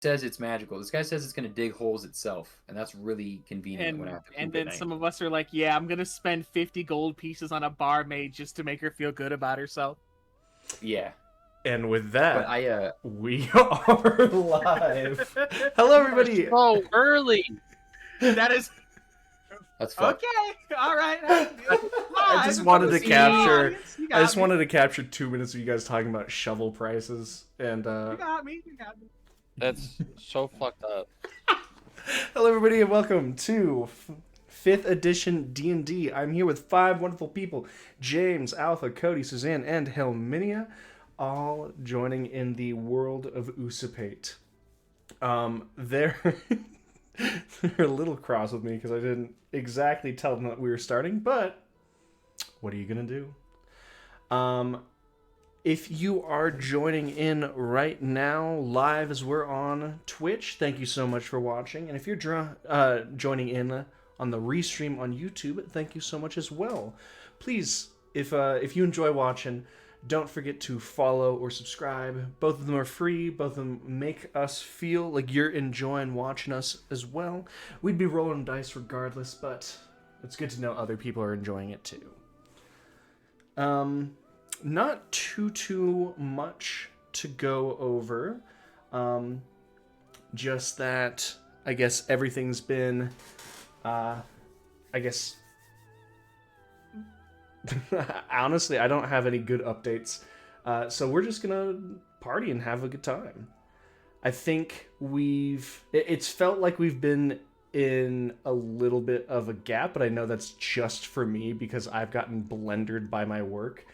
Says it's magical. This guy says it's going to dig holes itself, and that's really convenient when I have to poop And at then night. some of us are like, yeah, I'm gonna spend 50 gold pieces on a barmaid just to make her feel good about herself. Yeah. And with that, But we are live. Hello, everybody. So early. That is that's fucked. okay. All right. I just wanted to capture. I just wanted to capture 2 minutes of you guys talking about shovel prices, and You got me. That's so fucked up. hello, everybody, and welcome to 5th edition D&D. I'm here with 5 wonderful people: James, Alpha, Cody, Suzanne, and Helminia, all joining in the world of Usapait. They're a little cross with me because I didn't exactly tell them that we were starting, but what are you gonna do? If you are joining in right now, live as we're on Twitch, thank you so much for watching. And if you're joining in on the restream on YouTube, thank you so much as well. Please, if you enjoy watching, don't forget to follow or subscribe. Both of them are free. Both of them make us feel like you're enjoying watching us as well. We'd be rolling dice regardless, but it's good to know other people are enjoying it too. Not too much to go over. Just that I guess everything's been honestly, I don't have any good updates. So we're just gonna party and have a good time. I think it's felt like we've been in a little bit of a gap, but I know that's just for me because I've gotten blendered by my work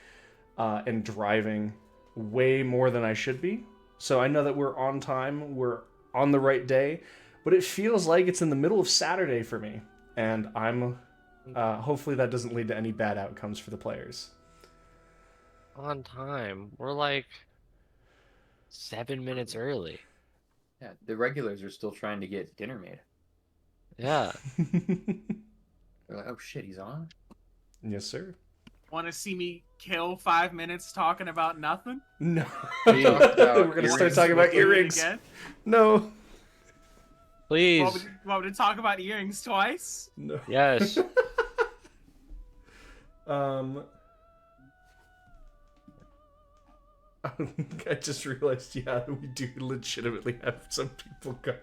and driving way more than I should be. So I know that we're on time, we're on the right day, but it feels like it's in the middle of Saturday for me. And I'm hopefully that doesn't lead to any bad outcomes for the players. On time. We're like 7 minutes early. Yeah, the regulars are still trying to get dinner made. Yeah. They're like, oh shit, he's on? Yes, sir. Want to see me kill 5 minutes talking about nothing? No. We talked about We're going to start earrings. talking about Do it earrings. again? No. Please. Want me to talk about earrings twice? No. Yes. I just realized, yeah, we do legitimately have some people gone.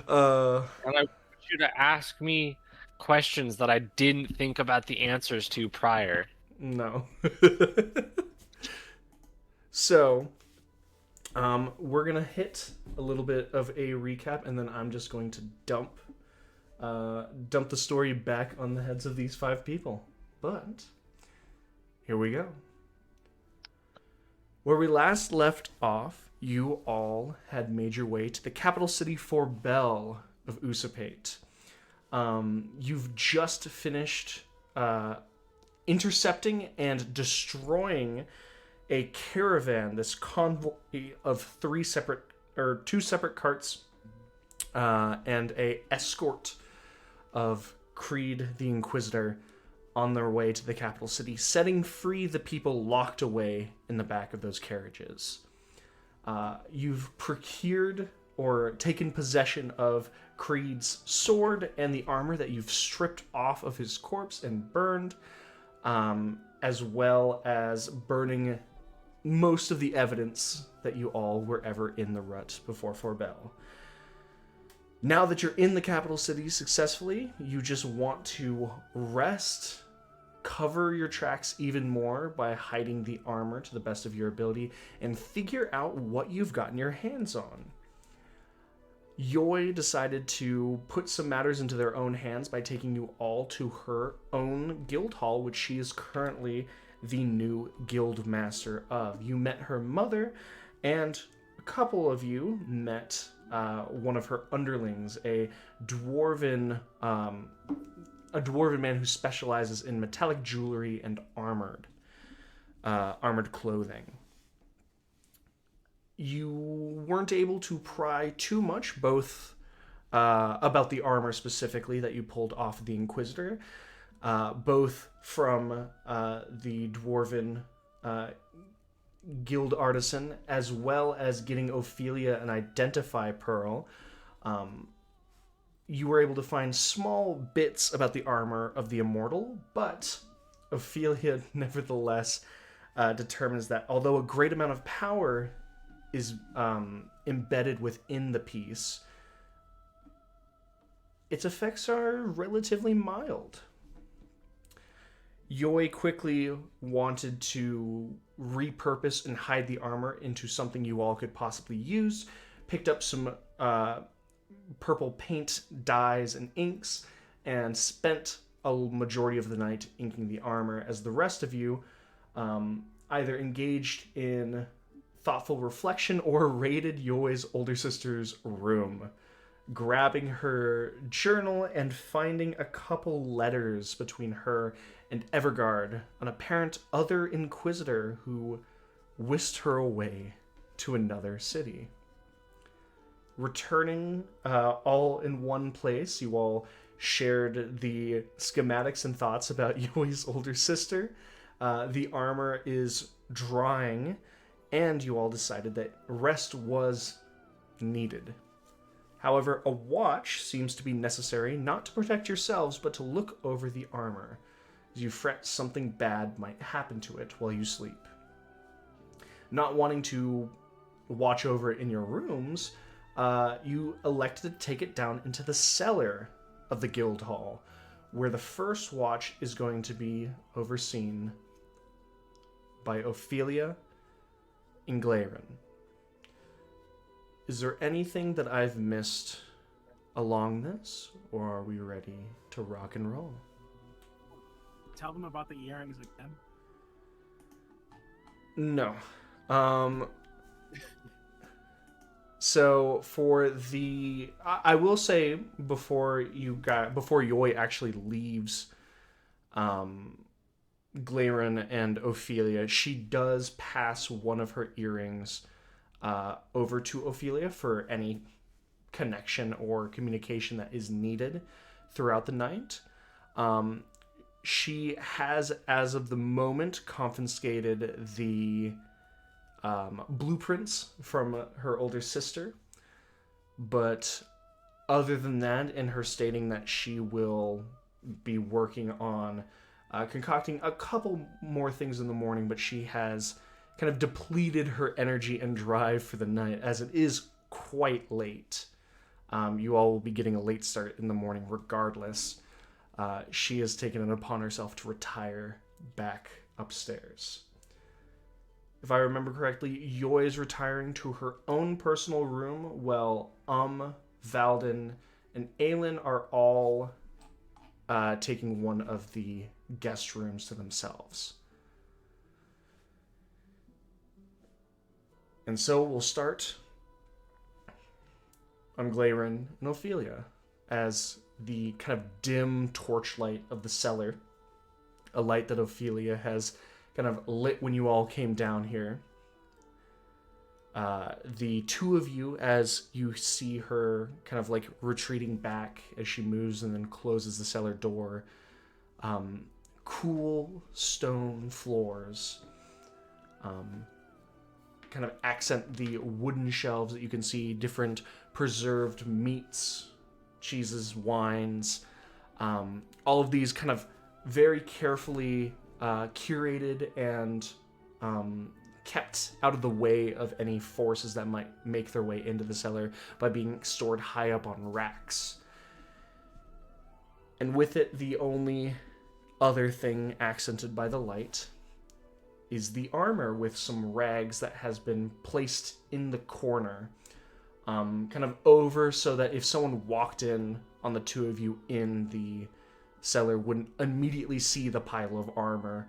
And I want you to ask me questions that I didn't think about the answers to prior. No. So, we're gonna hit a little bit of a recap, and then I'm just going to dump the story back on the heads of these 5 people. But here we go. Where we last left off, you all had made your way to the capital city Forbelle of Usapait. You've just finished intercepting and destroying a caravan, this convoy of 2 separate carts, and a escort of Creed the Inquisitor on their way to the capital city, setting free the people locked away in the back of those carriages. You've procured or taken possession of Creed's sword and the armor that you've stripped off of his corpse and burned, as well as burning most of the evidence that you all were ever in the rut before Forbelle. Now that you're in the capital city successfully, you just want to rest, cover your tracks even more by hiding the armor to the best of your ability, and figure out what you've gotten your hands on. Yoi decided to put some matters into their own hands by taking you all to her own guildhall, which she is currently the new guild master of. You met her mother, and a couple of you met one of her underlings, a dwarven man who specializes in metallic jewelry and armored clothing. You weren't able to pry too much, both about the armor specifically that you pulled off the Inquisitor, both from the dwarven guild artisan, as well as getting Ophelia an identify pearl. You were able to find small bits about the armor of the immortal, but Ophelia nevertheless determines that although a great amount of power is embedded within the piece, its effects are relatively mild. Yoi quickly wanted to repurpose and hide the armor into something you all could possibly use, picked up some purple paint, dyes, and inks, and spent a majority of the night inking the armor, as the rest of you either engaged in thoughtful reflection or raided Yoi's older sister's room, grabbing her journal and finding a couple letters between her and Evergard, an apparent other Inquisitor who whisked her away to another city. Returning all in one place, you all shared the schematics and thoughts about Yoi's older sister. The armor is drying, and you all decided that rest was needed. However, a watch seems to be necessary, not to protect yourselves, but to look over the armor, as you fret something bad might happen to it while you sleep. Not wanting to watch over it in your rooms, you elected to take it down into the cellar of the guildhall, where the first watch is going to be overseen by Ophelia and Glaerun. Is there anything that I've missed along this, or are we ready to rock and roll? Tell them about the earrings again. No. So for the, I will say before Yoi actually leaves, Glaerun and Ophelia, she does pass one of her earrings over to Ophelia for any connection or communication that is needed throughout the night. She has, as of the moment, confiscated the blueprints from her older sister. But other than that, in her stating that she will be working on concocting a couple more things in the morning, but she has kind of depleted her energy and drive for the night, as it is quite late. You all will be getting a late start in the morning regardless. She has taken it upon herself to retire back upstairs. If I remember correctly, Yoi is retiring to her own personal room, while Valden, and Aelin are all taking one of the guest rooms to themselves. And so we'll start on Glaerun and Ophelia as the kind of dim torchlight of the cellar, a light that Ophelia has kind of lit when you all came down here. The two of you, as you see her kind of like retreating back as she moves and then closes the cellar door, cool stone floors kind of accent the wooden shelves that you can see different preserved meats, cheeses, wines, all of these kind of very carefully curated and kept out of the way of any forces that might make their way into the cellar by being stored high up on racks. And with it, the only other thing accented by the light is the armor with some rags that has been placed in the corner, kind of over so that if someone walked in on the two of you in the cellar wouldn't immediately see the pile of armor.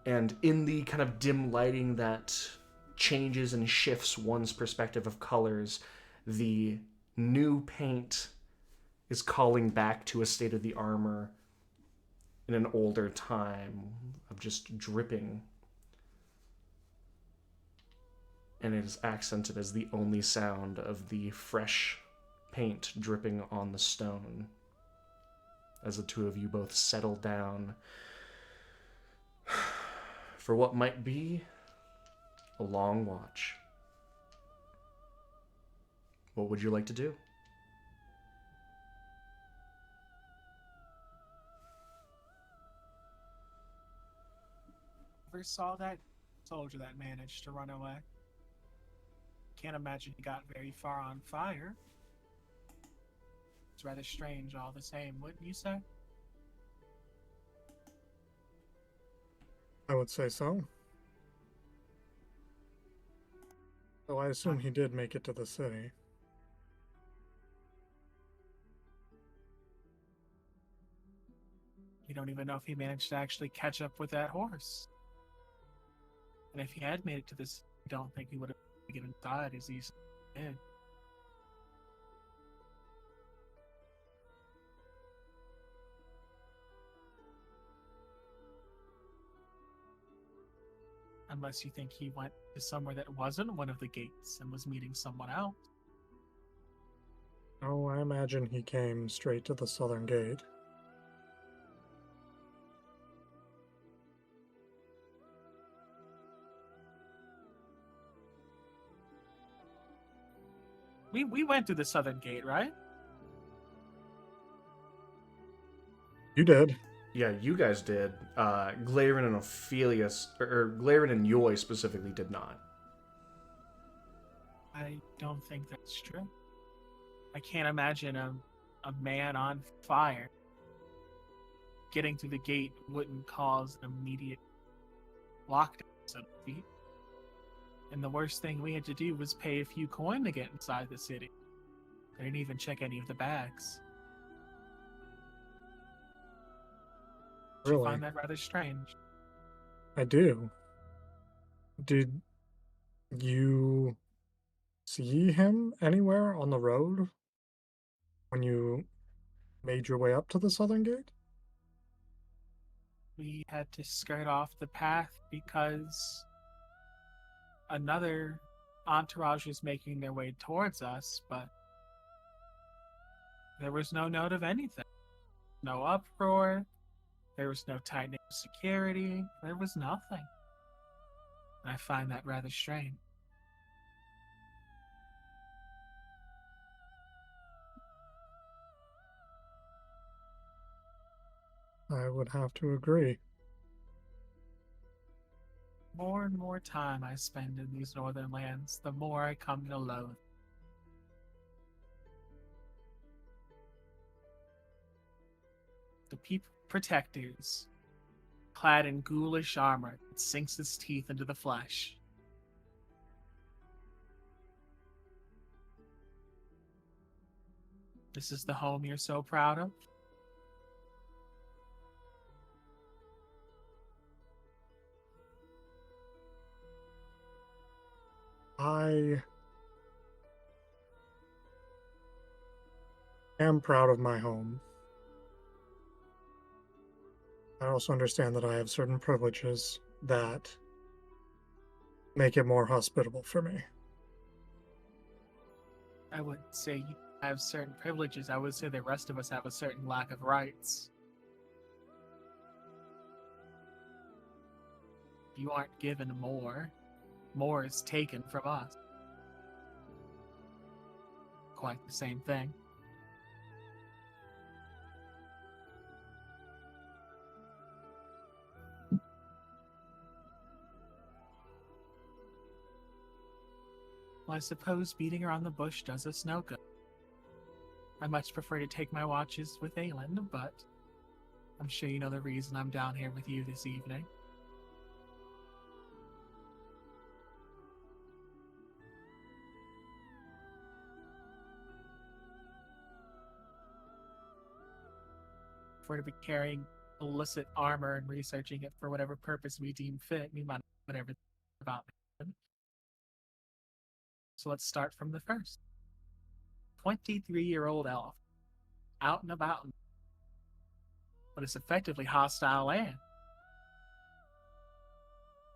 And in the kind of dim lighting that changes and shifts one's perspective of colors, the new paint is calling back to a state of the armor in an older time of just dripping. And it is accented as the only sound of the fresh paint dripping on the stone as the two of you both settle down for what might be a long watch. What would you like to do? Never saw that soldier that managed to run away. Can't imagine he got very far on fire. It's rather strange all the same, wouldn't you say? I would say so. So I assume he did make it to the city. We don't even know if he managed to actually catch up with that horse. And if he had made it to this, I don't think he would have given died as easily as he did. Unless you think he went to somewhere that wasn't one of the gates and was meeting someone else. Oh, I imagine he came straight to the southern gate. We went through the southern gate, right? You did. Yeah, you guys did. Glaerun and Ophelia, or Glaerun and Yoi specifically did not. I don't think that's true. I can't imagine a man on fire getting through the gate wouldn't cause an immediate lockdown, so to speak. And the worst thing we had to do was pay a few coin to get inside the city. I didn't even check any of the bags. I Really? find that rather strange. I do. Did you see him anywhere on the road when you made your way up to the southern gate? We had to skirt off the path because another entourage was making their way towards us, but there was no note of anything. No uproar. There was no tightening of security. There was nothing. I find that rather strange. I would have to agree. More and more time I spend in these northern lands, the more I come to loathe. The people protectors, clad in ghoulish armor that sinks its teeth into the flesh. This is the home you're so proud of? I am proud of my home. I also understand that I have certain privileges that make it more hospitable for me. I wouldn't say you have certain privileges. I would say the rest of us have a certain lack of rights. You aren't given more. More is taken from us. Quite the same thing. Well, I suppose beating around the bush does us no good. I much prefer to take my watches with Aelin, but I'm sure you know the reason I'm down here with you this evening. If we're to be carrying illicit armor and researching it for whatever purpose we deem fit, we might know whatever about me. So let's start from the first. 23-year-old elf, out and about, but it's effectively hostile land.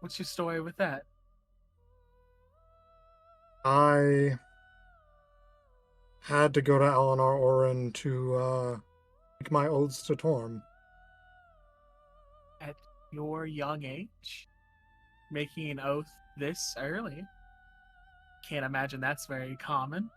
What's your story with that? I had to go to Eleanor Oren to make my oaths to Torm. At your young age, making an oath this early? Can't imagine that's very common.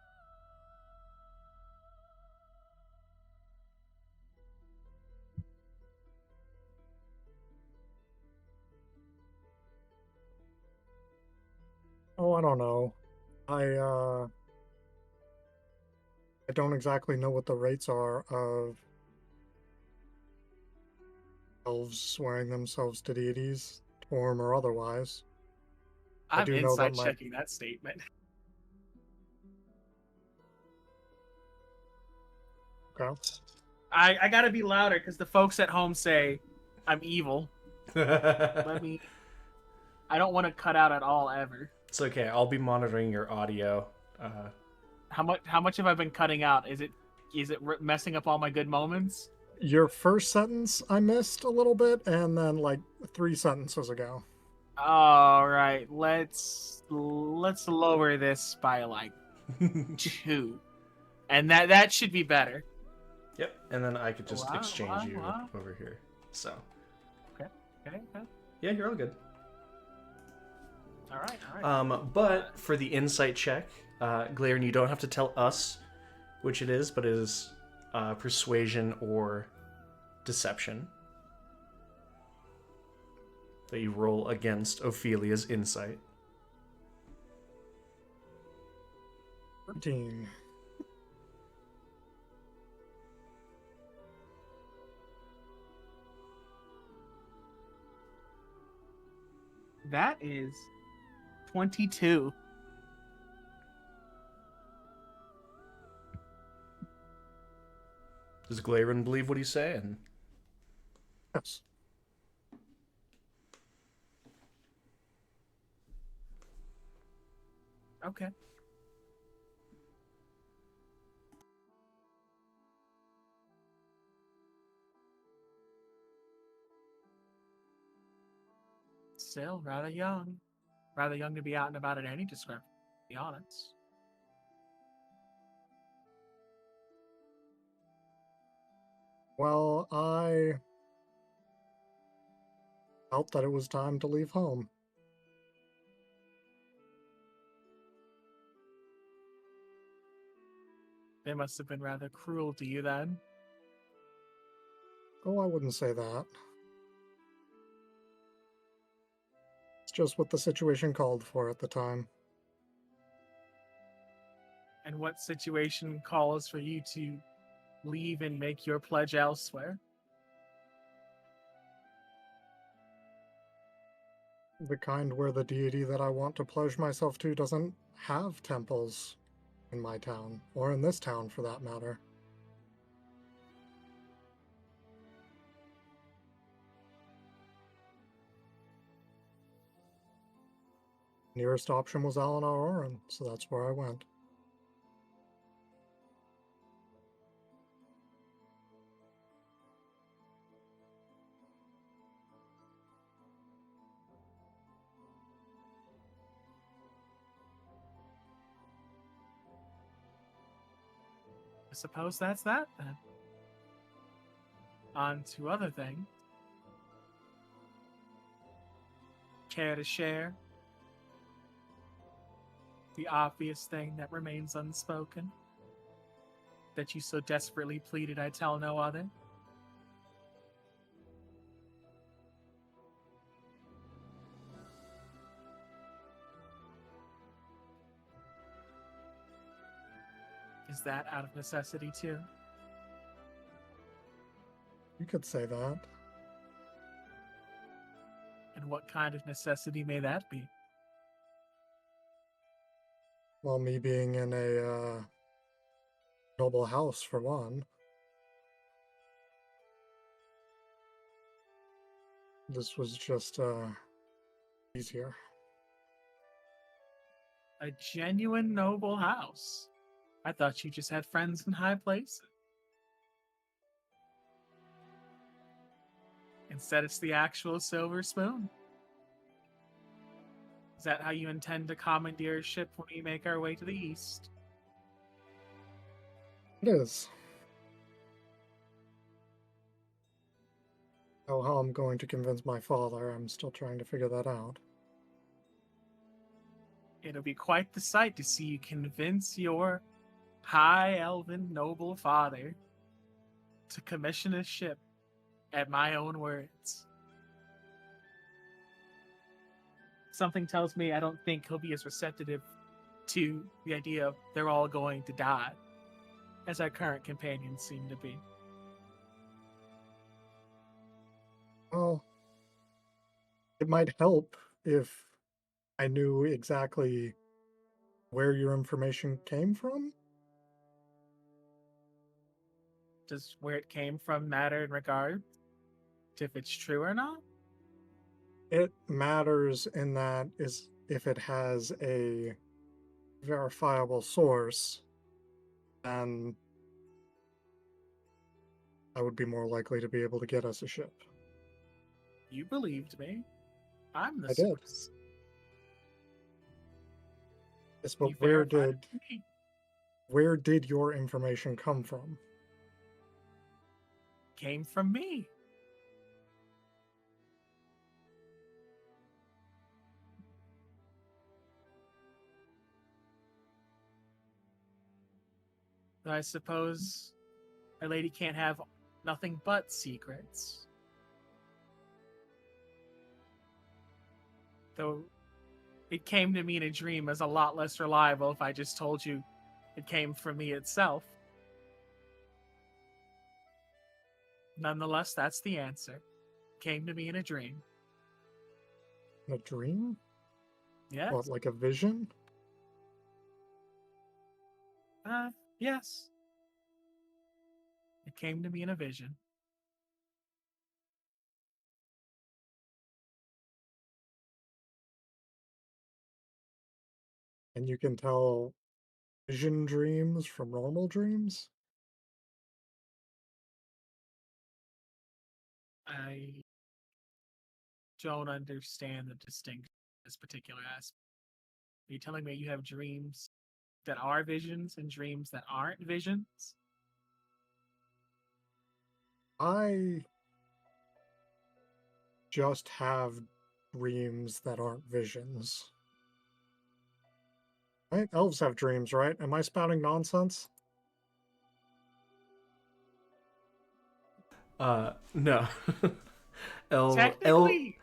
Oh, I don't know. I don't exactly know what the rates are of elves swearing themselves to deities, Torm or otherwise. I I'm do know that inside my checking that statement. okay. I gotta be louder because the folks at home say I'm evil. Let me. I don't want to cut out at all ever. It's okay. I'll be monitoring your audio. How much have I been cutting out? Is it messing up all my good moments? Your first sentence I missed a little bit, and then like 3 sentences ago. All right, let's lower this by like 2, and that should be better. Yep, and then I could just Wow, exchange you wow. over here. So, Okay. yeah, you're all good. All right. But for the insight check, Glaerun, you don't have to tell us which it is, but it is persuasion or deception that you roll against Ophelia's insight. 13. That is 22. Does Glaerun believe what he's saying? Yes. Okay. Still rather young. Rather young to be out and about at any description, to be honest. Well, I felt that it was time to leave home. They must have been rather cruel to you then. Oh, I wouldn't say that. It's just what the situation called for at the time. And what situation calls for you to leave and make your pledge elsewhere? The kind where the deity that I want to pledge myself to doesn't have temples in my town, or in this town for that matter. Nearest option was Alinar Oren, so that's where I went. I suppose that's that then. On to other things. Care to share the obvious thing that remains unspoken? That you so desperately pleaded I tell no other? Is that out of necessity too? You could say that. And what kind of necessity may that be? Well, me being in a noble house, for one. This was just easier. A genuine noble house. I thought you just had friends in high places. Instead, it's the actual silver spoon. Is that how you intend to commandeer a ship when we make our way to the east? It is. Oh, how I'm going to convince my father, I'm still trying to figure that out. It'll be quite the sight to see you convince your high elven noble father to commission a ship at my own words. Something tells me I don't think he'll be as receptive to the idea of they're all going to die as our current companions seem to be. Well, it might help if I knew exactly where your information came from. Does where it came from matter in regard to if it's true or not? It matters in that is if it has a verifiable source, then I would be more likely to be able to get us a ship. You believed me. I'm the I did. source. Yes, but You verified it to me. where did your information come from? Came from me. I suppose a lady can't have nothing but secrets. Though it came to me in a dream as a lot less reliable if I just told you it came from me itself. Nonetheless, that's the answer. Came to me in a dream. A dream? Yes? What, like a vision? Yes. It came to me in a vision. And you can tell vision dreams from normal dreams? I don't understand the distinction in this particular aspect. Are you telling me you have dreams that are visions and dreams that aren't visions? I just have dreams that aren't visions. Right? Elves have dreams, right? Am I spouting nonsense? No. El, el, Technically,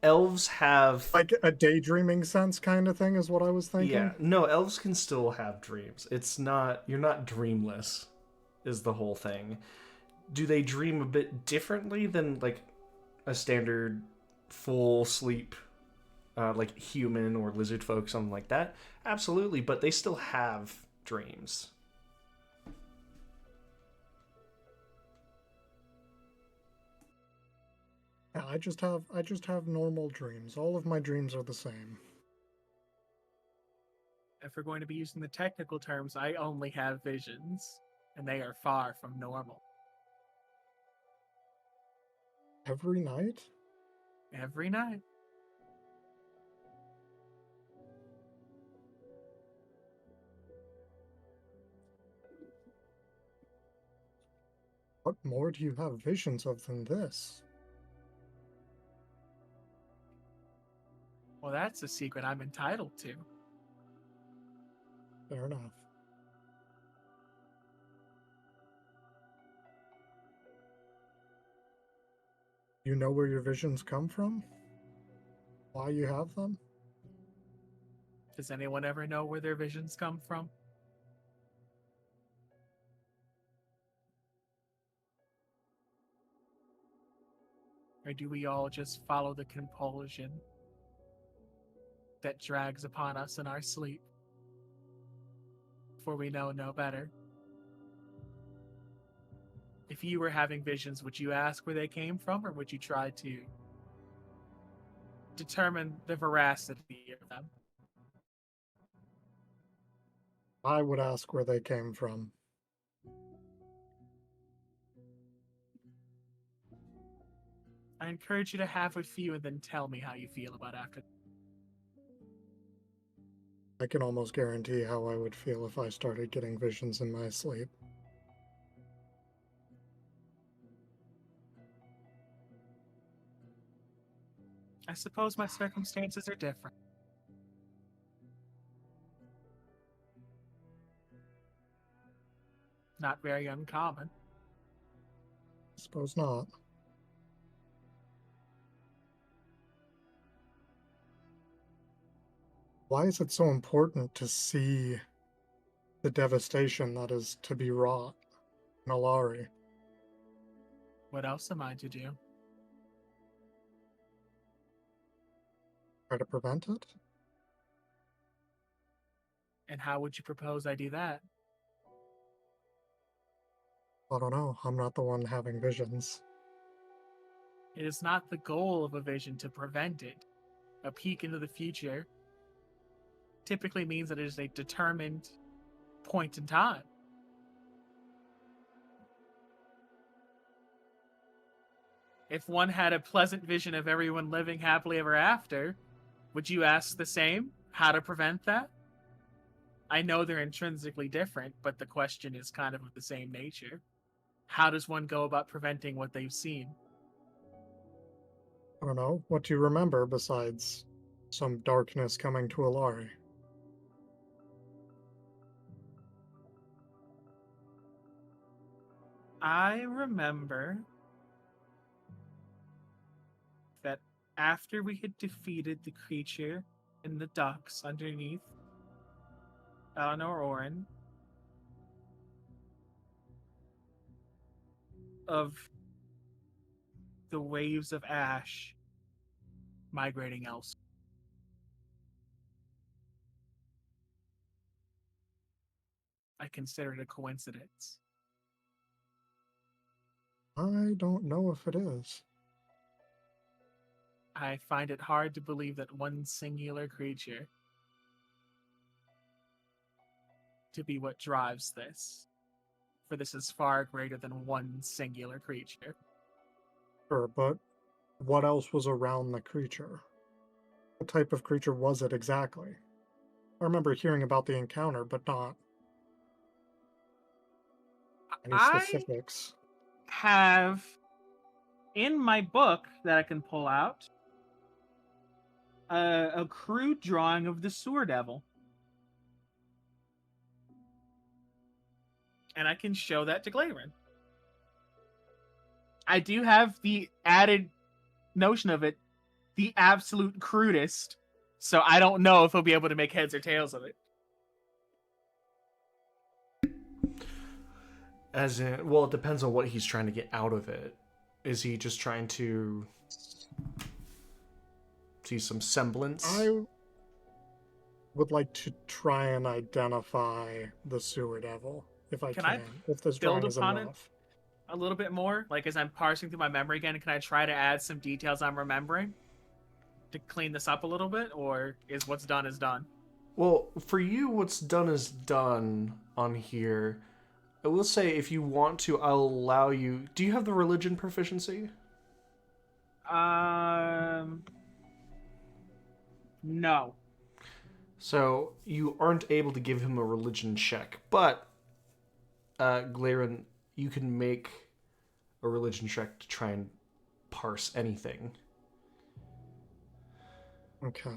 elves have Like a daydreaming sense kind of thing is what I was thinking. yeah. No, elves can still have dreams. It's not you're not dreamless, is the whole thing. Do they dream a bit differently than like a standard full sleep, like human or lizard folk, something like that? Absolutely, but they still have dreams. Yeah, I just have normal dreams. All of my dreams are the same. if we're going to be using the technical terms, I only have visions, and they are far from normal. Every night? Every night. What more do you have visions of than this? Well, that's a secret I'm entitled to. Fair enough. You know where your visions come from? Why you have them? Does anyone ever know where their visions come from? Or do we all just follow the compulsion that drags upon us in our sleep? For we know no better. If you were having visions, would you ask where they came from, or would you try to determine the veracity of them? I would ask where they came from. I encourage you to have a few and then tell me how you feel about after. I can almost guarantee how I would feel if I started getting visions in my sleep. I suppose my circumstances are different. Not very uncommon. Suppose not. Why is it so important to see the devastation that is to be wrought in Alari? What else am I to do? Try to prevent it? And how would you propose I do that? I don't know. I'm not the one having visions. It is not the goal of a vision to prevent it. A peek into the future typically means that it is a determined point in time. If one had a pleasant vision of everyone living happily ever after, would you ask the same? How to prevent that? I know they're intrinsically different, but the question is kind of the same nature. How does one go about preventing what they've seen? I don't know. What do you remember besides some darkness coming to Alari? I remember that after we had defeated the creature in the ducks underneath Eleanor Oren, of the waves of ash migrating else. I consider it a coincidence. I don't know if it is. I find it hard to believe that one singular creature to be what drives this. For this is far greater than one singular creature. Sure, but what else was around the creature? What type of creature was it exactly? I remember hearing about the encounter, but not any I specifics. have in my book that I can pull out a crude drawing of the sewer devil. And I can show that to Glaerun. I do have the added notion of it, the absolute crudest, so I don't know if he'll be able to make heads or tails of it. As in, well, it depends on what he's trying to get out of it. Is he just trying to see some semblance? I would like to try and identify the sewer devil, if I Can can. I If this build drawing is upon it? enough. A little bit more, like as I'm parsing through my memory again, can I try to add some details I'm remembering to clean this up a little bit, or is what's done is done? Well, for you, what's done is done on here. I will say, if you want to, I'll allow you... Do you have the religion proficiency? No. So, you aren't able to give him a religion check, but, Glaerun, you can make a religion check to try and parse anything. Okay.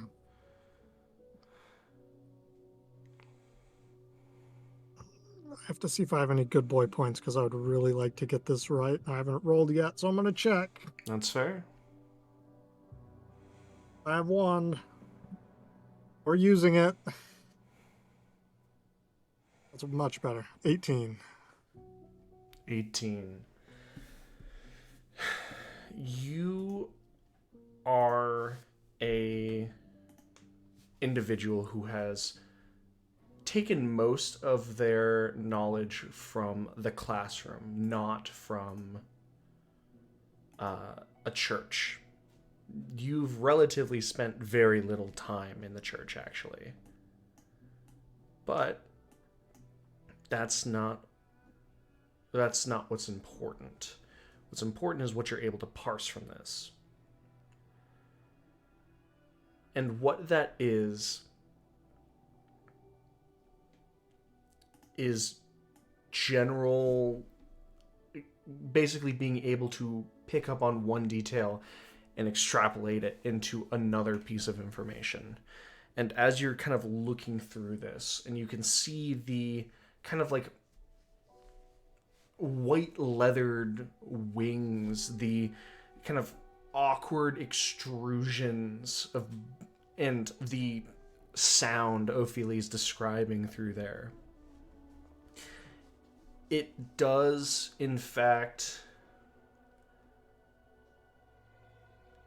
I have to see if I have any good boy points, because I would really like to get this right. I haven't rolled yet, so I'm going to check. That's fair. I have one. We're using it. That's much better. 18. 18. You are a individual who has taken most of their knowledge from the classroom, not from a church. You've relatively spent very little time in the church, actually. But that's not what's important. What's important is what you're able to parse from this. And what that is general, basically being able to pick up on one detail and extrapolate it into another piece of information. And as you're kind of looking through this, and you can see the kind of like white leathered wings, the kind of awkward extrusions of, and the sound Ophelia's describing through there. It does, in fact,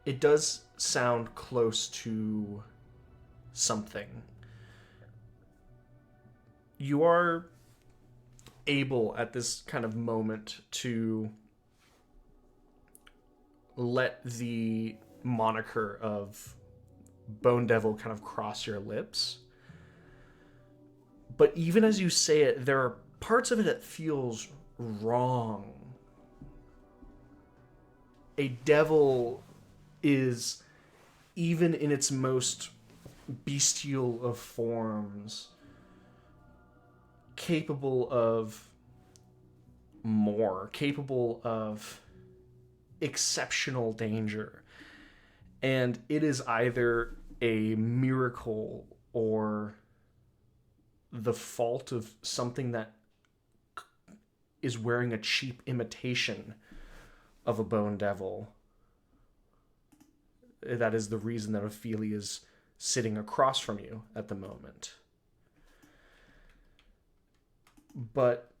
it does sound close to something. You are able at this kind of moment to let the moniker of Bone Devil kind of cross your lips. But even as you say it, there are parts of it that feels wrong. A devil is, even in its most bestial of forms, capable of more, capable of exceptional danger. And it is either a miracle or the fault of something that is wearing a cheap imitation of a bone devil. That is the reason that Ophelia is sitting across from you at the moment. But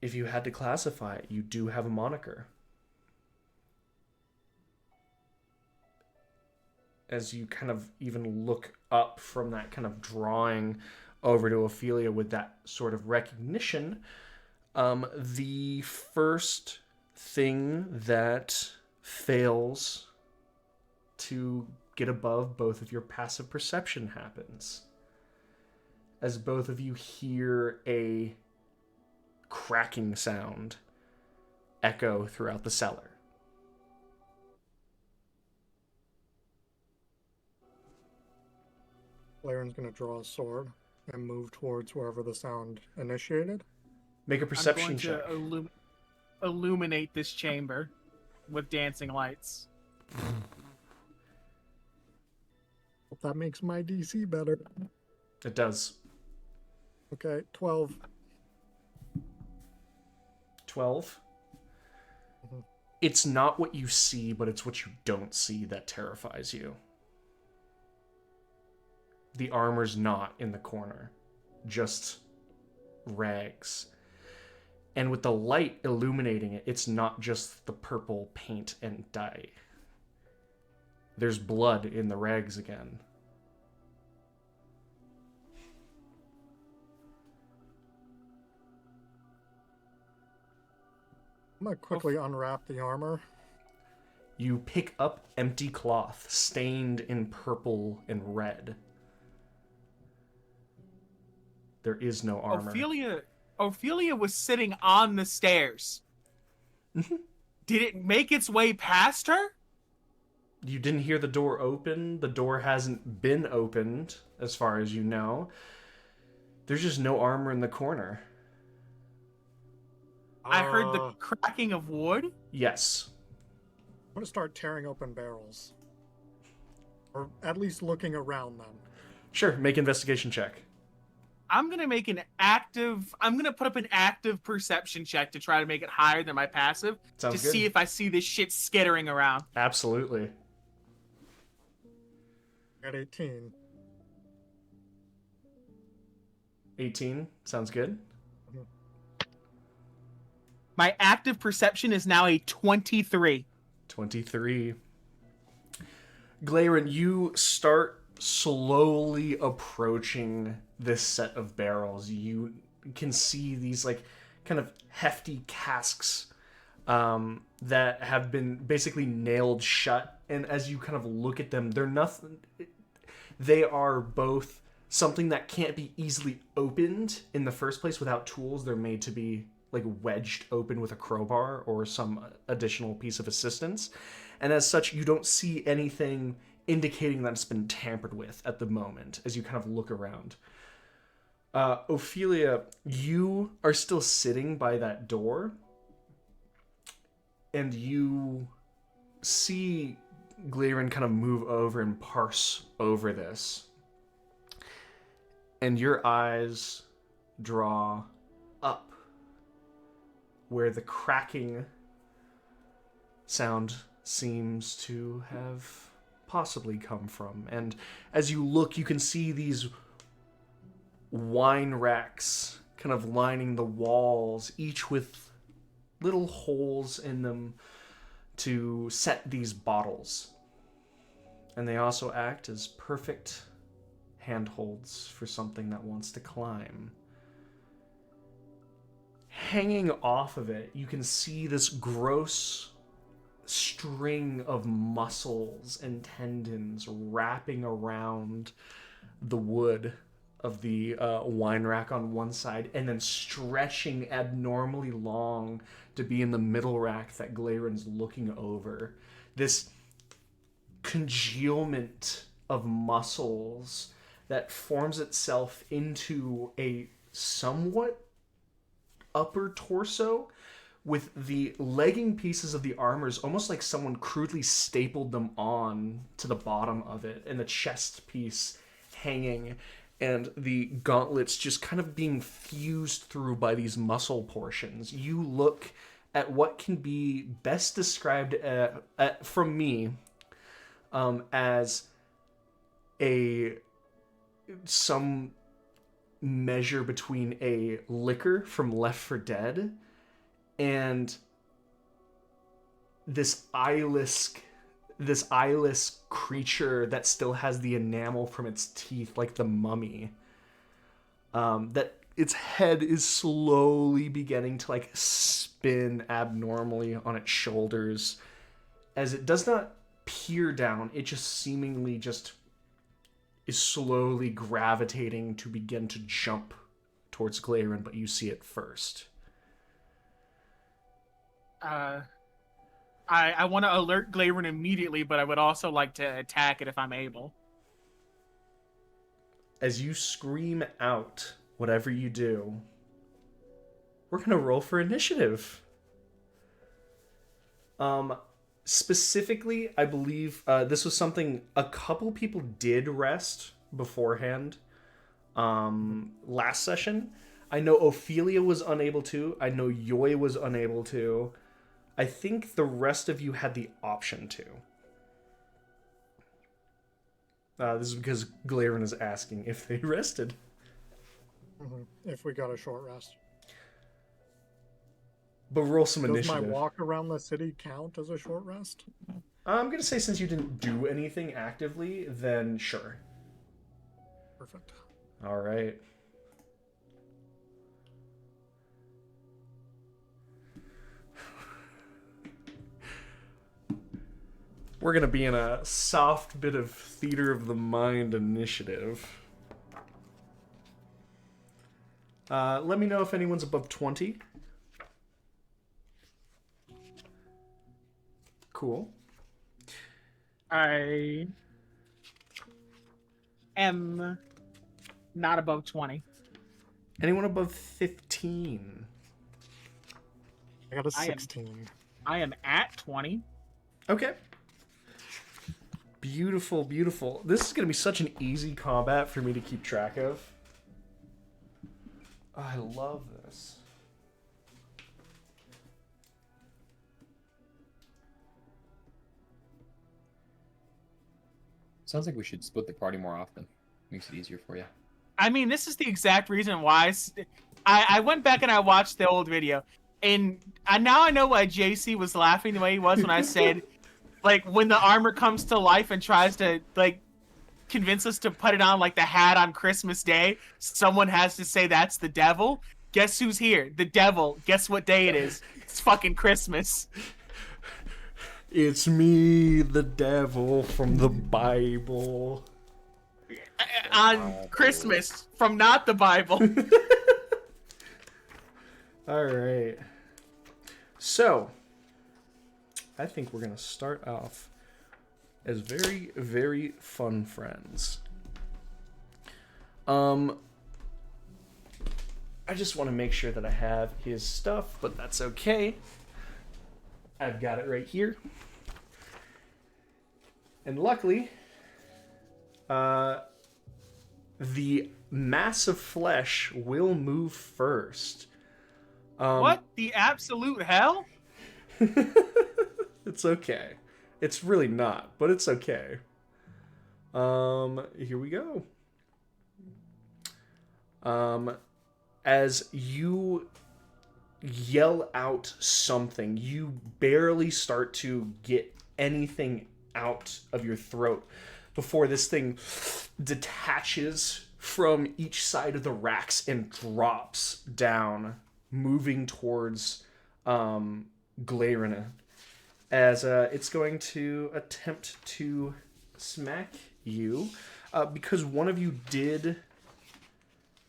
if you had to classify it, you do have a moniker. As you kind of even look up from that kind of drawing over to Ophelia with that sort of recognition, the first thing that fails to get above both of your passive perception happens. as both of you hear a cracking sound echo throughout the cellar. Glaerun's going to draw a sword and move towards wherever the sound initiated. Make a perception I'm check. going to illuminate this chamber with dancing lights. Hope that makes my DC better. It does. Okay, 12. 12? Mhm. It's not what you see, but it's what you don't see that terrifies you. The armor's not in the corner, just rags. And with the light illuminating it, it's not just the purple paint and dye. There's blood in the rags again. I'm going to quickly unwrap the armor. You pick up empty cloth, stained in purple and red. There is no armor. Ophelia was sitting on the stairs. Did it make its way past her? You didn't hear the door open. The door hasn't been opened, as far as you know. There's just no armor in the corner. I heard the cracking of wood. Yes. I'm going to start tearing open barrels. Or at least looking around them. Sure, make investigation check. I'm gonna put up an active perception check to try to make it higher than my passive. Sounds to good. see if I see this shit skittering around. Absolutely. At 18. 18, sounds good. My active perception is now a 23. 23. Glaerun, you start slowly approaching this set of barrels. You can see these like kind of hefty casks that have been basically nailed shut, and as you kind of look at them, they are both something that can't be easily opened in the first place without tools. They're made to be like wedged open with a crowbar or some additional piece of assistance, and as such you don't see anything indicating that it's been tampered with at the moment as you kind of look around. Ophelia, you are still sitting by that door, and you see Glaerun kind of move over and parse over this. And your eyes draw up where the cracking sound seems to have possibly come from. And as you look, you can see these wine racks kind of lining the walls, each with little holes in them to set these bottles. And they also act as perfect handholds for something that wants to climb. Hanging off of it, you can see this gross string of muscles and tendons wrapping around the wood of the wine rack on one side, and then stretching abnormally long to be in the middle rack that Glaerun's looking over. This congealment of muscles that forms itself into a somewhat upper torso, with the legging pieces of the armors almost like someone crudely stapled them on to the bottom of it, and the chest piece hanging, and the gauntlets just kind of being fused through by these muscle portions. You look at what can be best described from me as some measure between a liquor from Left 4 Dead and this eyeless creature that still has the enamel from its teeth, like the mummy. That its head is slowly beginning to like spin abnormally on its shoulders, as it does not peer down. It just seemingly just is slowly gravitating to begin to jump towards Glaerun, but you see it first. I want to alert Glaerun immediately, but I would also like to attack it if I'm able. As you scream out whatever you do, we're going to roll for initiative. Specifically, I believe this was something a couple people did rest beforehand last session. I know Ophelia was unable to. I know Yoi was unable to. I think the rest of you had the option to. This is because Glaerun is asking if they rested. If we got a short rest. But roll some Does initiative. my walk around the city count as a short rest? I'm going to say since you didn't do anything actively, then sure. Perfect. All right. We're going to be in a soft bit of theater of the mind initiative. Let me know if anyone's above 20. Cool. I am not above 20. Anyone above 15? I got a 16. I am at 20. Okay. Beautiful, beautiful. This is going to be such an easy combat for me to keep track of. I love this. Sounds like we should split the party more often. Makes it easier for you. I mean, this is the exact reason why I went back and I watched the old video. And now I know why JC was laughing the way he was when I said, like, when the armor comes to life and tries to, like, convince us to put it on like the hat on Christmas Day, someone has to say that's the devil. Guess who's here? The devil. Guess what day it is? It's fucking Christmas. It's me, the devil from the Bible. On Christmas from not the Bible. All right. So, I think we're going to start off as very, very fun friends. I just want to make sure that I have his stuff, but that's okay. I've got it right here. And luckily, the mass of flesh will move first. What the absolute hell? It's okay. It's really not, but it's okay. Here we go. As you yell out something, you barely start to get anything out of your throat before this thing detaches from each side of the racks and drops down, moving towards Glaerun, as it's going to attempt to smack you. Because one of you did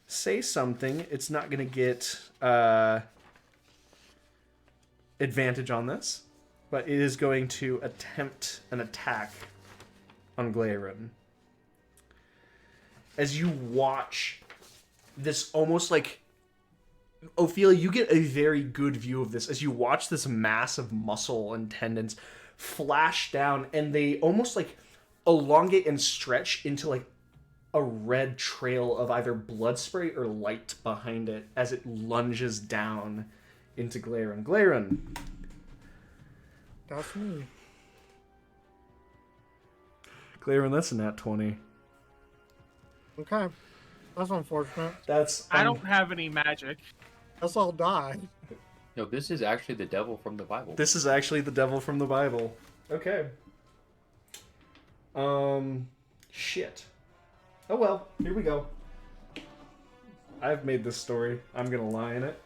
say something, it's not going to get advantage on this, but it is going to attempt an attack on Glaerun. As you watch this, almost like Ophelia, you get a very good view of this as you watch this mass of muscle and tendons flash down, and they almost like elongate and stretch into like a red trail of either blood spray or light behind it as it lunges down into Glaerun. Glaerun. That's me. Glaerun, that's a nat 20. Okay. That's unfortunate. That's I don't have any magic. Guess I'll die. No, this is actually the devil from the Bible. This is actually the devil from the Bible. Okay. Shit. Oh well, here we go. I've made this story. I'm gonna lie in it.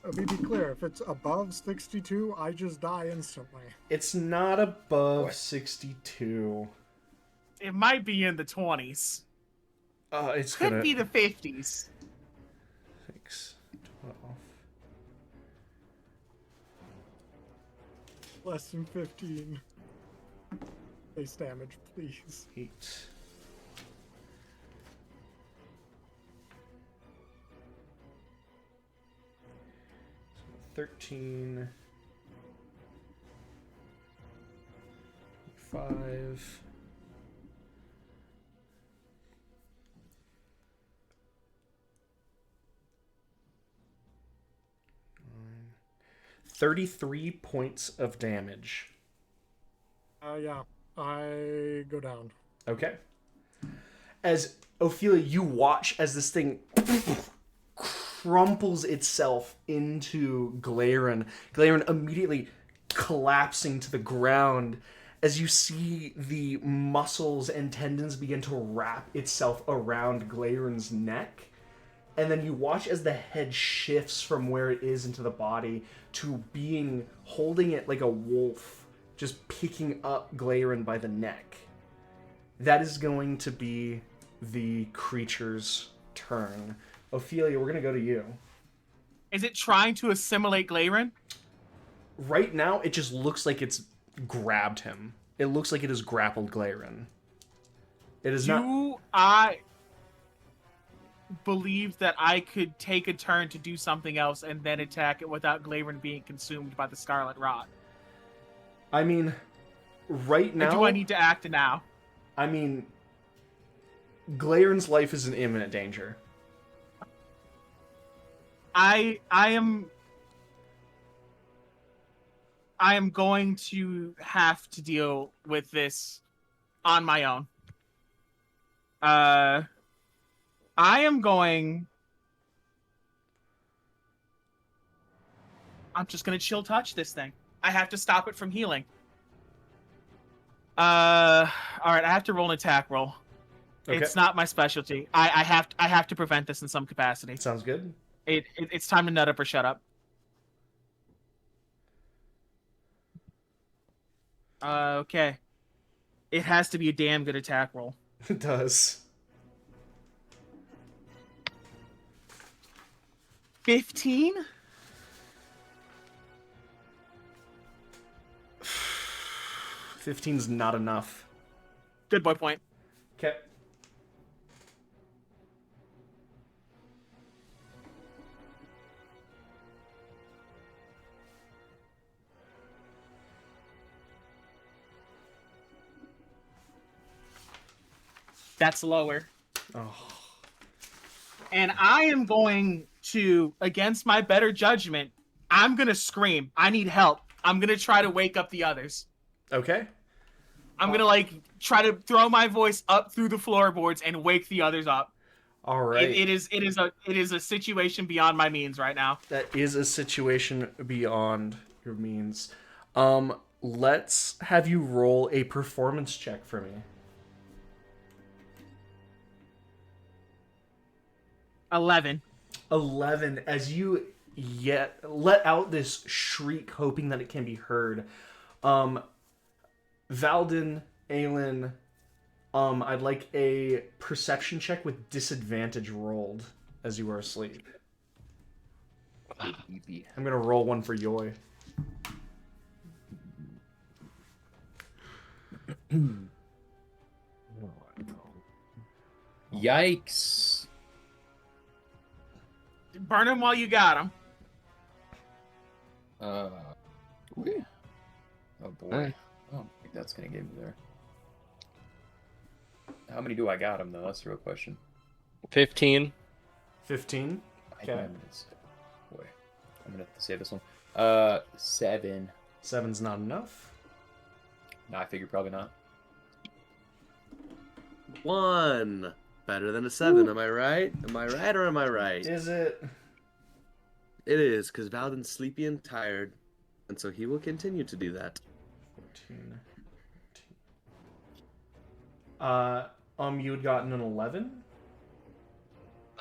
Let me be clear. If it's above 62, I just die instantly. It's not above 62. It might be in the 20s. It's Could gonna be the 50s. 6, 12. Less than 15. Base damage, please. 8. 13. 5. 33 points of damage. Yeah. I go down. Okay. As Ophelia, you watch as this thing crumples itself into Glaerun. Glaerun immediately collapsing to the ground as you see the muscles and tendons begin to wrap itself around Glaerun's neck. And then you watch as the head shifts from where it is into the body to being holding it like a wolf, just picking up Glaerun by the neck. That is going to be the creature's turn. Ophelia, we're going to go to you. Is it trying to assimilate Glaerun? Right now, it just looks like it's grabbed him. It looks like it has grappled Glaerun. It is not... Do I believe that I could take a turn to do something else and then attack it without Glaerun being consumed by the Scarlet Rot? I mean, right now... Or do I need to act now? I mean, Glaerun's life is in imminent danger. I am going to have to deal with this on my own. I'm just gonna chill touch this thing. I have to stop it from healing. All right, I have to roll an attack roll. Okay. It's not my specialty. I have to prevent this in some capacity. Sounds good. It's time to nut up or shut up. Okay. It has to be a damn good attack roll. It does. 15? 15's not enough. Good boy point. Okay. That's lower. Oh. And I am going to, against my better judgment, I'm going to scream. I need help. I'm going to try to wake up the others. Okay. I'm going to, try to throw my voice up through the floorboards and wake the others up. All right. It is a situation beyond my means right now. That is a situation beyond your means. Let's have you roll a performance check for me. 11. 11, as you let out this shriek, hoping that it can be heard. Valden, Aelin, I'd like a perception check with disadvantage rolled as you are asleep. I'm gonna roll one for Yoy. Yikes. Burn him while you got him. Oh boy. I don't think that's gonna get me there. How many do I got him though? That's the real question. 15. 15. Okay. Boy, I'm gonna have to say this one. 7. 7's not enough. No, I figured probably not. 1. Better than a 7, am I right? Am I right or am I right? Is it? It is, because Valden's sleepy and tired, and so he will continue to do that. 14. You had gotten an 11?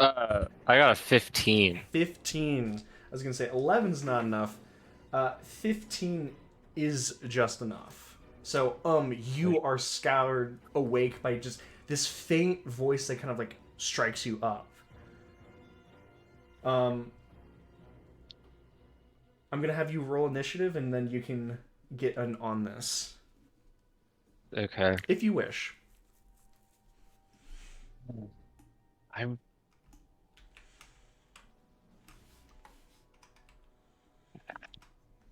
I got a 15. 15. was gonna say 11's not enough. 15 is just enough. So you are scoured awake by just this faint voice that kind of like strikes you up. I'm gonna have you roll initiative, and then you can get an on this. Okay. If you wish. I'm.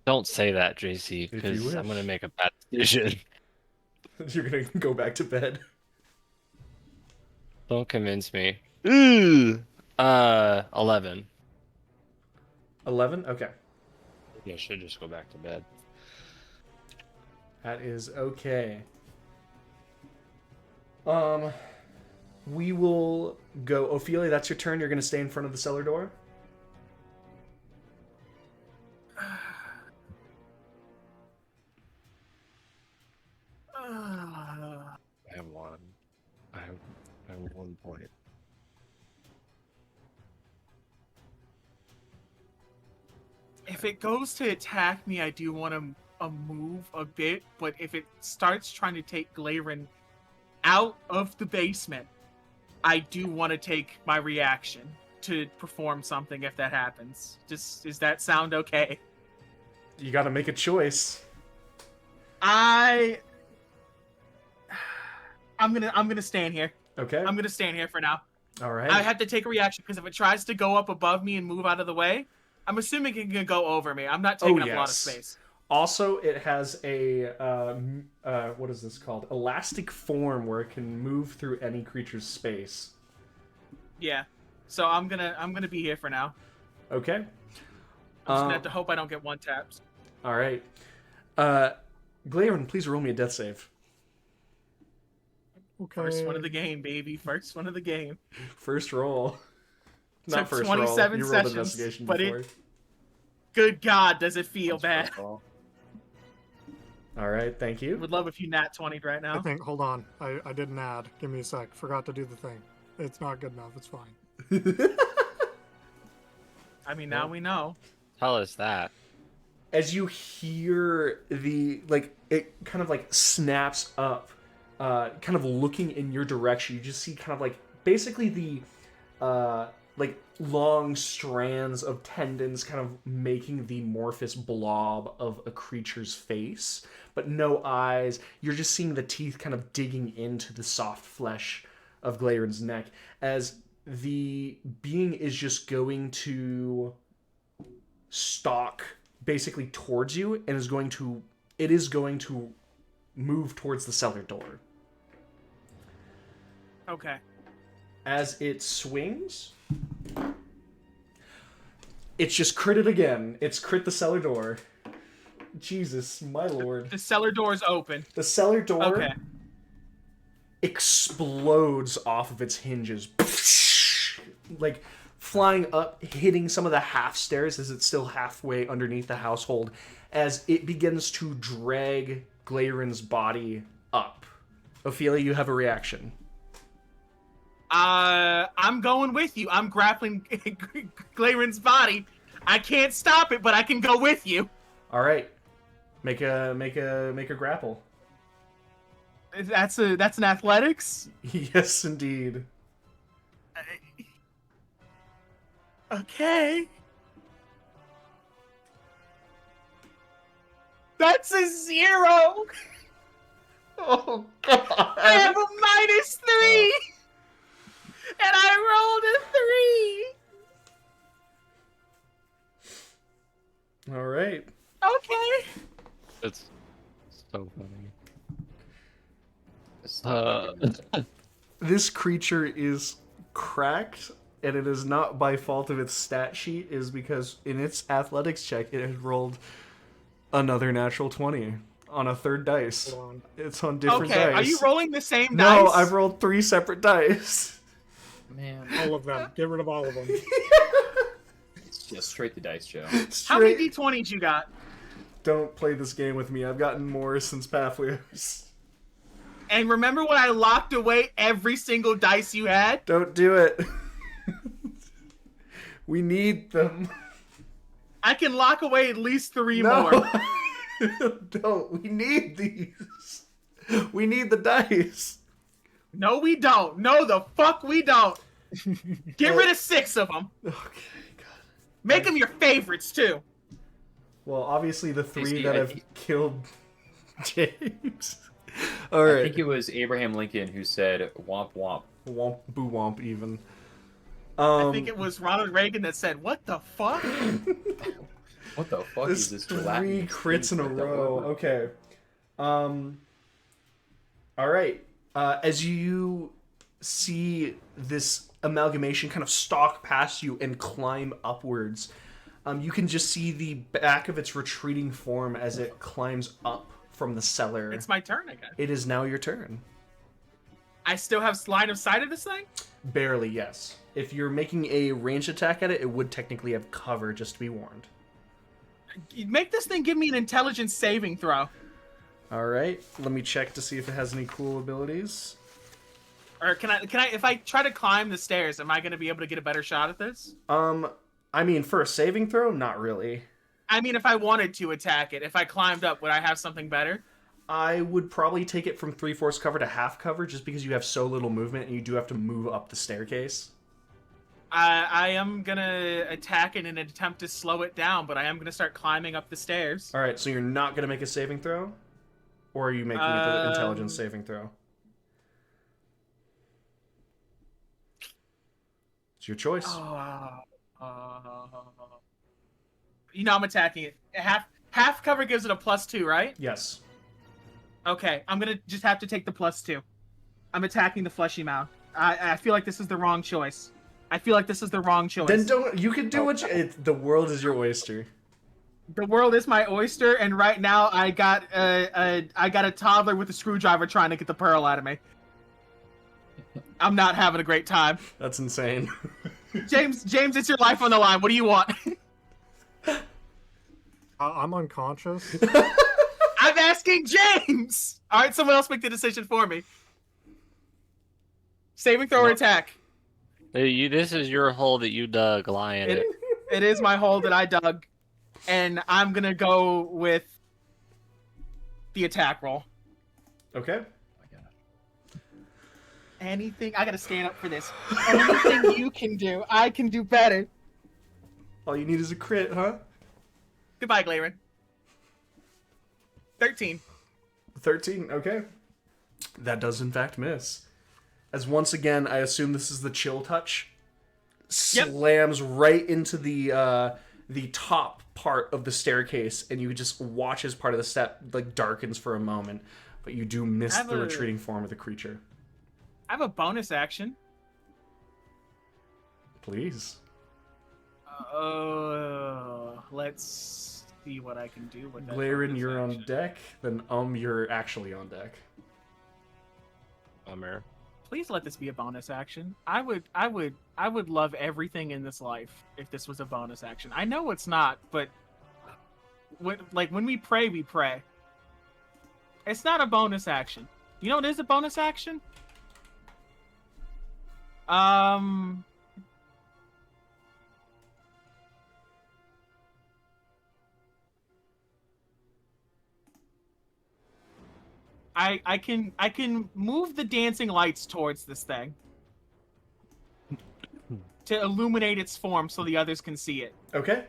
Don't say that, JC, If you because I'm wish. gonna make a bad decision. You're gonna go back to bed. Don't convince me. Ooh. 11. 11? Okay. Yeah, I should just go back to bed. That is okay. We will go. Ophelia, that's your turn. You're going to stay in front of the cellar door. I have one. I have 1 point. If it goes to attack me, I do want to move a bit, but if it starts trying to take Glaerun out of the basement, I do want to take my reaction to perform something if that happens. Does that sound okay? You got to make a choice. I'm gonna stand here. Okay. I'm gonna stand here for now. All right. I have to take a reaction because if it tries to go up above me and move out of the way, I'm assuming it can go over me. I'm not taking up a lot of space. Also, it has a what is this called? Elastic form where it can move through any creature's space. Yeah. So I'm gonna be here for now. Okay. I'm just gonna have to hope I don't get one taps. All right. Glaerun, please roll me a death save. Okay. First one of the game, baby. First one of the game. First roll. Not Took first 27 roll. You rolled sessions, investigation but before. Good God, does it feel bad? All right, thank you. Would love if you nat 20'd right I now. think, hold on. I didn't add. Give me a sec. Forgot to do the thing. It's not good enough. It's fine. I mean, now we know. Tell us that. As you hear the, like, it kind of like snaps up, kind of looking in your direction, you just see kind of like, basically the, like, long strands of tendons kind of making the amorphous blob of a creature's face, but no eyes. You're just seeing the teeth kind of digging into the soft flesh of Glaerun's neck as the being is just going to stalk basically towards you and is going to move towards the cellar door. Okay. As it swings, it's just critted again. It's crit the cellar door. Jesus, my lord. The cellar door's open. The cellar door Okay. explodes off of its hinges. Like flying up, hitting some of the half stairs as it's still halfway underneath the household, as it begins to drag Glaerun's body up. Ophelia, you have a reaction. I'm going with you. I'm grappling Glaerun's body. I can't stop it, but I can go with you. All right, make a grapple. That's an athletics. Yes, indeed. Okay. That's a 0. Oh God! I have a -3, and I rolled a 3. All right. Okay. It's so funny. This creature is cracked, and it is not by fault of its stat sheet, is because in its athletics check, it has rolled another natural 20 on a third dice. Hold on. It's on different dice. Okay, are you rolling the same dice? No, I've rolled 3 separate dice. Man, All of them. Get rid of all of them. it's just straight the dice, Joe. How many Straight- d20s you got? Don't play this game with me. I've gotten more since Pathlios. And remember when I locked away every single dice you had? Don't do it. We need them. I can lock away at least 3 No. more. Don't. We need these. We need the dice. No, we don't. No, the fuck we don't. Get rid of 6 of them. Okay, God. Make them your favorites, too. Well, obviously the 3 see, that I have think- killed James. All I right. think it was Abraham Lincoln who said "womp womp." Womp boo womp even. I think it was Ronald Reagan that said, "What the fuck?" What the fuck This is this? 3 Latin crits in a speak? What the row. fuck? Okay. All right. As you see this amalgamation kind of stalk past you and climb upwards, you can just see the back of its retreating form as it climbs up from the cellar. It's my turn again. It is now your turn. I still have line of sight of this thing? Barely, yes. If you're making a ranged attack at it, it would technically have cover, just to be warned. Make this thing give me an intelligence saving throw. All right, let me check to see if it has any cool abilities. Or can I, if I try to climb the stairs, am I going to be able to get a better shot at this? I mean, for a saving throw, not really. I mean, if I wanted to attack it, if I climbed up, would I have something better? I would probably take it from 3/4 cover to half cover, just because you have so little movement and you do have to move up the staircase. I am going to attack it in an attempt to slow it down, but I am going to start climbing up the stairs. All right, so you're not going to make a saving throw? Or are you making an intelligence saving throw? It's your choice. You know I'm attacking it. Half cover gives it a +2, right? Yes. Okay, I'm gonna just have to take the +2. I'm attacking the fleshy mouth. I feel like this is the wrong choice. Then don't. You can do what you. The world is your oyster. The world is my oyster, and right now I got a toddler with a screwdriver trying to get the pearl out of me. I'm not having a great time. That's insane. James, it's your life on the line. What do you want? I'm unconscious. I'm asking James! Alright, someone else make the decision for me. Saving throw or attack? Hey, this is your hole that you dug, Lion. It is my hole that I dug. And I'm gonna go with the attack roll. Okay. Anything, I gotta stand up for this. Anything you can do, I can do better. All you need is a crit, huh? Goodbye, Glaerun. 13. 13, okay. That does in fact miss. As once again, I assume this is the chill touch. Slams right into the top part of the staircase, and you just watch as part of the step like darkens for a moment, but you do miss the retreating form of the creature. I have a bonus action. Please. Let's see what I can do with that. Glaerun, bonus you're on action. deck. Then you're actually on deck. Bummer. Please let this be a bonus action. I would love everything in this life if this was a bonus action. I know it's not, but when we pray, we pray. It's not a bonus action. You know what is a bonus action? I can move the dancing lights towards this thing to illuminate its form so the others can see it. Okay.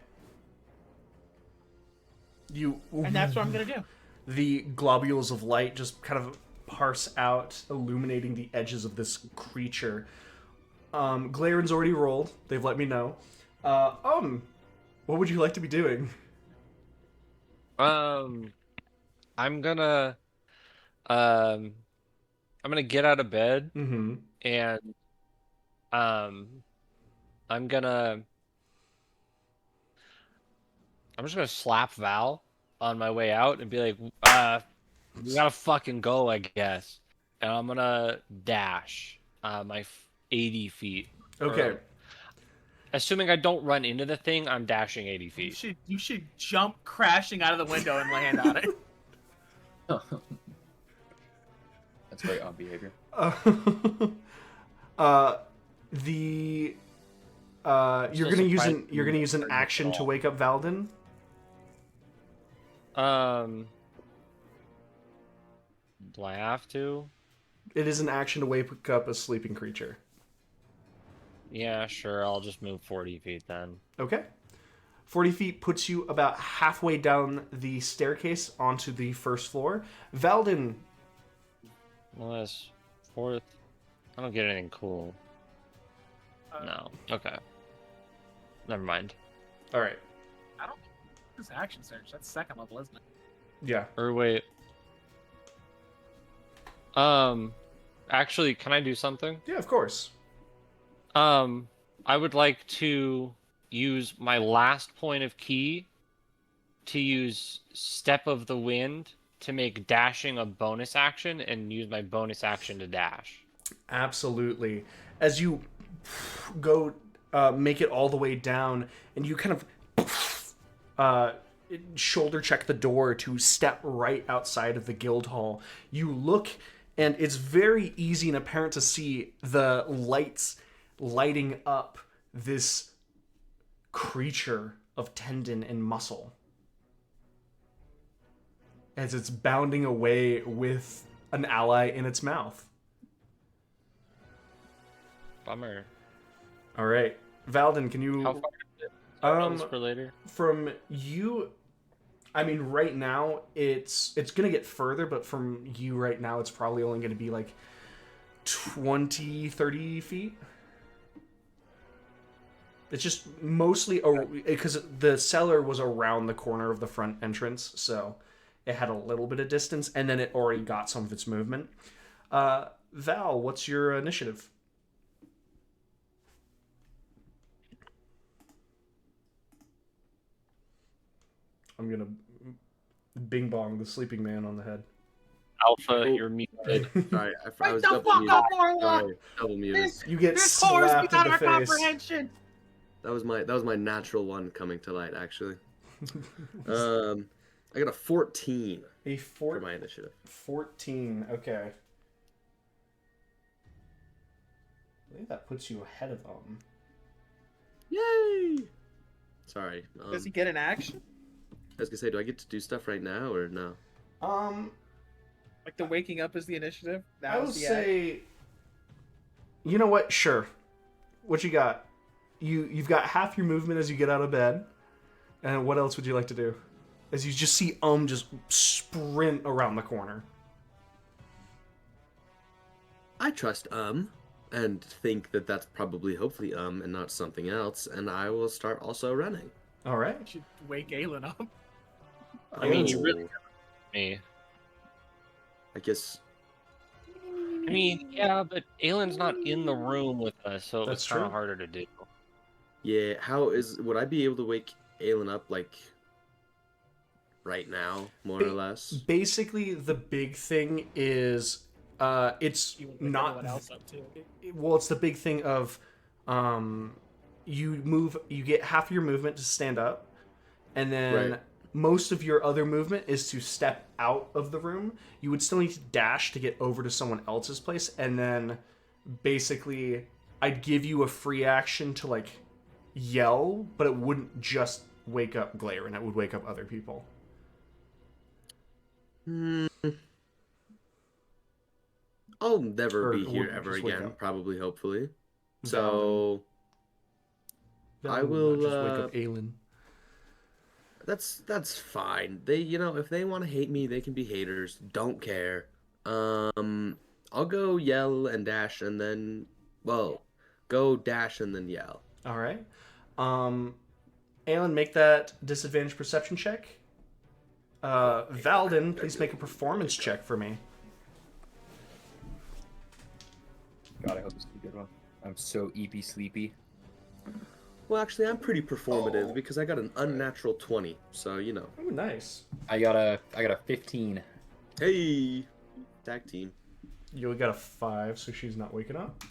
And that's what I'm gonna do. The globules of light just kind of parse out, illuminating the edges of this creature. Glaerun's already rolled. They've let me know. What would you like to be doing? I'm gonna get out of bed Mm-hmm. and I'm just gonna slap Val on my way out and be like, we gotta fucking go, I guess. And I'm gonna dash my 80 feet. Okay. Assuming I don't run into the thing, I'm dashing 80 feet. You should jump crashing out of the window and land on it. That's very odd behavior. The You're gonna use an action to wake up Valdin. Do I have to? It is an action to wake up a sleeping creature. Yeah, sure. I'll just move 40 feet then. Okay. 40 feet puts you about halfway down the staircase onto the first floor. Valdin. Well, that's fourth. I don't get anything cool. No. Okay. Never mind. All right. I don't. This action surge. That's second level, isn't it? Yeah. Or wait. Actually, can I do something? Yeah, of course. I would like to use my last point of key to use Step of the Wind to make dashing a bonus action and use my bonus action to dash. Absolutely. As you go make it all the way down, and you kind of shoulder check the door to step right outside of the guildhall, you look, and it's very easy and apparent to see the lights lighting up this creature of tendon and muscle as it's bounding away with an ally in its mouth. Bummer. All right, Valdin, can you? How far is it? For later. From you, I mean, right now it's gonna get further, but from you right now, it's probably only gonna be like 20, 30 feet. It's just mostly because the cellar was around the corner of the front entrance, so it had a little bit of distance, and then it already got some of its movement. Val, what's your initiative? I'm gonna bing bong the sleeping man on the head. Alpha, you're muted. Sorry, I was the double fuck muted. up, Warlock! Sorry, double muted. You get This horror is slapped in beyond the our face. comprehension. That was my natural one coming to light, actually. I got a 14 for my initiative. 14, okay. I think that puts you ahead of Yay! Sorry. Does he get an action? I was gonna say, do I get to do stuff right now or no? Like the waking up is the initiative? I would say, you know what? Sure. What you got? You've got half your movement as you get out of bed. And what else would you like to do? As you just see just sprint around the corner. I trust and think that that's probably hopefully and not something else, and I will start also running. All right. You should wake Aelin up. I mean, you really me. I guess. I mean, yeah, but Aelin's not in the room with us, so That's it's kind true. of harder to do. Yeah, would I be able to wake Aelin up like right now, more or less? Basically, the big thing is it's You would wake not everyone else up too. well, it's the big thing of you get half your movement to stand up, and then Right. most of your other movement is to step out of the room. You would still need to dash to get over to someone else's place, and then basically I'd give you a free action to like yell, but it wouldn't just wake up Glaerun, it would wake up other people. I'll never Or be here would ever just wake again, up. probably, hopefully. Valen. So I will just wake up Aelin. that's fine. They, if they want to hate me, they can be haters. Don't care. I'll go yell and dash and then, go dash and then yell. All right. Aelin, make that disadvantage perception check. Valdin, please make a performance check for me. God, I hope this is a good one. I'm so EP sleepy. Well, actually, I'm pretty performative because I got an unnatural 20. So, Oh, nice. I got a 15. Hey, tag team. You got a 5, so she's not waking up.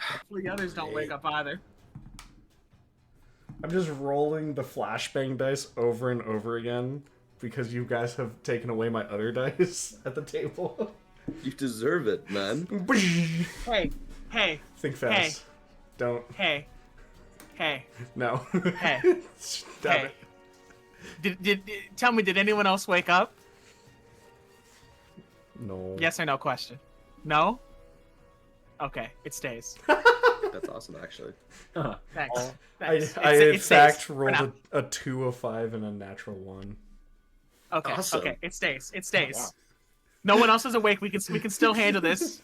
Hopefully the others don't wake up either. I'm just rolling the flashbang dice over and over again because you guys have taken away my other dice at the table. You deserve it, man. Hey, Think fast. Don't. hey. Hey. No. Hey. Stop Hey. Tell me, did anyone else wake up? No. Yes or no question. No? Okay, it stays. That's awesome, actually. Thanks. I Thanks. in It fact stays for rolled now. a 2, a 5, and a natural 1. Okay, Awesome. okay, it stays. It stays. wow. No one else is awake. We can still handle this.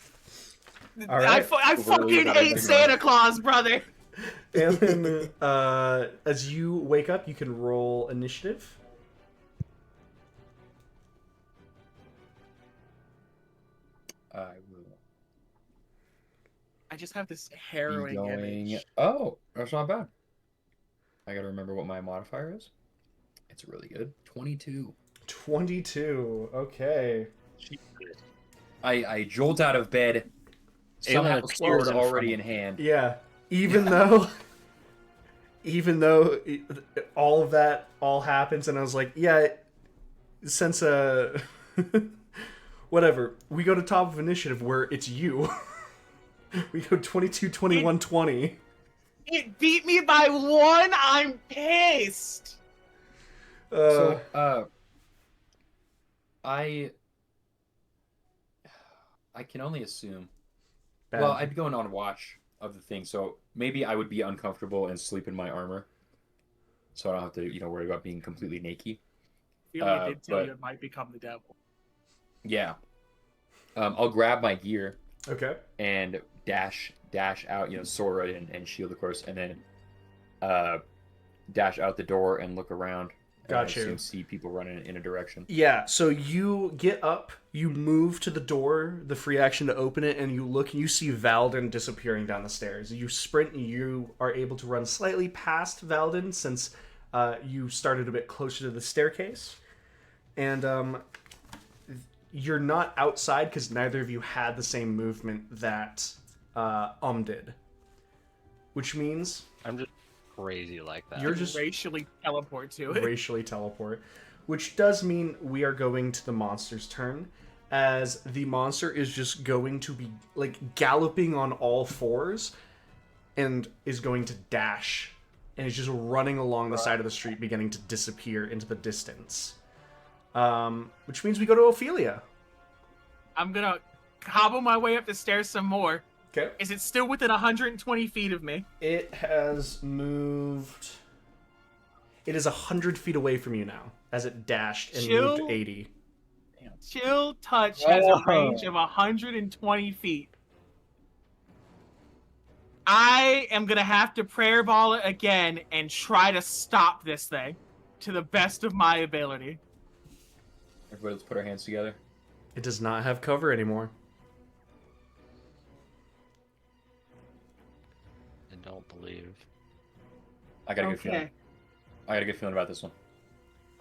All right. I Really fucking gotta hate think Santa Claus, brother. And then, as you wake up, you can roll initiative. I will I just have this be harrowing going. image. Oh, that's not bad. I gotta remember what my modifier is. It's really good. 22. 22. Okay. I jolt out of bed. Somehow appears sword in front already of in hand. Yeah. Even though all of that all happens, and I was like, yeah, since whatever, we go to top of initiative where it's you. We go 22, 21, 20. It beat me by 1. I'm pissed. So, I can only assume. bad. Well, I'd be going on watch of the thing, so maybe I would be uncomfortable and sleep in my armor, so I don't have to, worry about being completely naked. Ophelia did tell but- you it might become the devil. Yeah. I'll grab my gear Okay. and dash out, sword and shield, of course, and then dash out the door and look around. And Got I you. assume see people running in a direction. Yeah, so you get up, you move to the door, the free action to open it, and you look and you see Valden disappearing down the stairs. You sprint and you are able to run slightly past Valden since you started a bit closer to the staircase. And you're not outside because neither of you had the same movement that did. Which means I'm just crazy like that. you're just Racially teleport to it. racially teleport, which does mean we are going to the monster's turn, as the monster is just going to be galloping on all fours and is going to dash and is just running along the side of the street, beginning to disappear into the distance. Which means we go to Ophelia. I'm gonna hobble my way up the stairs some more. Okay. Is it still within 120 feet of me? It has moved. It is 100 feet away from you now, as it dashed and Chill. moved 80. Chill Touch has a Oh. range of 120 feet. I am gonna have to prayer ball it again and try to stop this thing to the best of my ability. Everybody, let's put our hands together. It does not have cover anymore. I don't believe. I got a good feeling. I got a good feeling about this one.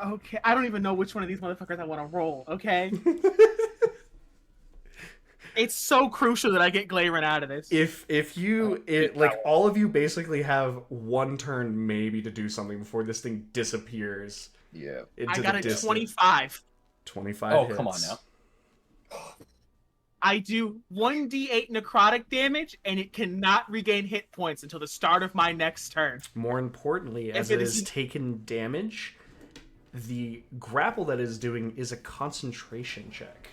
Okay, I don't even know which one of these motherfuckers I want to roll, okay? It's so crucial that I get Glaerun out of this. If you all of you basically have one turn maybe to do something before this thing disappears. Yeah. Into I got the a distance. 25. 25 Oh, hits. come on now. I do 1d8 necrotic damage, and it cannot regain hit points until the start of my next turn. More importantly, as it is taken damage, the grapple that is doing is a concentration check.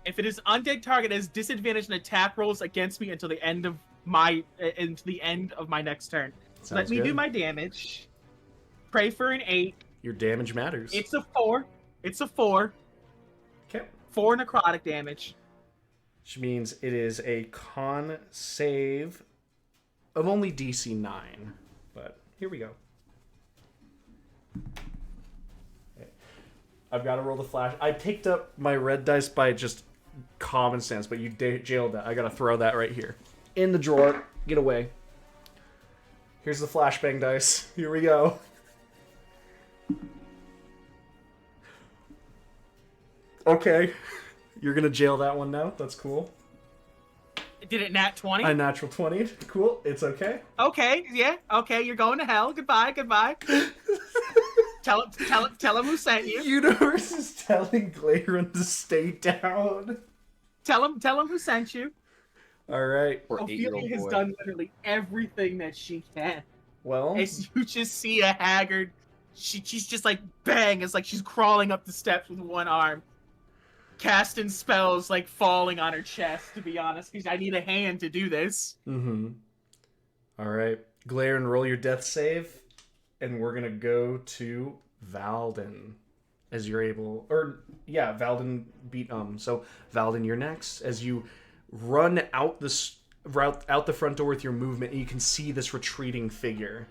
If it is undead target, it has disadvantage in attack rolls against me until the end of my next turn. Sounds Let me good. do my damage. Pray for an 8. Your damage matters. It's a 4. It's a 4. Okay. 4 necrotic damage. Which means it is a con save of only DC 9. But here we go. Okay. I've got to roll the flash. I picked up my red dice by just common sense, but you jailed that. I got to throw that right here. In the drawer. Get away. Here's the flashbang dice. Here we go. Okay. You're going to jail that one now. That's cool. Did it nat 20? A natural 20. Cool. It's okay. Okay, yeah. Okay, you're going to hell. Goodbye, goodbye. Tell him who sent you. Universe is telling Glaerun to stay down. Tell him who sent you. All right. Or 8-year-old Ophelia has boy. done literally everything that she can. Well, As you just see a haggard, she's just like bang. It's like she's crawling up the steps with one arm, casting spells like falling on her chest. To be honest, because I need a hand to do this. mm-hmm. All right, Glaerun, roll your death save, and we're gonna go to Valden as you're able. Or yeah, Valden beat So Valden, you're next as you run out out the front door with your movement, and you can see this retreating figure.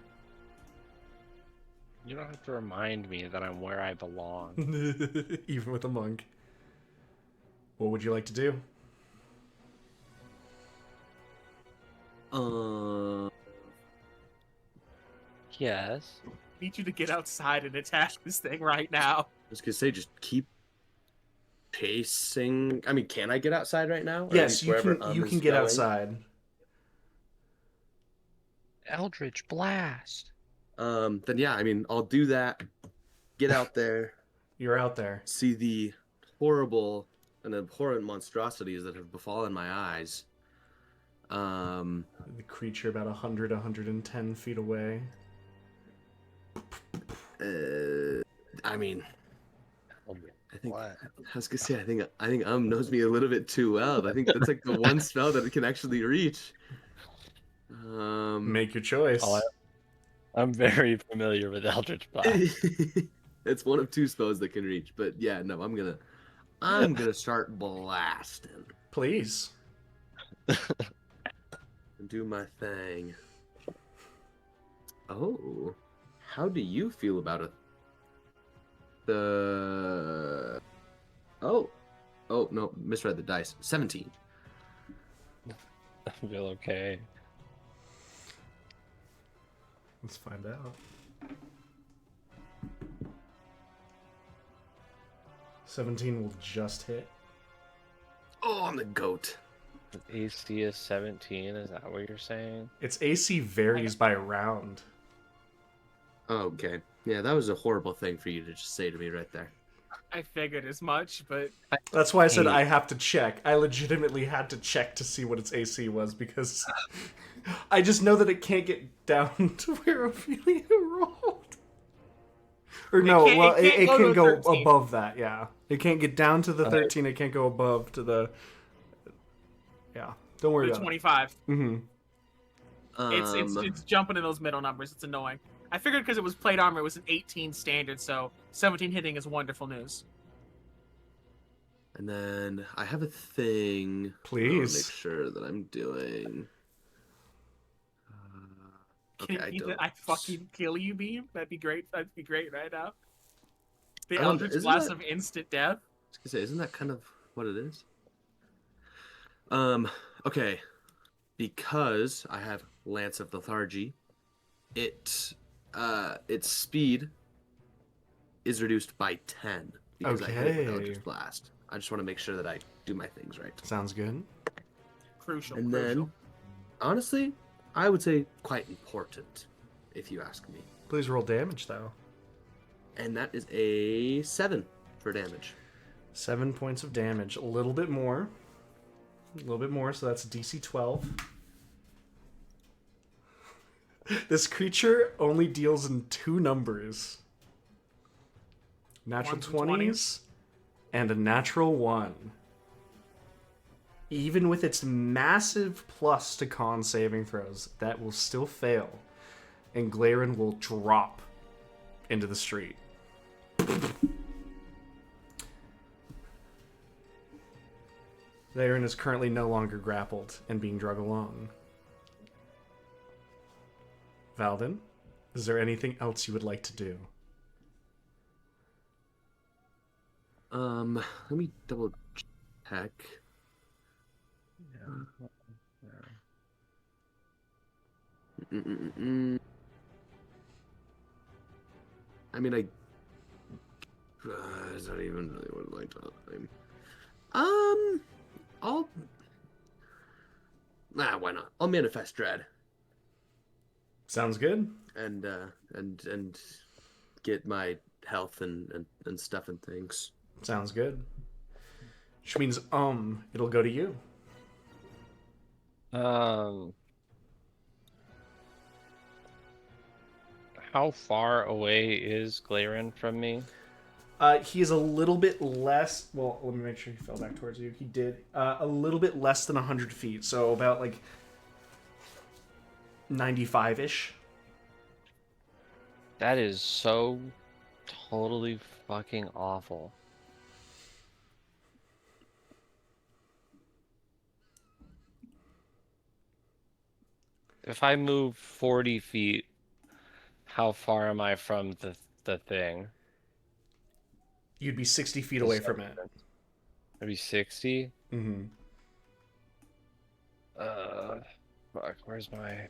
You don't have to remind me that I'm where I belong. Even with a monk. What would you like to do? Yes. I need you to get outside and attack this thing right now. I was gonna say, just keep pacing. I mean, can I get outside right now? Or at Yes, least you wherever can. You is can get going? outside. Eldritch Blast. Then yeah, I mean, I'll do that. Get out there, You're out there. see the horrible and abhorrent monstrosities that have befallen my eyes. The creature about 100, 110 feet away. I mean, I think What? I was gonna say, I think knows me a little bit too well. I think that's like the one spell that it can actually reach. Make your choice. I'm very familiar with Eldritch Blast. It's one of 2 spells that can reach, but yeah, no, I'm gonna start blasting Please. and do my thing. Oh, how do you feel about it? Oh no, misread the dice. 17. I feel okay. Let's find out. 17 will just hit. Oh, I'm the goat. AC is 17, is that what you're saying? Its AC varies by round. Okay. Yeah, that was a horrible thing for you to just say to me right there. I figured as much, but That's why I said I have to check. I legitimately had to check to see what its AC was because I just know that it can't get down to where Ophelia rolled. Or no, well, it can go above that, yeah. It can't get down to the 13, it can't go above to the... Yeah, don't worry about 25. it. Mm-hmm. It's jumping in those middle numbers. It's annoying. I figured because it was plate armor, it was an 18 standard, so 17 hitting is wonderful news. And then I have a thing. Please. I want to make sure that I'm doing. Okay, Can I fucking kill you, Beam? That'd be great. That'd be great right now. The Eldritch isn't Blast that- of instant death. I was gonna say, isn't that kind of what it is? Okay. Because I have Lance of Lethargy, its speed is reduced by 10 because I hit it with Okay. Eldritch Blast. I just want to make sure that I do my things right. Sounds good. Crucial. And crucial. then, honestly, I would say quite important, if you ask me. Please roll damage, though. And that is a 7 for damage. 7 points of damage. A little bit more. A little bit more, so that's DC 12. This creature only deals in 2 numbers. Natural 20s and a natural 1. Even with its massive plus to con saving throws, that will still fail. And Glaerun will drop into the street. Glaerun is currently no longer grappled and being dragged along. Valden, is there anything else you would like to do? Let me double check. I mean, is that even really what I'd like to time? Why not? I'll manifest dread Sounds good. and get my health and stuff and things. Sounds good. Which means, it'll go to you. How far away is Glaerun from me? He is a little bit less. Well, let me make sure he fell back towards you. He did a little bit less than 100 feet, so about like 95-ish. That is so totally fucking awful. If I move 40 feet, how far am I from the thing? You'd be 60 feet Does away that from make it. sense? Maybe 60? Mm-hmm. Fuck, where's my...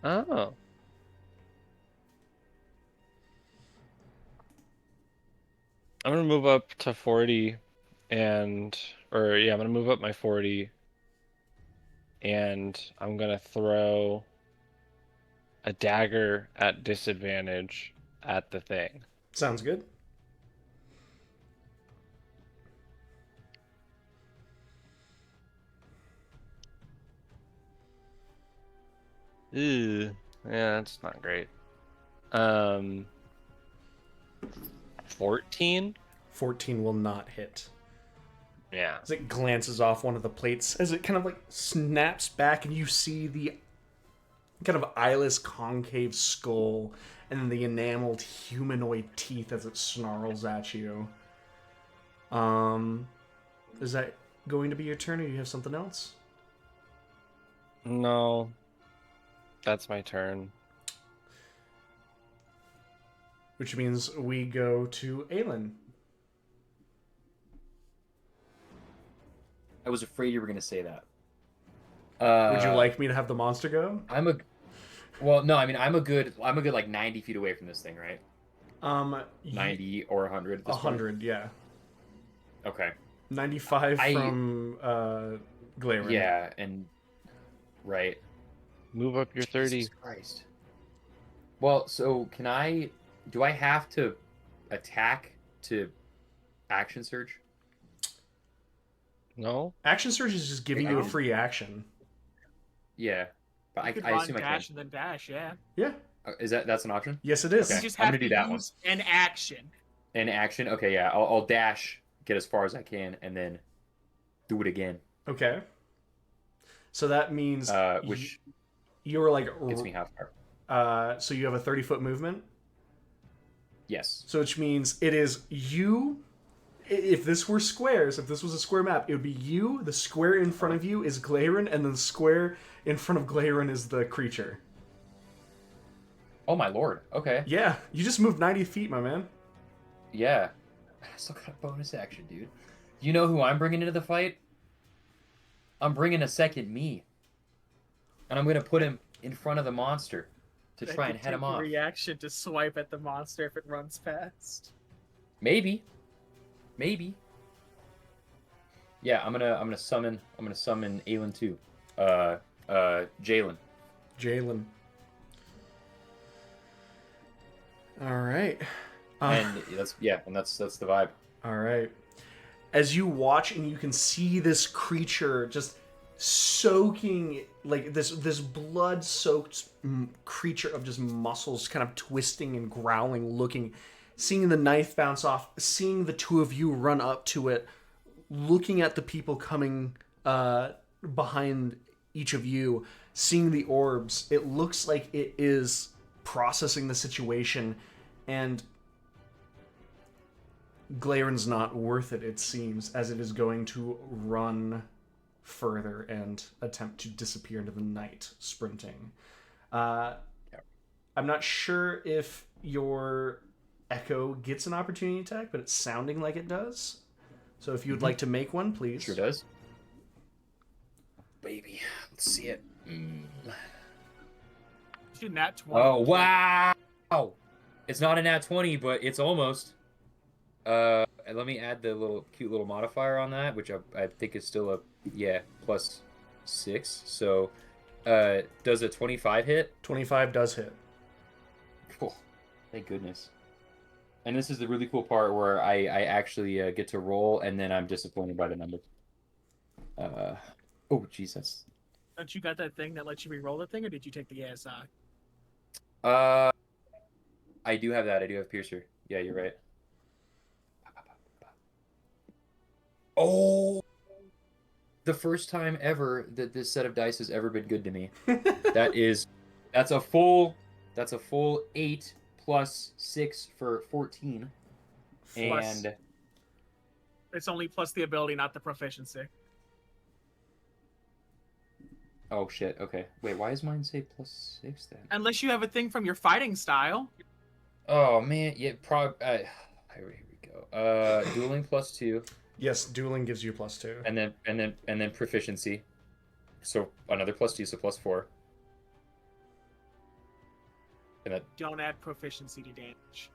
Oh. I'm gonna move up to 40 and... Or, yeah, I'm gonna move up my 40 and I'm gonna throw a dagger at disadvantage at the thing. Sounds good. Ew. Yeah, that's not great. 14? 14 will not hit. Yeah. As it glances off one of the plates, as it kind of like snaps back, and you see the kind of eyeless concave skull and then the enameled humanoid teeth as it snarls at you. Is that going to be your turn, or do you have something else? No. That's my turn. Which means we go to Aelin. I was afraid you were gonna say that. Would you like me to have the monster go? Well, no. I mean, I'm a good like 90 feet away from this thing, right? 90 or 100 at this 100, yeah. point? Okay. 95 from Glaerun. Yeah, and right. Move up your 30. Jesus Christ. Well, so do I have to attack to action surge? No? Action Surge is just giving you a free action. Yeah. But You could I run, assume I dash, can. and then dash, yeah. Yeah. Is that's an option? Yes, it is. Okay. You just I'm have gonna to do that use an action. In action? Okay, yeah. I'll dash, get as far as I can, and then do it again. Okay. So that means Which you're like gets me how far? so you have a 30-foot movement. Yes. So which means it is you. If this were squares, if this was a square map, it would be you. The square in front of you is Glaerun, and then the square in front of Glaerun is the creature. Oh my lord. Okay. Yeah, you just moved 90 feet, my man. Yeah. I still got a bonus action, dude. You know who I'm bringing into the fight? I'm bringing a second me. And I'm going to put him in front of the monster to try and head him off. Reaction to swipe at the monster if it runs past. Maybe. Yeah, I'm gonna summon Aelin too. Jalen. Jalen. All right. And that's the vibe. All right. As you watch and you can see this creature just soaking, like this blood-soaked creature of just muscles kind of twisting and growling, looking, seeing the knife bounce off, seeing the two of you run up to it, looking at the people coming behind each of you, seeing the orbs. It looks like it is processing the situation, and Glaerun's not worth it, it seems, as it is going to run further and attempt to disappear into the night, sprinting. I'm not sure if your Echo gets an opportunity attack, but it's sounding like it does. So if you would like to make one, please. Sure does. Baby, let's see it. Nat 20. Oh wow! It's not a nat 20, but it's almost. Let me add the cute little modifier on that, which I think is still +6. So, does a 25 hit? 25 does hit. Cool. Thank goodness. And this is the really cool part where I actually get to roll, and then I'm disappointed by the number. Oh, jeez, Don't you got that thing that lets you re-roll the thing, or did you take the ASI? I do have that. I do have Piercer. Yeah, you're right. Oh, the first time ever that this set of dice has ever been good to me. That's a full 8 plus 6 for 14. Plus- And It's only plus the ability, not the proficiency. oh shit, okay. Wait, why does mine say plus 6 then? Unless you have a thing from your fighting style. Oh man, yeah, here we go. Dueling plus 2, Yes, dueling gives you +2. and then proficiency. So another plus 2, so plus 4. And then Don't add proficiency to damage.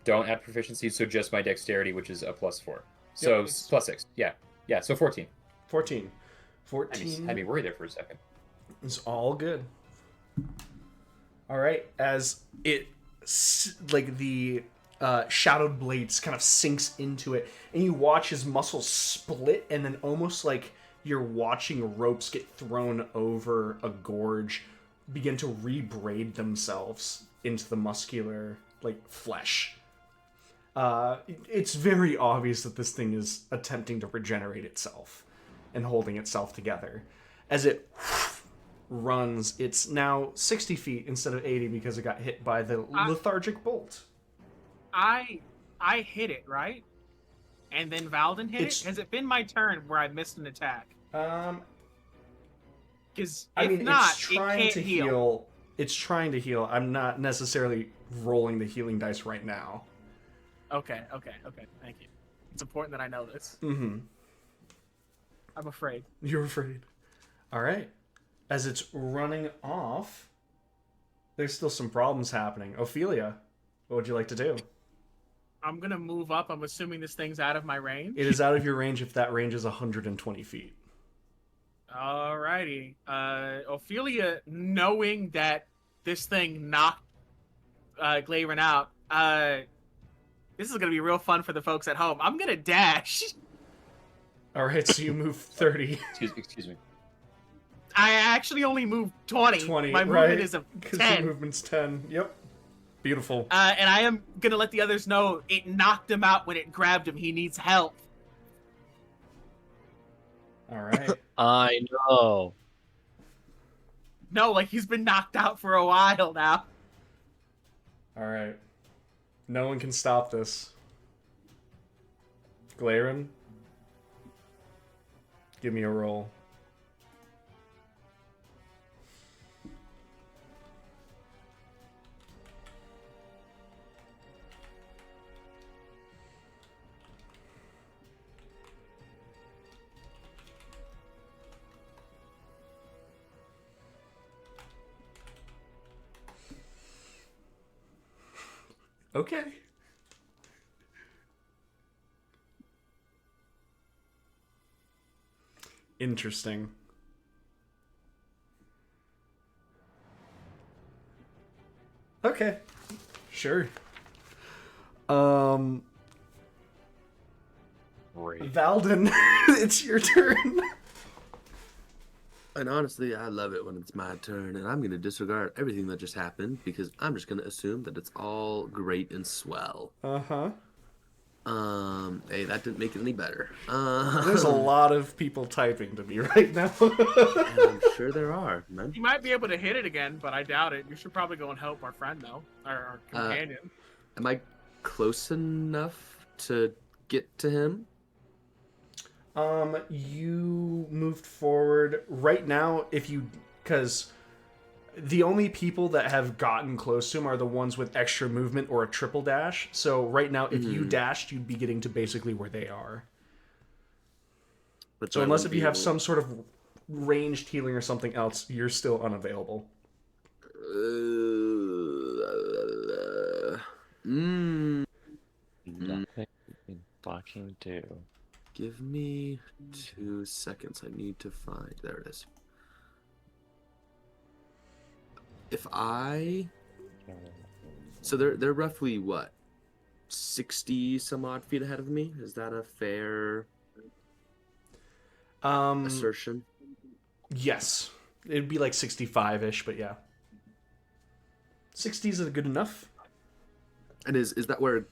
don't add proficiency, so just my dexterity, which is a plus 4. So Yep. plus 6. Yeah. Yeah, so 14. 14. Had 14 me worried there for a second. is all good. All right, as it like the shadowed blades kind of sinks into it, and you watch his muscles split, and then almost like you're watching ropes get thrown over a gorge begin to rebraid themselves into the muscular like flesh. It's very obvious that this thing is attempting to regenerate itself and holding itself together. As it runs, it's now 60 feet instead of 80 because it got hit by the lethargic bolt. I hit it, right? And then Valden hit it? Has it been my turn where I missed an attack? Because if not, it's trying it can't to heal. It's trying to heal. I'm not necessarily rolling the healing dice right now. Okay. Thank you. It's important that I know this. Mm-hmm. I'm afraid. You're afraid. All right. As it's running off, there's still some problems happening. Ophelia, what would you like to do? I'm going to move up. I'm assuming this thing's out of my range. It is out of your range if that range is 120 feet. Alrighty. Ophelia, knowing that this thing knocked Glaerun out, this is going to be real fun for the folks at home. I'm going to dash. All right, so you move 30. Excuse me. I actually only moved 20. 20, My right? movement is a Because 10. your movement's 10. Yep. Beautiful. And I am going to let the others know it knocked him out when it grabbed him. He needs help. All right. I know. No, like he's been knocked out for a while now. All right. No one can stop this. Glaerun, give me a roll. Okay. Interesting. Okay. Sure. Great. Valden, it's your turn. And honestly, I love it when it's my turn, and I'm going to disregard everything that just happened because I'm just going to assume that it's all great and swell. Uh-huh. Hey, that didn't make it any better. There's a lot of people typing to me right now. And I'm sure there are, man. He might be able to hit it again, but I doubt it. You should probably go and help our friend, though. Our companion. Am I close enough to get to him? You moved forward right now because the only people that have gotten close to him are the ones with extra movement or a triple dash. So right now, if you dashed, you'd be getting to basically where they are. But So unless if you have some sort of ranged healing or something else, you're still unavailable. Nothing you can fucking do. Give me 2 seconds. I need to find. There it is. If I. So they're roughly what? 60 some odd feet ahead of me? Is that a fair assertion? Yes. It'd be like 65-ish, but yeah. 60s is good enough. And is that where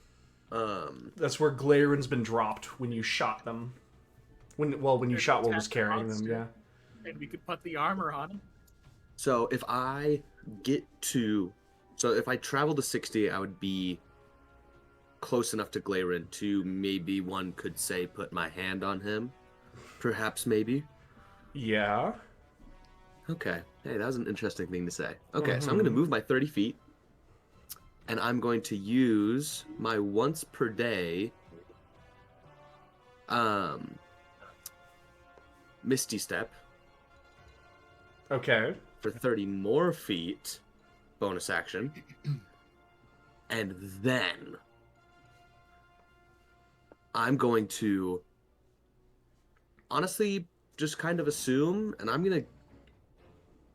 That's where Glaerun's been dropped when you shot them. When you shot what was Attack the carrying them, monster. yeah. And we could put the armor on him. so if I get to so if I travel to 60, I would be close enough to Glaerun to maybe one could say put my hand on him. Perhaps maybe. Yeah. Okay. Hey, that was an interesting thing to say. Okay, so I'm going to move my 30 feet. And I'm going to use my once per day Misty Step Okay. for 30 more feet, bonus action. And then I'm going to honestly just kind of assume, and I'm going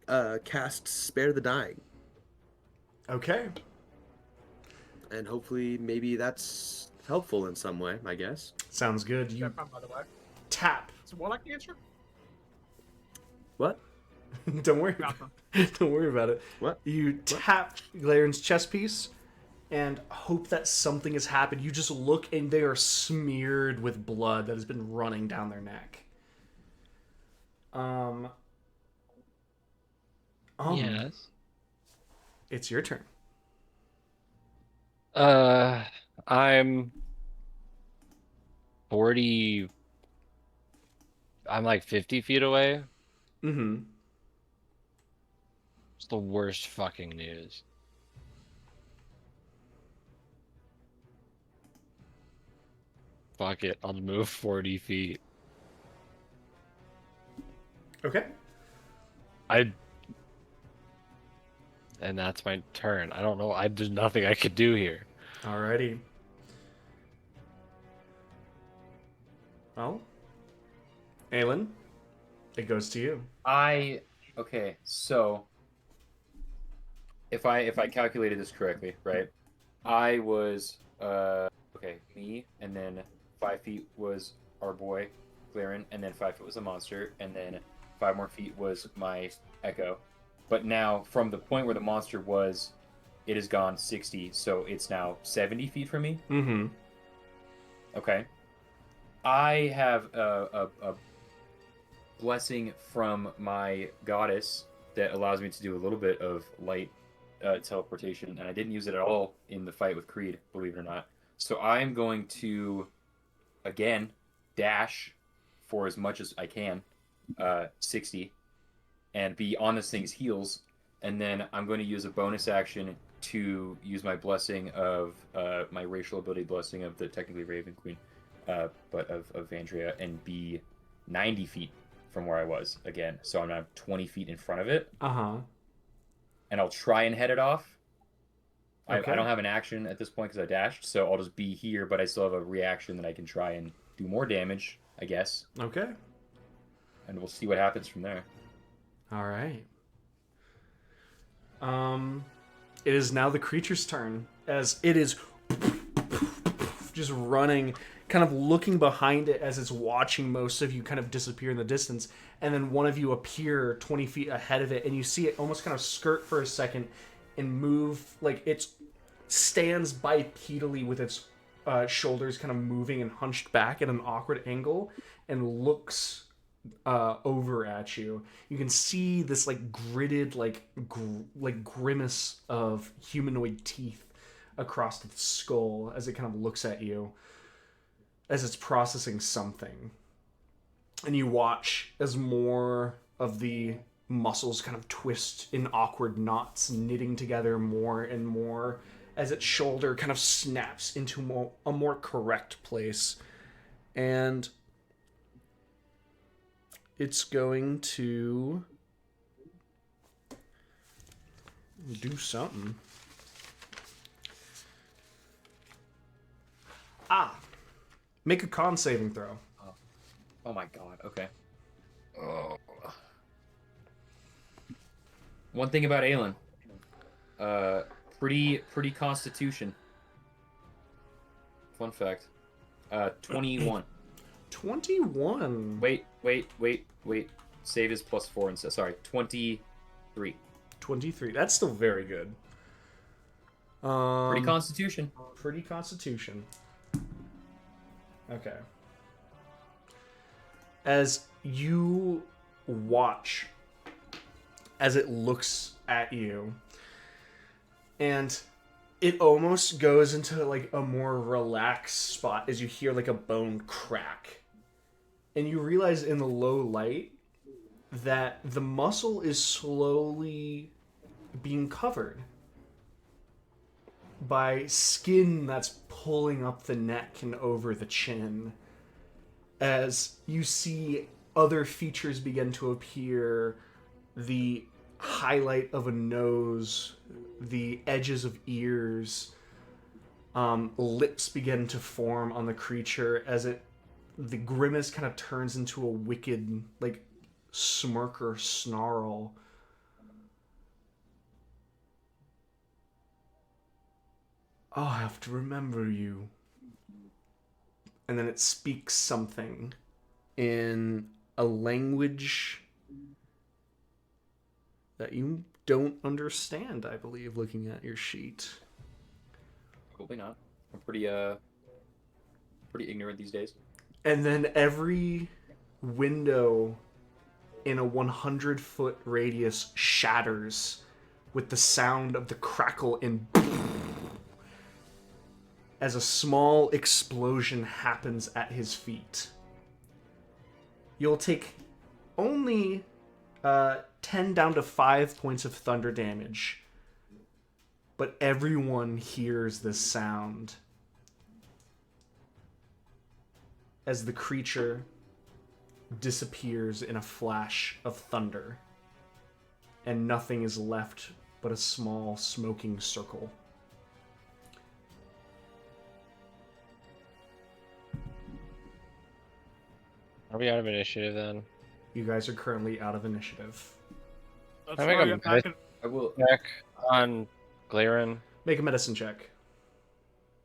to cast Spare the Dying. Okay. And hopefully maybe that's helpful in some way, I guess. Sounds good. You By the way. tap. It's a warlock answer? What? Don't worry. Drop him. Don't worry about it. What? You tap Glaerun's chest piece and hope that something has happened. You just look and they are smeared with blood that has been running down their neck. Yes. It's your turn. I'm 40. I'm like 50 feet away. Mm-hmm. It's the worst fucking news. Fuck it, I'll move 40 feet. Okay. And that's my turn. I don't know. There's nothing I could do here. Alrighty. Well, Aelin, it goes to you. Okay, so if I calculated this correctly, right? I was me, and then 5 feet was our boy, Glaerun, and then 5 feet was a monster, and then 5 more feet was my echo. But now, from the point where the monster was, it has gone 60, so it's now 70 feet from me. Mm-hmm. Okay. I have a blessing from my goddess that allows me to do a little bit of light teleportation, and I didn't use it at all in the fight with Creed, believe it or not. So I'm going to, again, dash for as much as I can, 60, and be on this thing's heels, and then I'm going to use a bonus action to use my blessing of my racial ability blessing of the technically Raven Queen, but of Vandria, and be 90 feet from where I was again. So I'm now 20 feet in front of it. Uh-huh. And I'll try and head it off. Okay. I don't have an action at this point because I dashed, so I'll just be here, but I still have a reaction that I can try and do more damage, I guess. Okay. And we'll see what happens from there. All right. It is now the creature's turn as it is just running, kind of looking behind it as it's watching most of you kind of disappear in the distance, and then one of you appear 20 feet ahead of it, and you see it almost kind of skirt for a second and move, like it stands bipedally with its shoulders kind of moving and hunched back at an awkward angle, and looks over at you. You can see this like gritted like grimace of humanoid teeth across its skull as it kind of looks at you as it's processing something. And you watch as more of the muscles kind of twist in awkward knots, knitting together more and more as its shoulder kind of snaps into a more correct place. And it's going to do something. Make a con saving throw. Oh my god, okay. Oh. One thing about Aelin. Pretty constitution. Fun fact. 21. 21. Wait. save is +4 and so sorry, 23. 23. That's still very good. Pretty Constitution. Pretty Constitution. Okay. As you watch, as it looks at you, and it almost goes into like a more relaxed spot as you hear like a bone crack. And you realize in the low light that the muscle is slowly being covered by skin that's pulling up the neck and over the chin. As you see other features begin to appear, the highlight of a nose, the edges of ears, lips begin to form on the creature as the grimace kind of turns into a wicked, like, smirk or snarl. I'll have to remember you. And then it speaks something in a language that you don't understand, I believe, looking at your sheet. Probably not. I'm pretty ignorant these days. And then every window in a 100-foot radius shatters with the sound of the crackle and as a small explosion happens at his feet. You'll take only 10 down to 5 points of thunder damage, but everyone hears this sound as the creature disappears in a flash of thunder, and nothing is left but a small smoking circle. Are we out of initiative then? You guys are currently out of initiative. Let's I think hurry I'm up back and- I will. Check on Glaerun. Make a medicine check.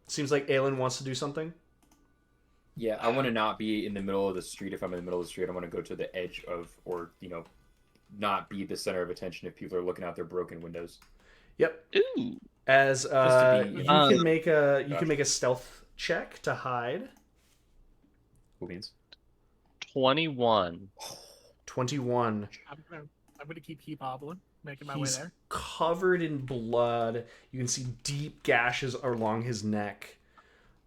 Seems like Aelin wants to do something. Yeah, I want to not be in the middle of the street. If I'm in the middle of the street, I want to go to the edge of, or not be the center of attention if people are looking out their broken windows. Yep. Ooh. As to be- you can make a stealth check to hide. Cool beans. 21. 21. I'm gonna keep hobbling, making my He's way there. covered in blood. You can see deep gashes along his neck.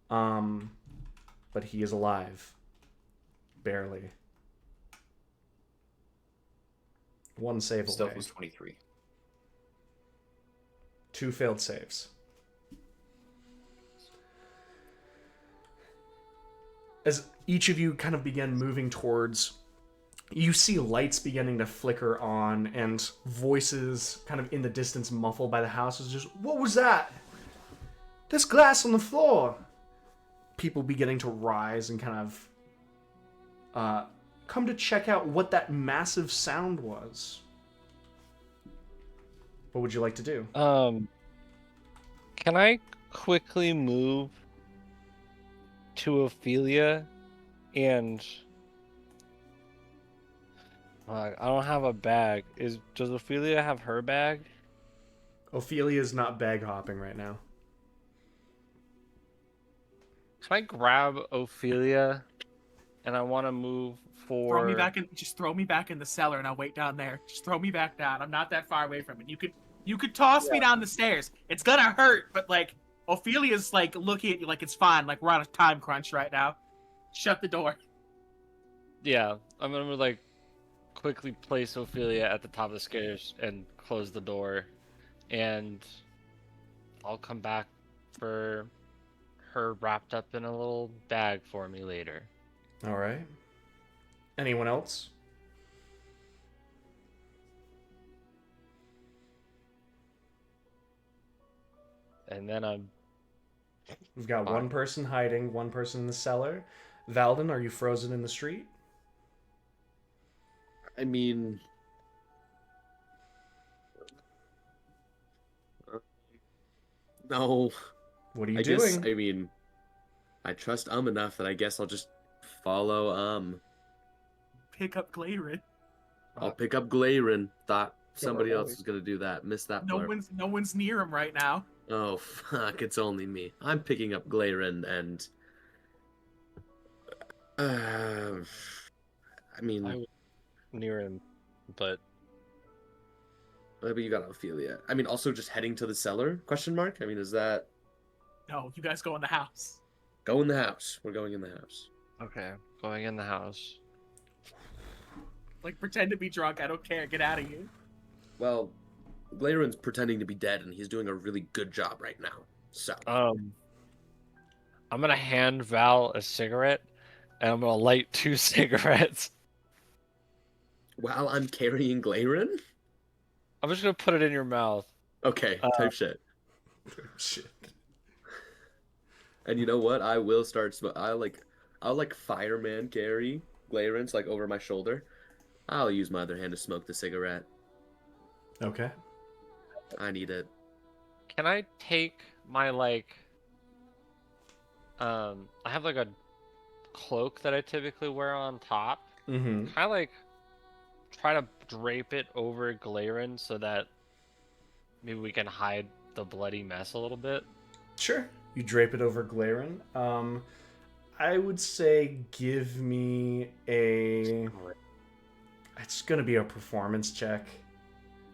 But he is alive. Barely. One save Stealth away. was 23. 2 failed saves. As each of you kind of begin moving towards, you see lights beginning to flicker on and voices kind of in the distance muffled by the house is just, what was that? There's glass on the floor. People beginning to rise and kind of come to check out what that massive sound was. What would you like to do? Can I quickly move to Ophelia and I don't have a bag. Does Ophelia have her bag? Ophelia's not bag hopping right now. Can I grab Ophelia and I want to move for Just throw me back in the cellar, and I'll wait down there. Just throw me back down. I'm not that far away from it. You could toss me down the stairs. It's gonna hurt, but like Ophelia's like looking at you like it's fine. Like we're on a time crunch right now. Shut the door. Yeah, I'm gonna like quickly place Ophelia at the top of the stairs and close the door, and I'll come back for her wrapped up in a little bag for me later. All right. Anyone else? And then We've got one person hiding, one person in the cellar. Valden, are you frozen in the street? I mean, no. What are you I doing? guess, I mean, I trust enough that I guess I'll just follow Pick up Glaerun. I'll pick up Glaerun. Thought Go somebody else early. was gonna do that. Missed that No part. one's near him right now. Oh fuck! It's only me. I'm picking up Glaerun and. I mean, I was near him, but but you got Ophelia. I mean, also just heading to the cellar? Question mark. I mean, is that No, you guys go in the house. go in the house? We're going in the house. okay. Going in the house. Like, pretend to be drunk. I don't care. Get out of here. Well, Glaerun's pretending to be dead, and he's doing a really good job right now. So, I'm gonna hand Val a cigarette, and I'm gonna light 2 cigarettes. while I'm carrying Glaerun, I'm just gonna put it in your mouth. okay, type shit. Shit. And you know what? I will start. I'll like fireman carry Glaerun's like over my shoulder. I'll use my other hand to smoke the cigarette. Okay. I need it. Can I take my I have like a cloak that I typically wear on top. Mm-hmm. Can I try to drape it over Glaerun so that maybe we can hide the bloody mess a little bit? Sure. You drape it over Glaerun. I would say give me a... It's going to be a performance check.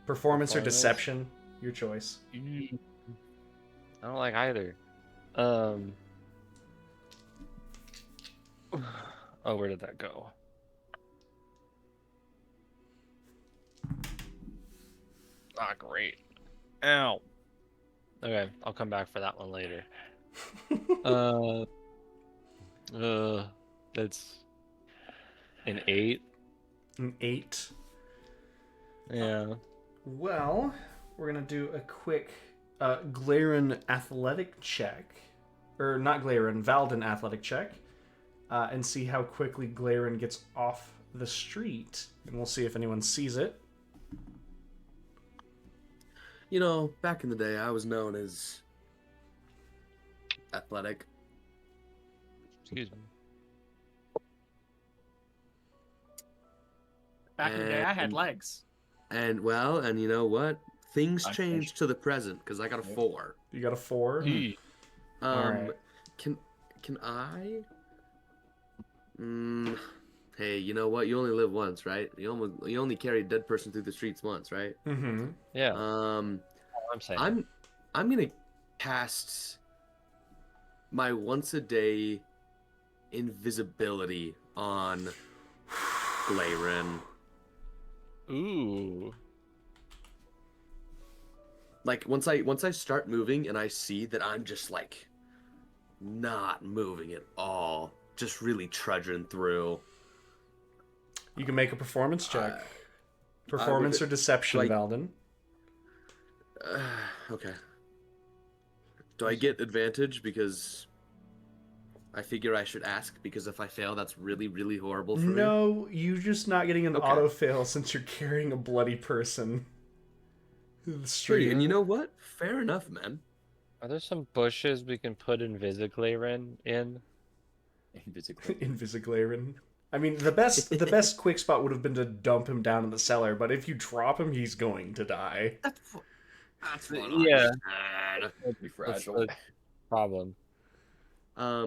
Performance or deception, your choice. I don't like either. Oh, where did that go? Ah, great. Ow. Okay, I'll come back for that one later. That's an 8. An 8. Yeah. Well, we're going to do a quick Glaerun athletic check. Or not Glaerun, Valden athletic check. And see how quickly Glaerun gets off the street. And we'll see if anyone sees it. You know, back in the day, I was known as athletic. Excuse me. Back in the day, I had And- legs. And well, and you know what? Things I changed to the present because I got a 4. You got a 4. Alright. Can I? Hey, you know what? You only live once, right? You only carry a dead person through the streets once, right? Mm-hmm. Yeah, Um, I'm saying. I'm gonna cast my once a day invisibility on Glaerun. Ooh. Like once I start moving and I see that I'm just like not moving at all, just really trudging through. You can make a performance check. Uh, Performance or deception, like- Valden. Okay. Do I get advantage because I figure I should ask because if I fail, that's really, really horrible for me. No, you're just not getting an Okay. auto fail since you're carrying a bloody person through the street. Hey, and you know what? Fair enough, man. Are there some bushes we can put Invisiglarin in? Invisible. Invisiglarin. I mean, the best quick spot would have been to dump him down in the cellar, but if you drop him, he's going to die. That's what Yeah. I said. It'd be That's fragile. the problem. I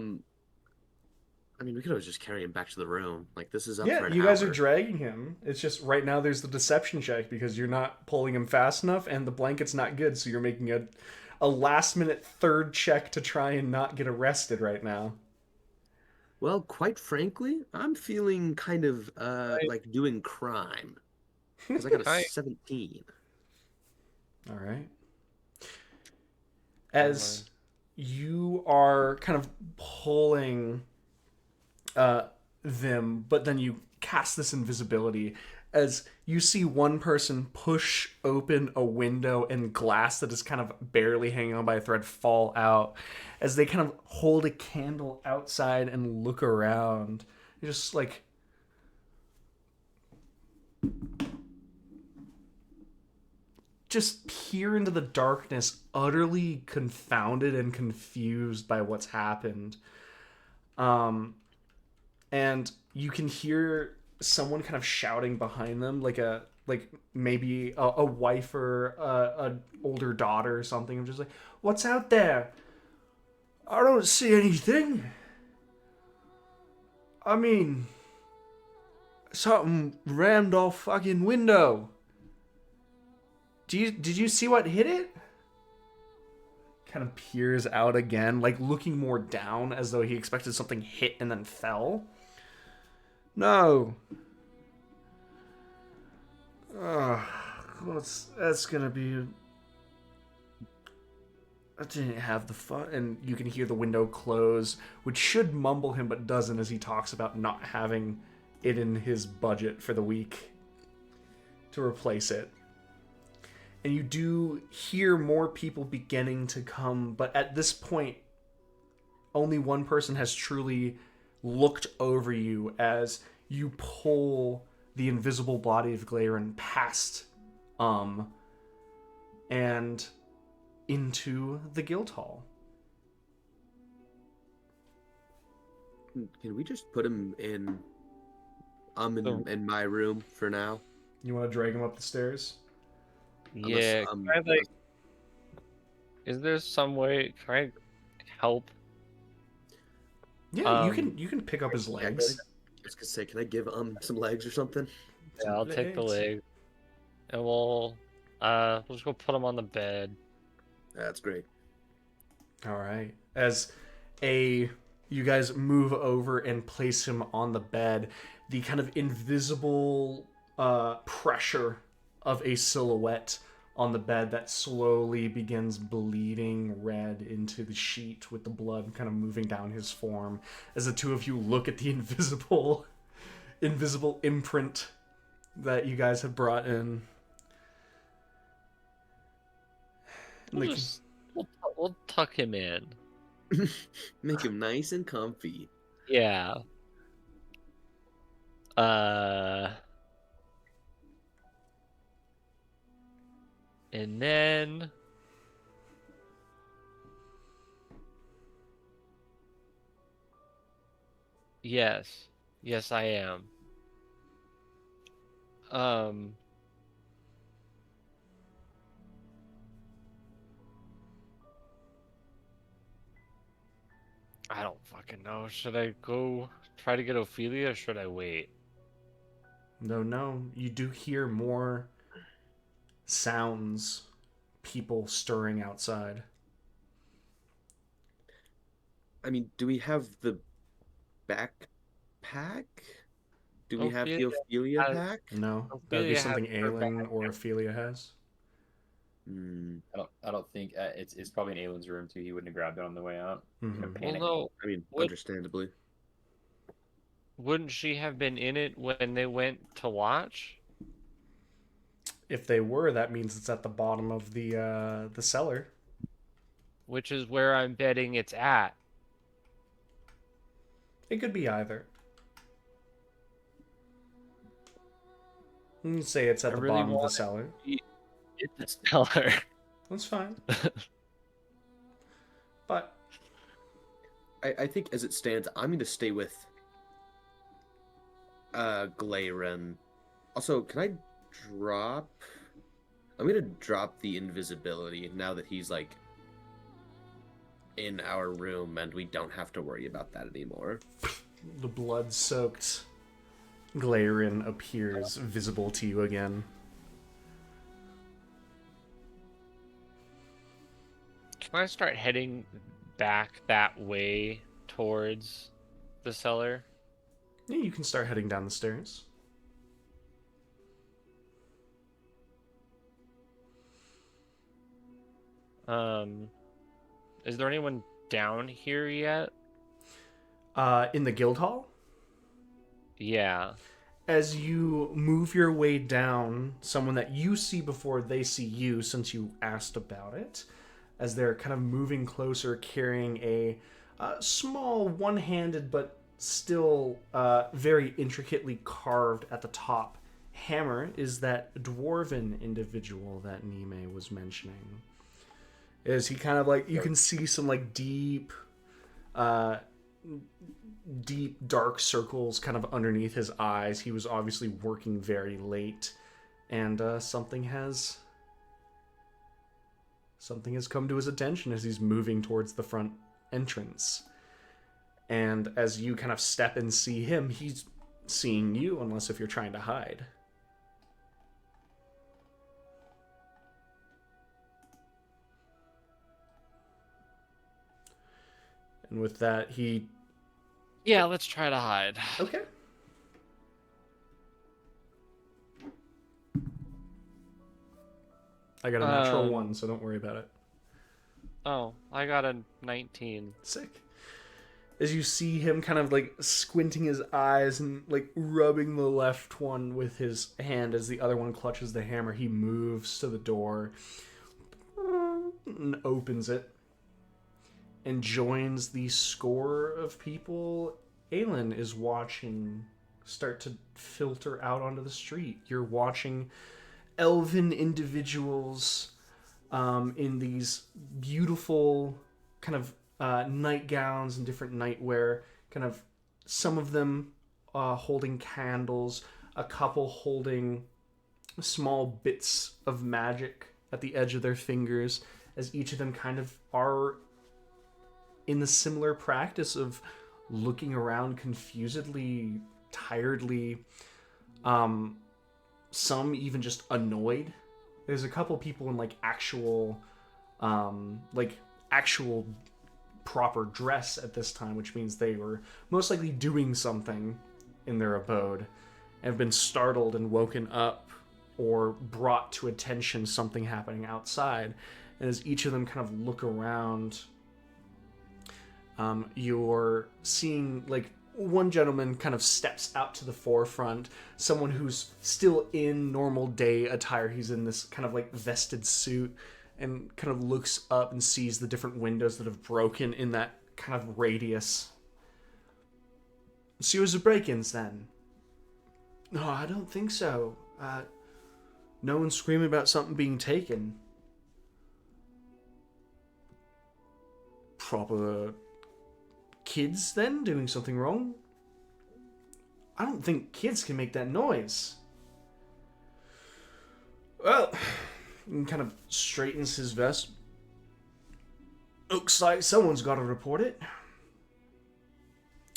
mean, we could always just carry him back to the room. Like this is up Yeah, for an you guys are hour. dragging him. It's just right now there's the deception check because you're not pulling him fast enough, and the blanket's not good, so you're making a last minute third check to try and not get arrested right now. Well, quite frankly, I'm feeling kind of like doing crime because I got a Hi. 17. All right. As you are kind of pulling them, but then you cast this invisibility as you see one person push open a window and glass that is kind of barely hanging on by a thread fall out as they kind of hold a candle outside and look around. You're just like... just peer into the darkness, utterly confounded and confused by what's happened. And you can hear someone kind of shouting behind them, like maybe a wife or a older daughter or something. I'm just like, what's out there? I don't see anything. I mean, something rammed off fucking window. Did you see what hit it? Kind of peers out again, like looking more down as though he expected something hit and then fell. No. That's gonna be. I didn't have the fun, and you can hear the window close, which should mumble him, but doesn't, as he talks about not having it in his budget for the week to replace it. And you do hear more people beginning to come, but at this point, only one person has truly looked over you as you pull the invisible body of Glaerun past, and into the guildhall. Can we just put him in? In my room for now. You want to drag him up the stairs? Yeah. Can I, like, is there some way? Can I help? Yeah, you can pick up his legs. I was gonna say, can I give some legs or something? Yeah, I'll take the leg, and we'll just go put him on the bed. That's great. All right. As you guys move over and place him on the bed, the kind of invisible pressure of a silhouette on the bed that slowly begins bleeding red into the sheet, with the blood kind of moving down his form as the two of you look at the invisible imprint that you guys have brought in. We'll tuck him in. Make him nice and comfy. Yeah. And then yes, I am. I don't fucking know. Should I go try to get Ophelia, or should I wait? No, you do hear more sounds, people stirring outside. I mean, do we have the backpack? Do we have the Ophelia Ophelia pack? No, that'd be Ophelia something has her Aelin or Ophelia has. I don't think it's probably in Aylin's room too. He wouldn't have grabbed it on the way out. Mhm. Well, no. I mean, What- understandably. Wouldn't she have been in it when they went to watch? If they were, that means it's at the bottom of the cellar. Which is where I'm betting it's at. It could be either. You can say it's at I the really bottom of the want it. cellar. It's a stellar. That's fine. But I think as it stands, I'm going to stay with Glaerun. Also, can I drop... I'm going to drop the invisibility now that he's, like, in our room and we don't have to worry about that anymore. the blood-soaked Glaerun appears visible to you again. Can I start heading back that way towards the cellar? Yeah, you can start heading down the stairs. Is there anyone down here yet? In the guildhall? Yeah. As you move your way down, someone that you see before they see you, since you asked about it, as they're kind of moving closer, carrying a small, one-handed, but still very intricately carved at the top hammer, is that dwarven individual that Nime was mentioning. Is he kind of like, you can see some like deep deep, dark circles kind of underneath his eyes. He was obviously working very late, and something has come to his attention as he's moving towards the front entrance. And as you kind of step and see him, he's seeing you, unless if you're trying to hide. And with that, he... Yeah, let's try to hide. Okay. I got a natural 1, so don't worry about it. Oh, I got a 19. Sick. As you see him kind of like squinting his eyes and like rubbing the left one with his hand as the other one clutches the hammer, he moves to the door and opens it and joins the score of people Aelin is watching start to filter out onto the street. You're watching elven individuals in these beautiful kind of nightgowns and different nightwear, kind of some of them holding candles, a couple holding small bits of magic at the edge of their fingers, as each of them kind of are in the similar practice of looking around confusedly, tiredly, some even just annoyed. There's a couple people in like actual proper dress at this time, which means they were most likely doing something in their abode and have been startled and woken up or brought to attention something happening outside. And as each of them kind of look around, you're seeing like one gentleman kind of steps out to the forefront, someone who's still in normal day attire. He's in this kind of like vested suit and kind of looks up and sees the different windows that have broken in that kind of radius. Series of break-ins then? No, I don't think so. No one's screaming about something being taken. Proper kids then doing something wrong? I don't think kids can make that noise. Well, and kind of straightens his vest. Looks like someone's got to report it.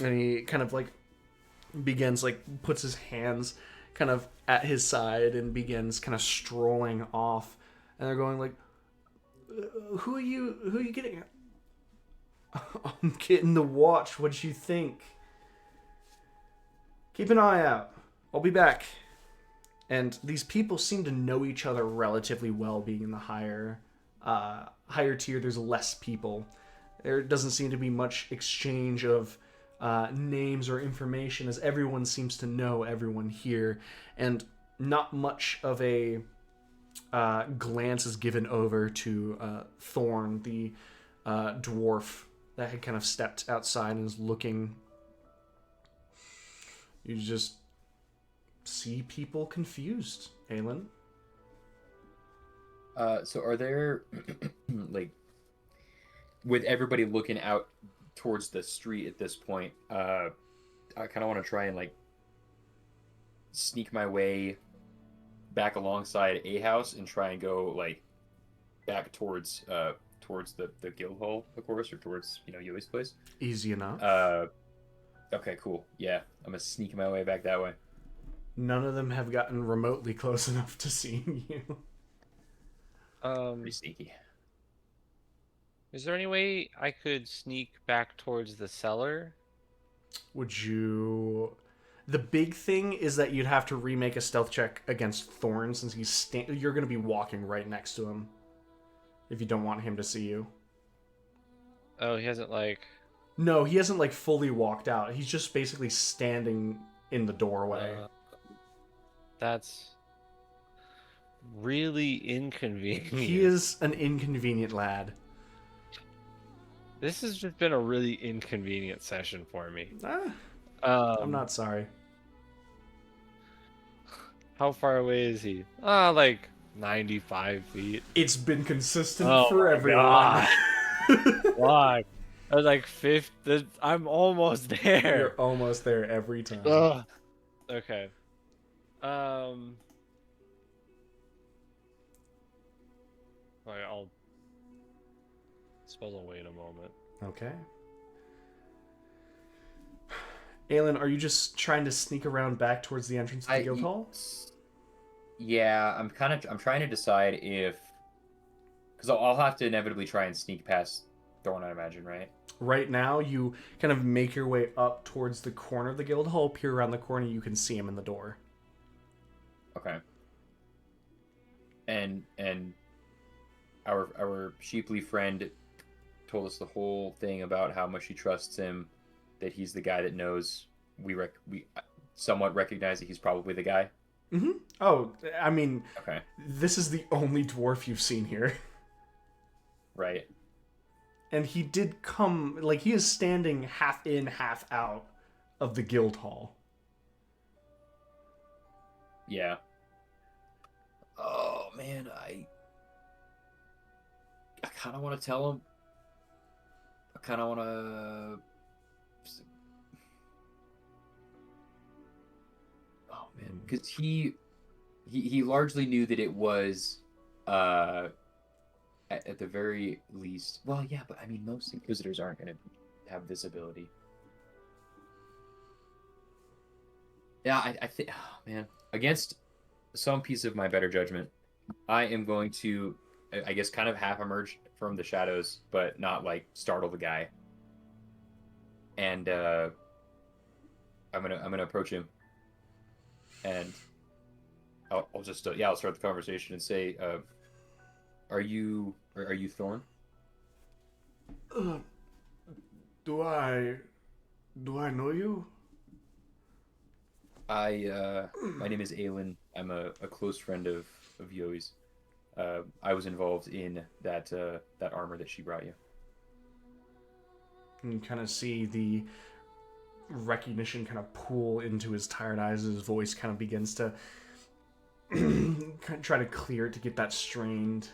And he kind of like begins like puts his hands kind of at his side and begins kind of strolling off. And they're going like, who are you getting at? I'm getting the watch. What'd you think? Keep an eye out. I'll be back. And these people seem to know each other relatively well, being in the higher tier. There's less people. There doesn't seem to be much exchange of names or information, as everyone seems to know everyone here, and not much of a glance is given over to Thorn, the dwarf that had kind of stepped outside and is looking. You just see people confused, Aelin. So are there, like, with everybody looking out towards the street at this point, I kind of want to try and, like, sneak my way back alongside a house and try and go, like, back towards the guildhall, of course, or towards, Yui's place. Easy enough. Okay, cool. Yeah, I'm gonna sneak my way back that way. None of them have gotten remotely close enough to seeing you. Pretty sneaky. Is there any way I could sneak back towards the cellar? Would you... The big thing is that you'd have to remake a stealth check against Thorn, since you're going to be walking right next to him if you don't want him to see you. Oh, he hasn't, like... No, he hasn't, like, fully walked out. He's just basically standing in the doorway. That's really inconvenient. He is an inconvenient lad. This has just been a really inconvenient session for me. I'm not sorry. How far away is he? Like 95 feet. It's been consistent Oh for my everyone. God. Fuck. I was like fifth. I'm almost there. You're almost there every time. Ugh. Okay. Um. Alright, I'll. Suppose I'll wait a moment. Okay. Aelin, are you just trying to sneak around back towards the entrance of the guild hall? Yeah, I'm trying to decide if, because I'll have to inevitably try and sneak past Thorn, I imagine, right? Right now, you kind of make your way up towards the corner of the guild hall, peer around the corner, you can see him in the door. Okay. And our sheeply friend told us the whole thing about how much he trusts him, that he's the guy that knows. We somewhat recognize that he's probably the guy. Mm-hmm. Oh, I mean, Okay. this is the only dwarf you've seen here. Right. And he did come, like, he is standing half in, half out of the guild hall. Yeah. Oh man, I kind of want to tell him. I kind of want to. Oh man, because he largely knew that it was, at the very least. Well, yeah, but I mean, most inquisitors aren't going to have this ability. Yeah, I think. Oh, man, against some piece of my better judgment, I am going to, I guess, kind of half emerge from the shadows, but not like startle the guy. And I'm gonna approach him, and I'll just I'll start the conversation and say, are you Thorn? Do I know you? My name is Aelin. I'm a close friend of Yoi's. I was involved in that armor that she brought you. And you kind of see the recognition kind of pool into his tired eyes. His voice kind of begins to try to clear it to get that strained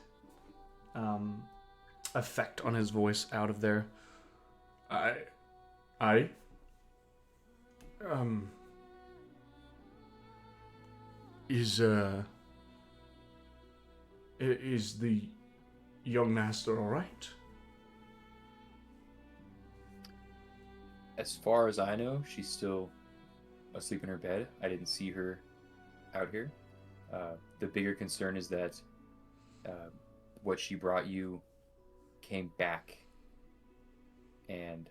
effect on his voice out of there. I is the young master all right? As far as I know, she's still asleep in her bed. I didn't see her out here. The bigger concern is that what she brought you came back and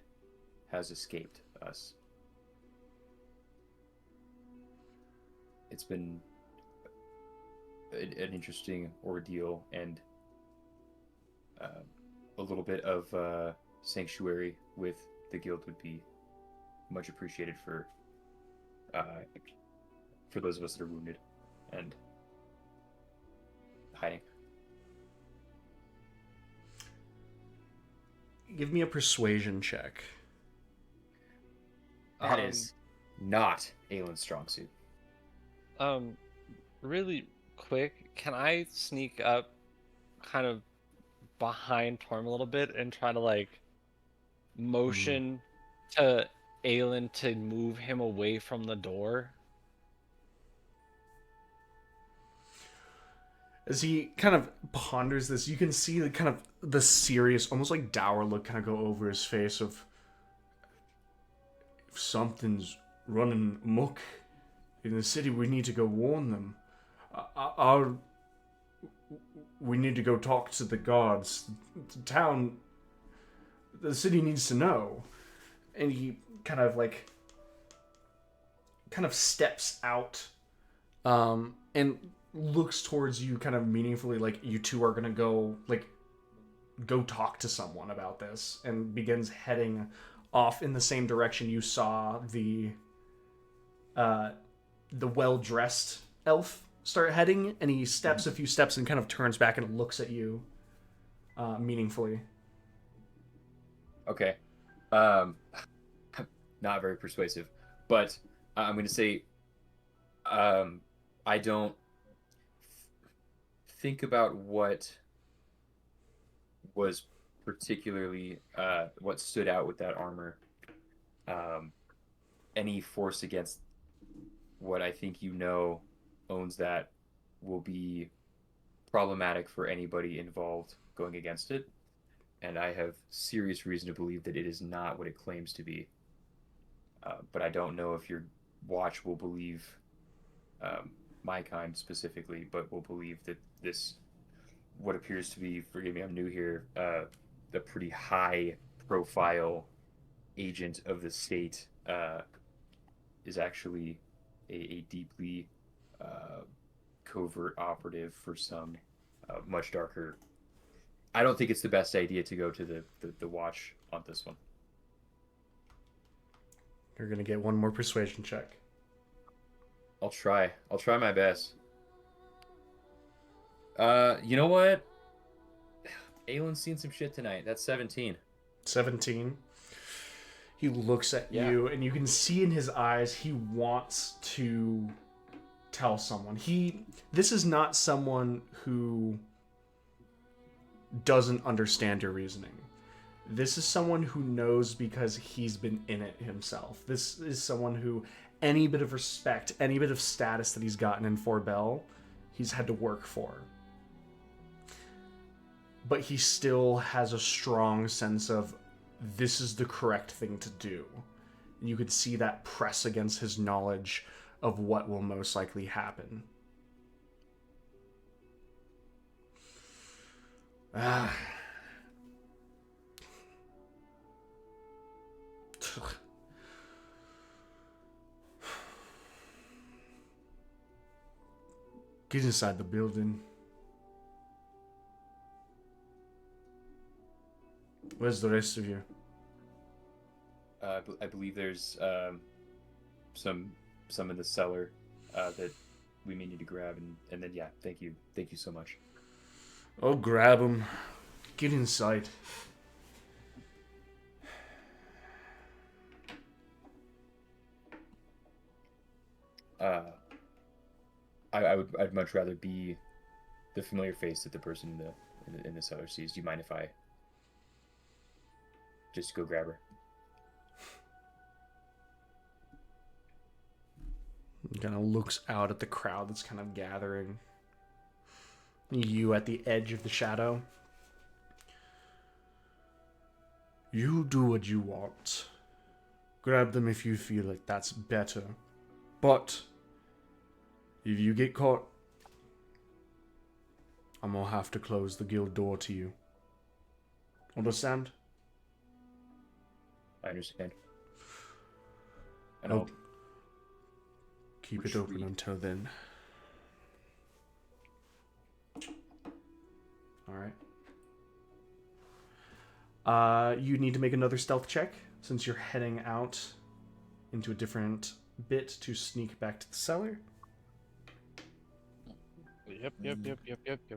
has escaped us. It's been an interesting ordeal, and a little bit of sanctuary with the guild would be much appreciated for those of us that are wounded and hiding. Give me a persuasion check. That is not Aelin's strong suit. Really quick, can I sneak up kind of behind Torm a little bit and try to like motion to Aelin to move him away from the door? As he kind of ponders this, you can see the kind of the serious, almost like dour look kind of go over his face of, if something's running amok in the city, we need to go warn them. We need to go talk to the guards. The town, the city needs to know. And he kind of steps out, and looks towards you kind of meaningfully, like you two are gonna go talk to someone about this, and begins heading off in the same direction you saw the well-dressed elf start heading, and he steps a few steps and kind of turns back and looks at you meaningfully. Okay. Not very persuasive, but I'm going to say I don't think about what was particularly what stood out with that armor. Any force against what I think owns that will be problematic for anybody involved going against it. And I have serious reason to believe that it is not what it claims to be. But I don't know if your watch will believe my kind specifically, but will believe that this, what appears to be, forgive me, I'm new here, the pretty high profile agent of the state is actually a deeply covert operative for some much darker. I don't think it's the best idea to go to the watch on this one. You're gonna get one more persuasion check. I'll try my best. You know what? Aylin's seen some shit tonight. That's 17. 17. He looks at you, and you can see in his eyes he wants to tell someone. This is not someone who doesn't understand your reasoning. This is someone who knows because he's been in it himself. This is someone who, any bit of respect, any bit of status that he's gotten in Forbelle, he's had to work for. But he still has a strong sense of, this is the correct thing to do. And you could see that press against his knowledge of what will most likely happen. Get inside the building. Where's the rest of you? I believe there's some in the cellar that we may need to grab, and then yeah, thank you so much. Oh, grab them. Get inside. I'd much rather be the familiar face that the person in the cellar sees. Do you mind if I just go grab her? He kind of looks out at the crowd that's kind of gathering. You at the edge of the shadow. You do what you want. Grab them if you feel like that's better. But if you get caught, I'm gonna have to close the guild door to you. Understand? I understand. And Oh. I'll Keep it open until then. Alright. You need to make another stealth check since you're heading out into a different bit to sneak back to the cellar. Yep.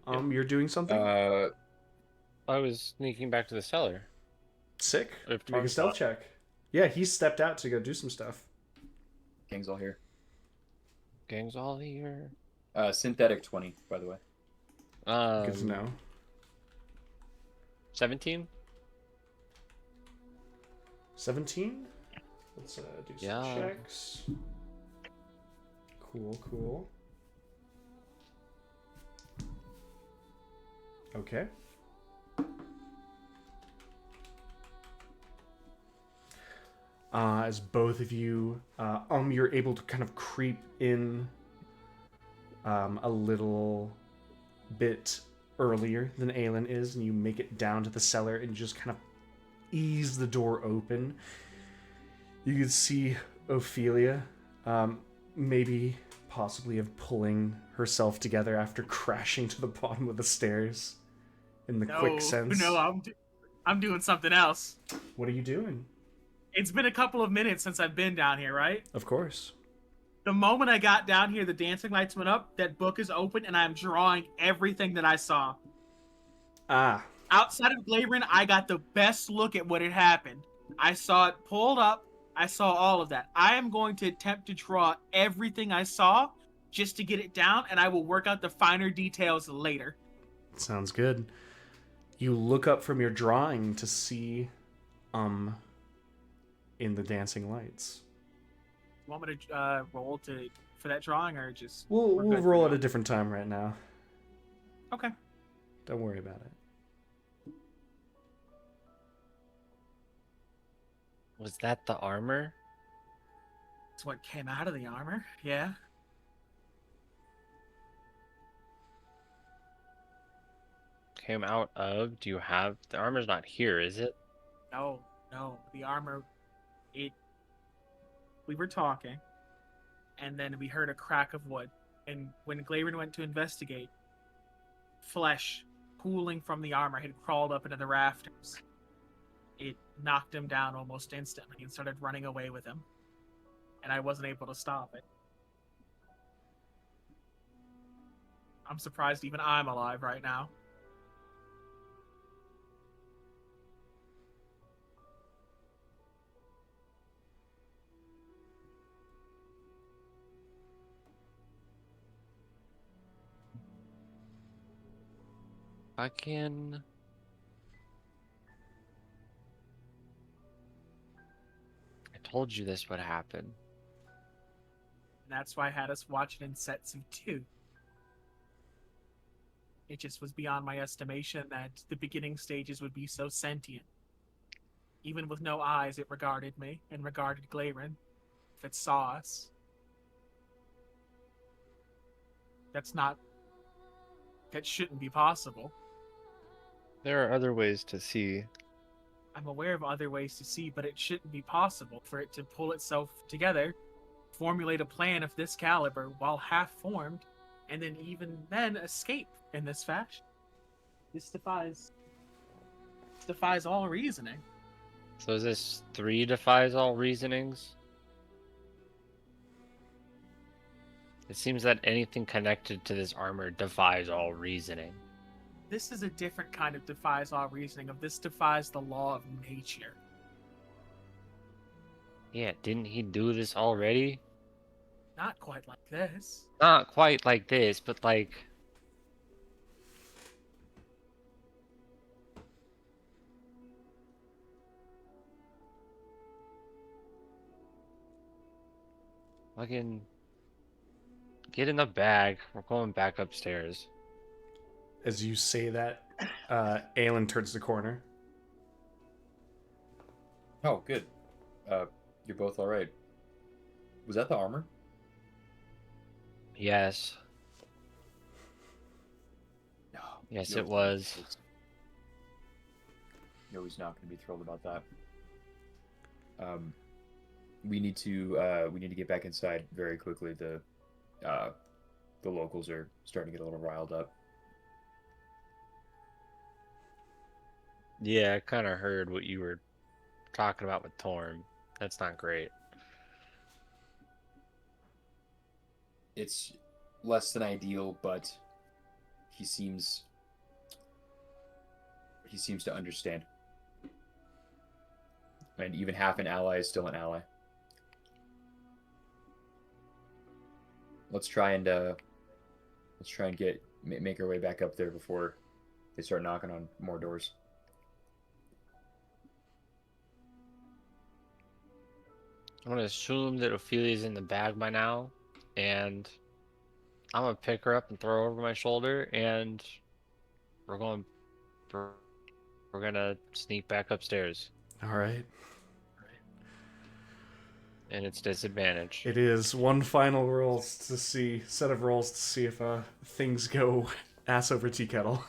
You're doing something? I was sneaking back to the cellar. Sick. If Make a Tom's stealth not- check. Yeah, he stepped out to go do some stuff. Gang's all here. Gang's all here. Synthetic 20, by the way. Good to know. 17? 17? Let's do some Yeah. checks. Cool. Okay. As both of you, you're able to kind of creep in a little bit earlier than Aelin is, and you make it down to the cellar and just kind of ease the door open. You can see Ophelia, maybe possibly of pulling herself together after crashing to the bottom of the stairs in the quick sense. No, I'm doing something else. What are you doing? It's been a couple of minutes since I've been down here, right? Of course. The moment I got down here, the dancing lights went up, that book is open, and I'm drawing everything that I saw. Ah. Outside of Glaerun, I got the best look at what had happened. I saw it pulled up. I saw all of that. I am going to attempt to draw everything I saw just to get it down, and I will work out the finer details later. Sounds good. You look up from your drawing to see in the dancing lights. You want me to roll for that drawing, or just We'll we're good for roll at now? a different time right now. Okay. Don't worry about it. Was that the armor? It's what came out of the armor. Yeah. Came out of? Do you have the armor's not here, is it? No, the armor. We were talking, and then we heard a crack of wood. And when Glaerun went to investigate, flesh pooling from the armor had crawled up into the rafters. It knocked him down almost instantly and started running away with him. And I wasn't able to stop it. I'm surprised even I'm alive right now. Fucking. I told you this would happen. And that's why I had us watch it in sets of 2. It just was beyond my estimation that the beginning stages would be so sentient. Even with no eyes, it regarded me and regarded Glaerun. If it saw us. That shouldn't be possible. There are other ways to see. I'm aware of other ways to see, but it shouldn't be possible for it to pull itself together, formulate a plan of this caliber while half-formed, and then even then escape in this fashion. This defies all reasoning. So is this 3 defies all reasonings? It seems that anything connected to this armor defies all reasoning. This is a different kind of defies all reasoning. This defies the law of nature. Yeah, didn't he do this already? Not quite like this. Not quite like this, but like... Fucking... Get in the bag. We're going back upstairs. As you say that, Aelin turns the corner. Oh, good. You're both all right. Was that the armor? Yes. No. Yes, it was. Yoi's not going to be thrilled about that. We need to get back inside very quickly. The locals are starting to get a little riled up. Yeah, I kind of heard what you were talking about with Torm. That's not great. It's less than ideal, but he seems to understand. And even half an ally is still an ally. Let's try and make our way back up there before they start knocking on more doors. I'm gonna assume that Ophelia's in the bag by now, and I'm gonna pick her up and throw her over my shoulder, and we're gonna sneak back upstairs. All right. And it's disadvantage. It is one final set of rolls to see if things go ass over tea kettle.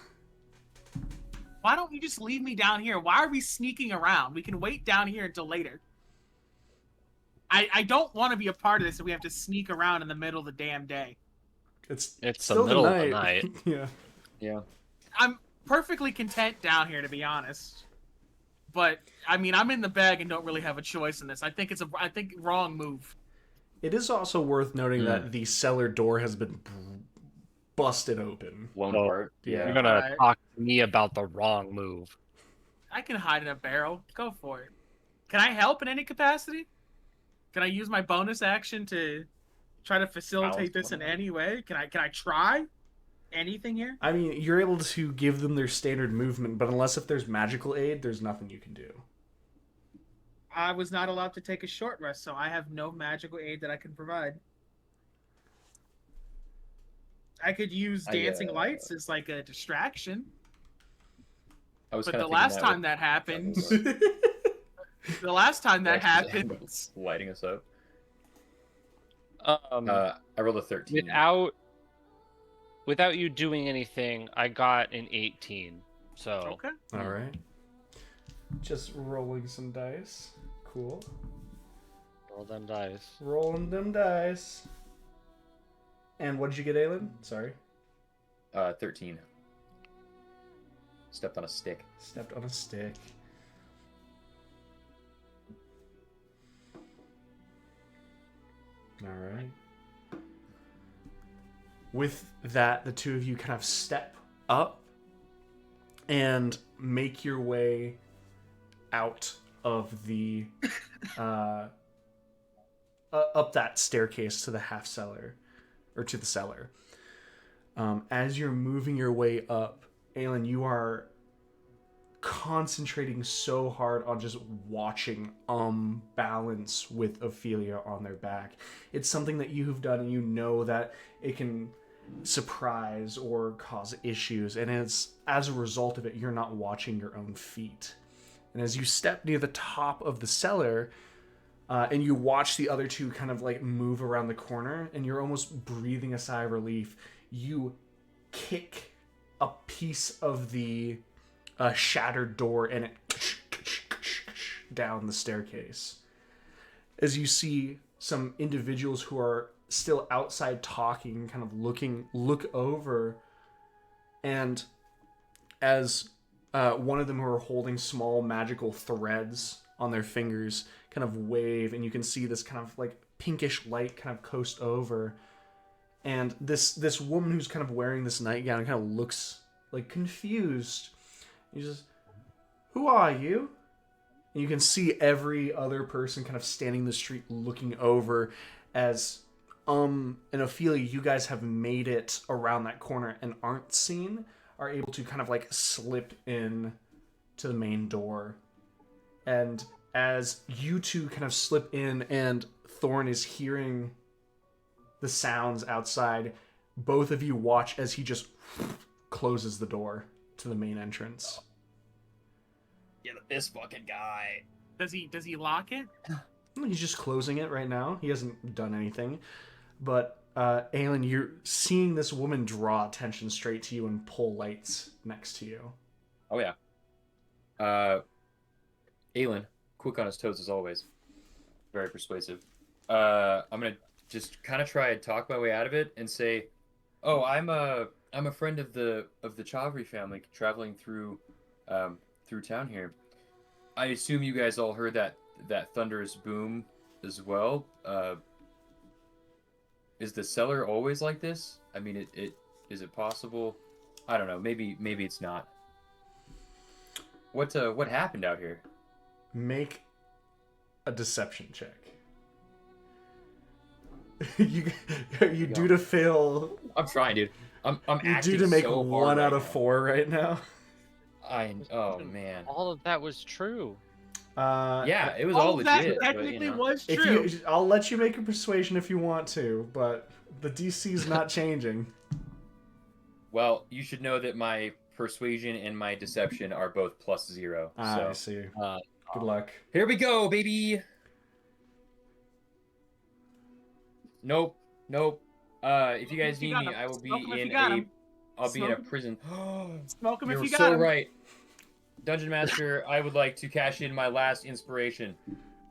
Why don't you just leave me down here? Why are we sneaking around? We can wait down here until later. I don't want to be a part of this if we have to sneak around in the middle of the damn day. It's the still middle the of the night. night. Yeah. Yeah. I'm perfectly content down here, to be honest. But I mean, I'm in the bag and don't really have a choice in this. I think wrong move. It is also worth noting that the cellar door has been busted open. Blown Oh, apart. yeah. You're gonna Alright. talk to me about the wrong move. I can hide in a barrel. Go for it. Can I help in any capacity? Can I use my bonus action to try to facilitate this in any way? Can I try? anything here? I mean, you're able to give them their standard movement, but unless if there's magical aid, there's nothing you can do. I was not allowed to take a short rest, so I have no magical aid that I can provide. I could use dancing lights as like a distraction. I was But kinda the thinking last that time with- that happened, Sorry, the last time that Actually, happened, lighting us up. I rolled a 13. Without you doing anything, I got an 18. So okay. All right. Just rolling some dice. Cool. roll them dice. Rolling them dice. And what did you get, Aelin? Sorry. 13. Stepped on a stick. Stepped on a stick. All right. With that, the two of you kind of step up and make your way out of the up that staircase to the half cellar, or to the cellar. As you're moving your way up, Aelin, you are concentrating so hard on just watching balance with Ophelia on their back. It's something that you have done, and you know that it can surprise or cause issues, and it's as a result of it, you're not watching your own feet. And as you step near the top of the cellar, and you watch the other two kind of like move around the corner, and you're almost breathing a sigh of relief, you kick a piece of the shattered door, and it down the staircase. As you see some individuals who are still outside talking, kind of look over, and as one of them who are holding small magical threads on their fingers kind of wave, and you can see this kind of like pinkish light kind of coast over, and this woman who's kind of wearing this nightgown kind of looks like confused. He says, "Who are you?" And you can see every other person kind of standing in the street looking over as and Ophelia, you guys have made it around that corner and aren't seen, are able to kind of like slip in to the main door. And as you two kind of slip in and Thorn is hearing the sounds outside, both of you watch as he just closes the door to the main entrance. Yeah, this fucking guy. Does he lock it? He's just closing it right now. He hasn't done anything. But, Aelin, you're seeing this woman draw attention straight to you and pull lights next to you. Oh, yeah. Aelin, quick on his toes as always. Very persuasive. I'm going to just kind of try and talk my way out of it and say, "Oh, I'm a friend of the Chavri family traveling through town here. I assume you guys all heard that thunderous boom as well. Is the cellar always like this? I mean, it is it possible? I don't know. Maybe it's not. What happened out here?" Make a deception check. you do to fail. I'm trying, dude. I'm You acting do to make so hard 1 out right of now. 4 right now. Oh man. All of that was true. Yeah, it was all that legit. technically but, was If true. I'll let you make a persuasion if you want to, but the DC's not changing. Well, you should know that my persuasion and my deception are both +0. So I see. Good luck. here we go, baby. Nope. If you guys If you need got me, him. I will be Smoke him if in you got a. him. I'll be in a Smoke him. prison. Smoke him if You're you got so him. right. Dungeon Master, I would like to cash in my last inspiration.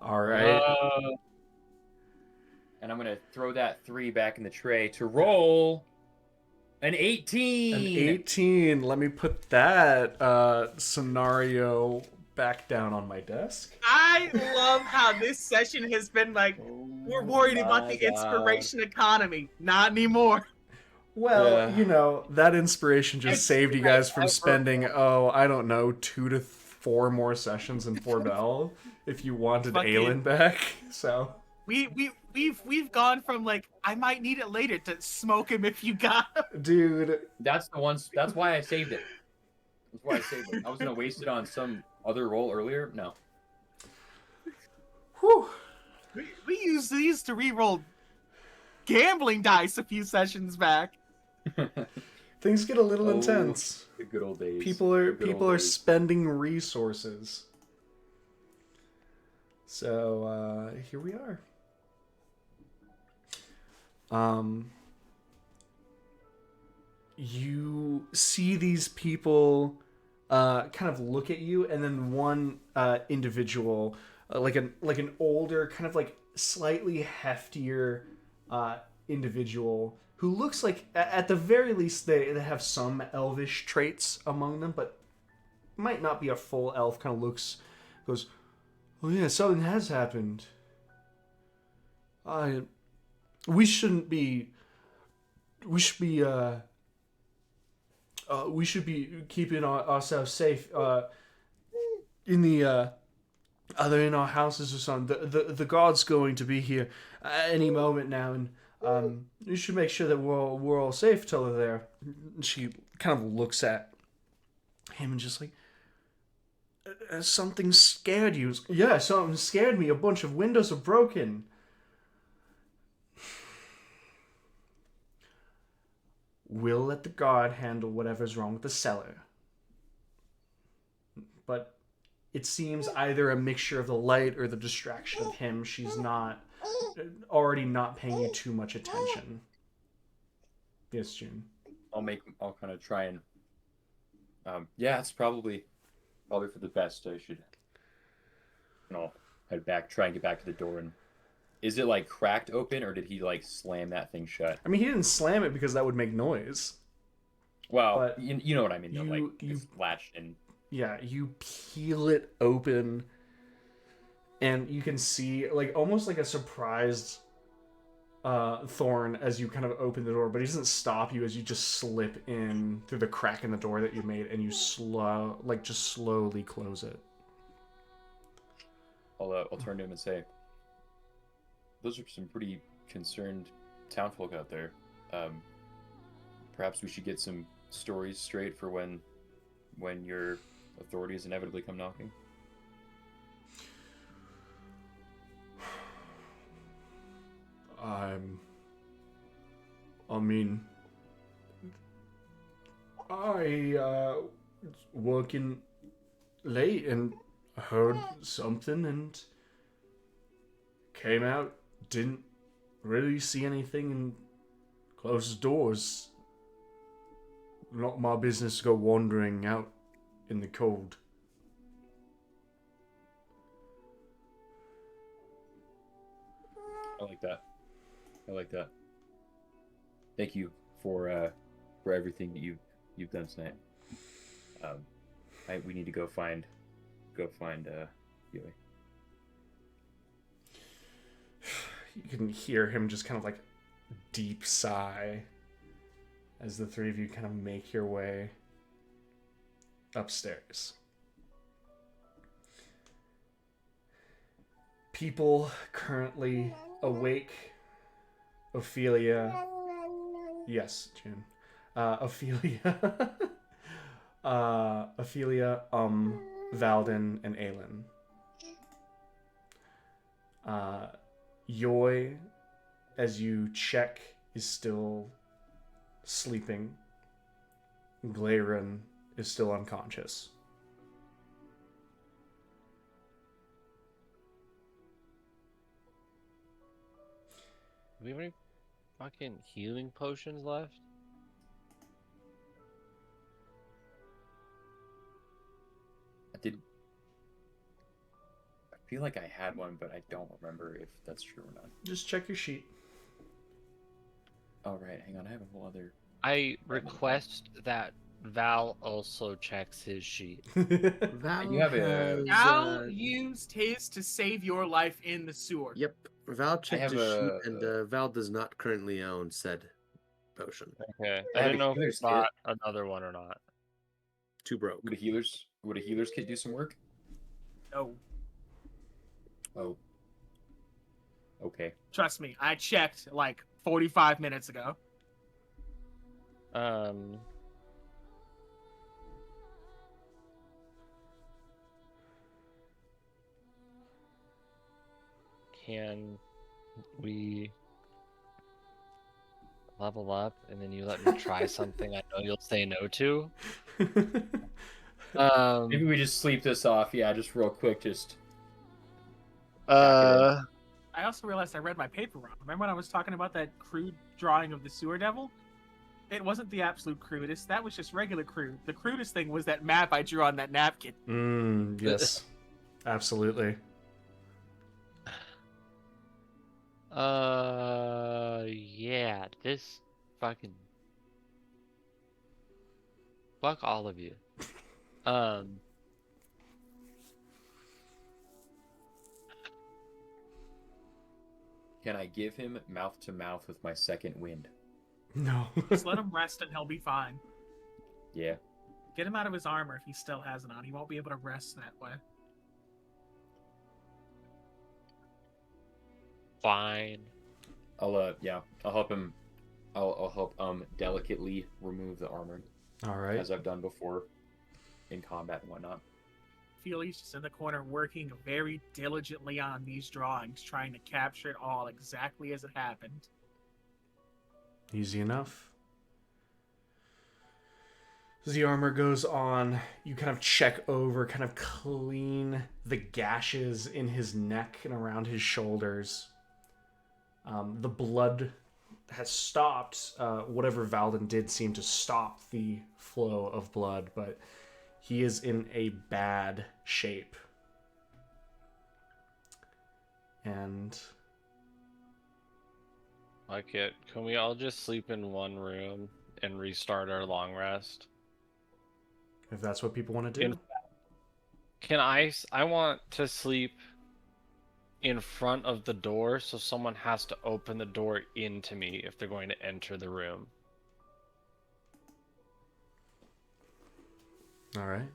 All right. And I'm going to throw that 3 back in the tray to roll an 18. An 18. Let me put that scenario back down on my desk. I love how this session has been like, we're worried about the my God. inspiration economy. Not anymore. Well, Yeah. you know, that inspiration just It's saved you guys from ever. spending, I don't know, 2 to 4 more sessions in Forbelle if you wanted Fucking- Aelin back. So We we've gone from like I might need it later to smoke him if you got him. Dude, That's the one. That's why I saved it. That's why I saved it. I was gonna waste it on some other roll earlier. No. whew. We used these to re-roll gambling dice a few sessions back. Things get a little Oh, intense. The good old days. People are The good people old are days. spending resources. So here we are. You see these people kind of look at you, and then one individual, like an older, kind of like slightly heftier individual who looks like, at the very least, they have some elvish traits among them, but might not be a full elf. Kind of goes, "Oh yeah, something has happened. We shouldn't be. We should be. We should be keeping ourselves safe. In the either in our houses or something. The guard's going to be here at any moment now, and you should make sure that we're all safe till they're there." She kind of looks at him and just like, "Something scared you?" "Yeah, something scared me. A bunch of windows are broken." "We'll let the guard handle whatever's wrong with the cellar." But it seems either a mixture of the light or the distraction of him. She's already not paying you too much attention. Yes, June. I'll kind of try and. Yeah, it's probably for the best. I should. And I'll head back, try and get back to the door. And is it like cracked open, or did he like slam that thing shut? I mean, he didn't slam it because that would make noise. Well, But you know what I mean. Though, like you- it's latched and. Yeah, you peel it open, and you can see like almost like a surprised Thorn as you kind of open the door, but he doesn't stop you as you just slip in through the crack in the door that you made, and you just slowly close it. I'll turn to him and say, "Those are some pretty concerned townfolk out there. Perhaps we should get some stories straight for when your authorities inevitably come knocking." I mean, I was working late and heard something and came out, didn't really see anything, and closed the doors. Not my business to go wandering out in the cold. I like that. I like that. Thank you for everything that you've done tonight. We need to go find Yui. You can hear him just kind of like deep sigh as the three of you kind of make your way upstairs. People currently awake. Ophelia. Yes, June. Ophelia. Ophelia, Valden, and Aelin. Yoi, as you check, is still sleeping. Glaerun is still unconscious. Do we have any fucking healing potions left? I feel like I had one, but I don't remember if that's true or not. Just check your sheet. Oh right, hang on, I have a whole other. I request that Val also checks his sheet. Val You have a- has, Al used his to save your life in the sewer. Yep. Val checked have his sheet, a- and Val does not currently own said potion. Okay, I I have didn't a know if we healer's kit. got another one or not. Too broke. Would a healer's kit do some work? No. Oh. Okay. Trust me, I checked like 45 minutes ago. Can we level up and then you let me try something I know you'll say no to? Maybe we just sleep this off. Yeah, just real quick. Just. Uh, I also realized I read my paper wrong. Remember when I was talking about that crude drawing of the sewer devil? It wasn't the absolute crudest. That was just regular crude. The crudest thing was that map I drew on that napkin. Yes. Absolutely. yeah, this fucking fuck all of you. Can I give him mouth to mouth with my second wind? No. Just let him rest and he'll be fine. Yeah. Get him out of his armor if he still has it on. He won't be able to rest that way. Fine. I'll help him. I'll help delicately remove the armor All right. as I've done before in combat and whatnot. Feely's just in the corner working very diligently on these drawings, trying to capture it all exactly as it happened. Easy enough. As the armor goes on, you kind of check over, kind of clean the gashes in his neck and around his shoulders. The blood has stopped. Whatever Valden did seemed to stop the flow of blood, but he is in a bad shape. And Like it. Can we all just sleep in one room and restart our long rest? if that's what people want to do. Can I want to sleep in front of the door, so someone has to open the door into me if they're going to enter the room. All right.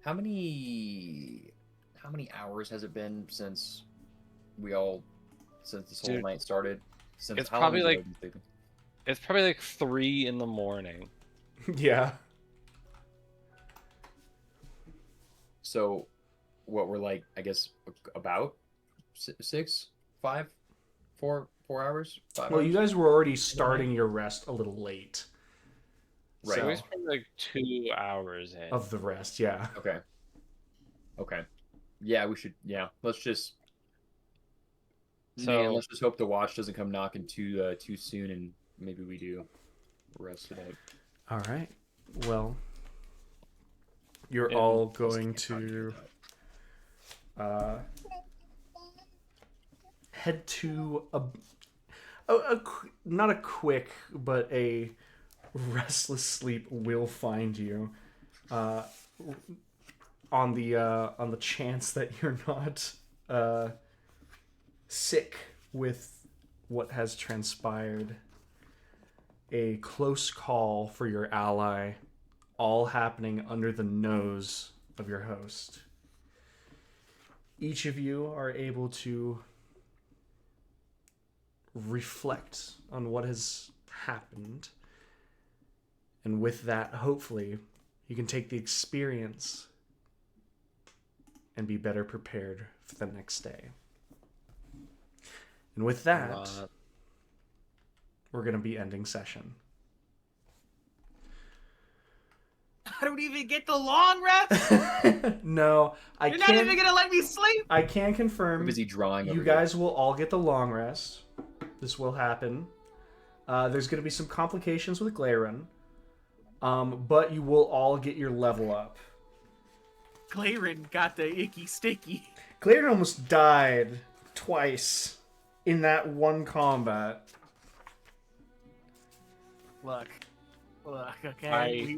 How many hours has it been since this whole Dude, night started? Since it's how long probably have you like- been sleeping? It's probably like 3 in the morning. Yeah. So, what we're like? I guess about 6, 5, 4 hours. 5 Well, hours? you guys were already starting your rest a little late. Right. So So- we spent like 2 hours in. Of the rest, yeah. Okay. Yeah, we should. Yeah, let's just. So- Let's just hope the watch doesn't come knocking too soon, and maybe we do rest tonight. All right. Well, you're And all let's going get talking to about head to not a quick, but a restless sleep will find you. On the chance that you're not sick with what has transpired. A close call for your ally, all happening under the nose of your host. Each of you are able to reflect on what has happened. And with that, hopefully, you can take the experience and be better prepared for the next day. And with that, we're going to be ending session. I don't even get the long rest. No, I You're can't. not even gonna let me sleep. I can I'm confirm busy drawing. you over guys will all get the long rest. This will happen. There's going to be some complications with Glaerun, but you will all get your level up. Glaerun got the icky sticky. Glaerun almost died twice in that one combat. Look, okay. I-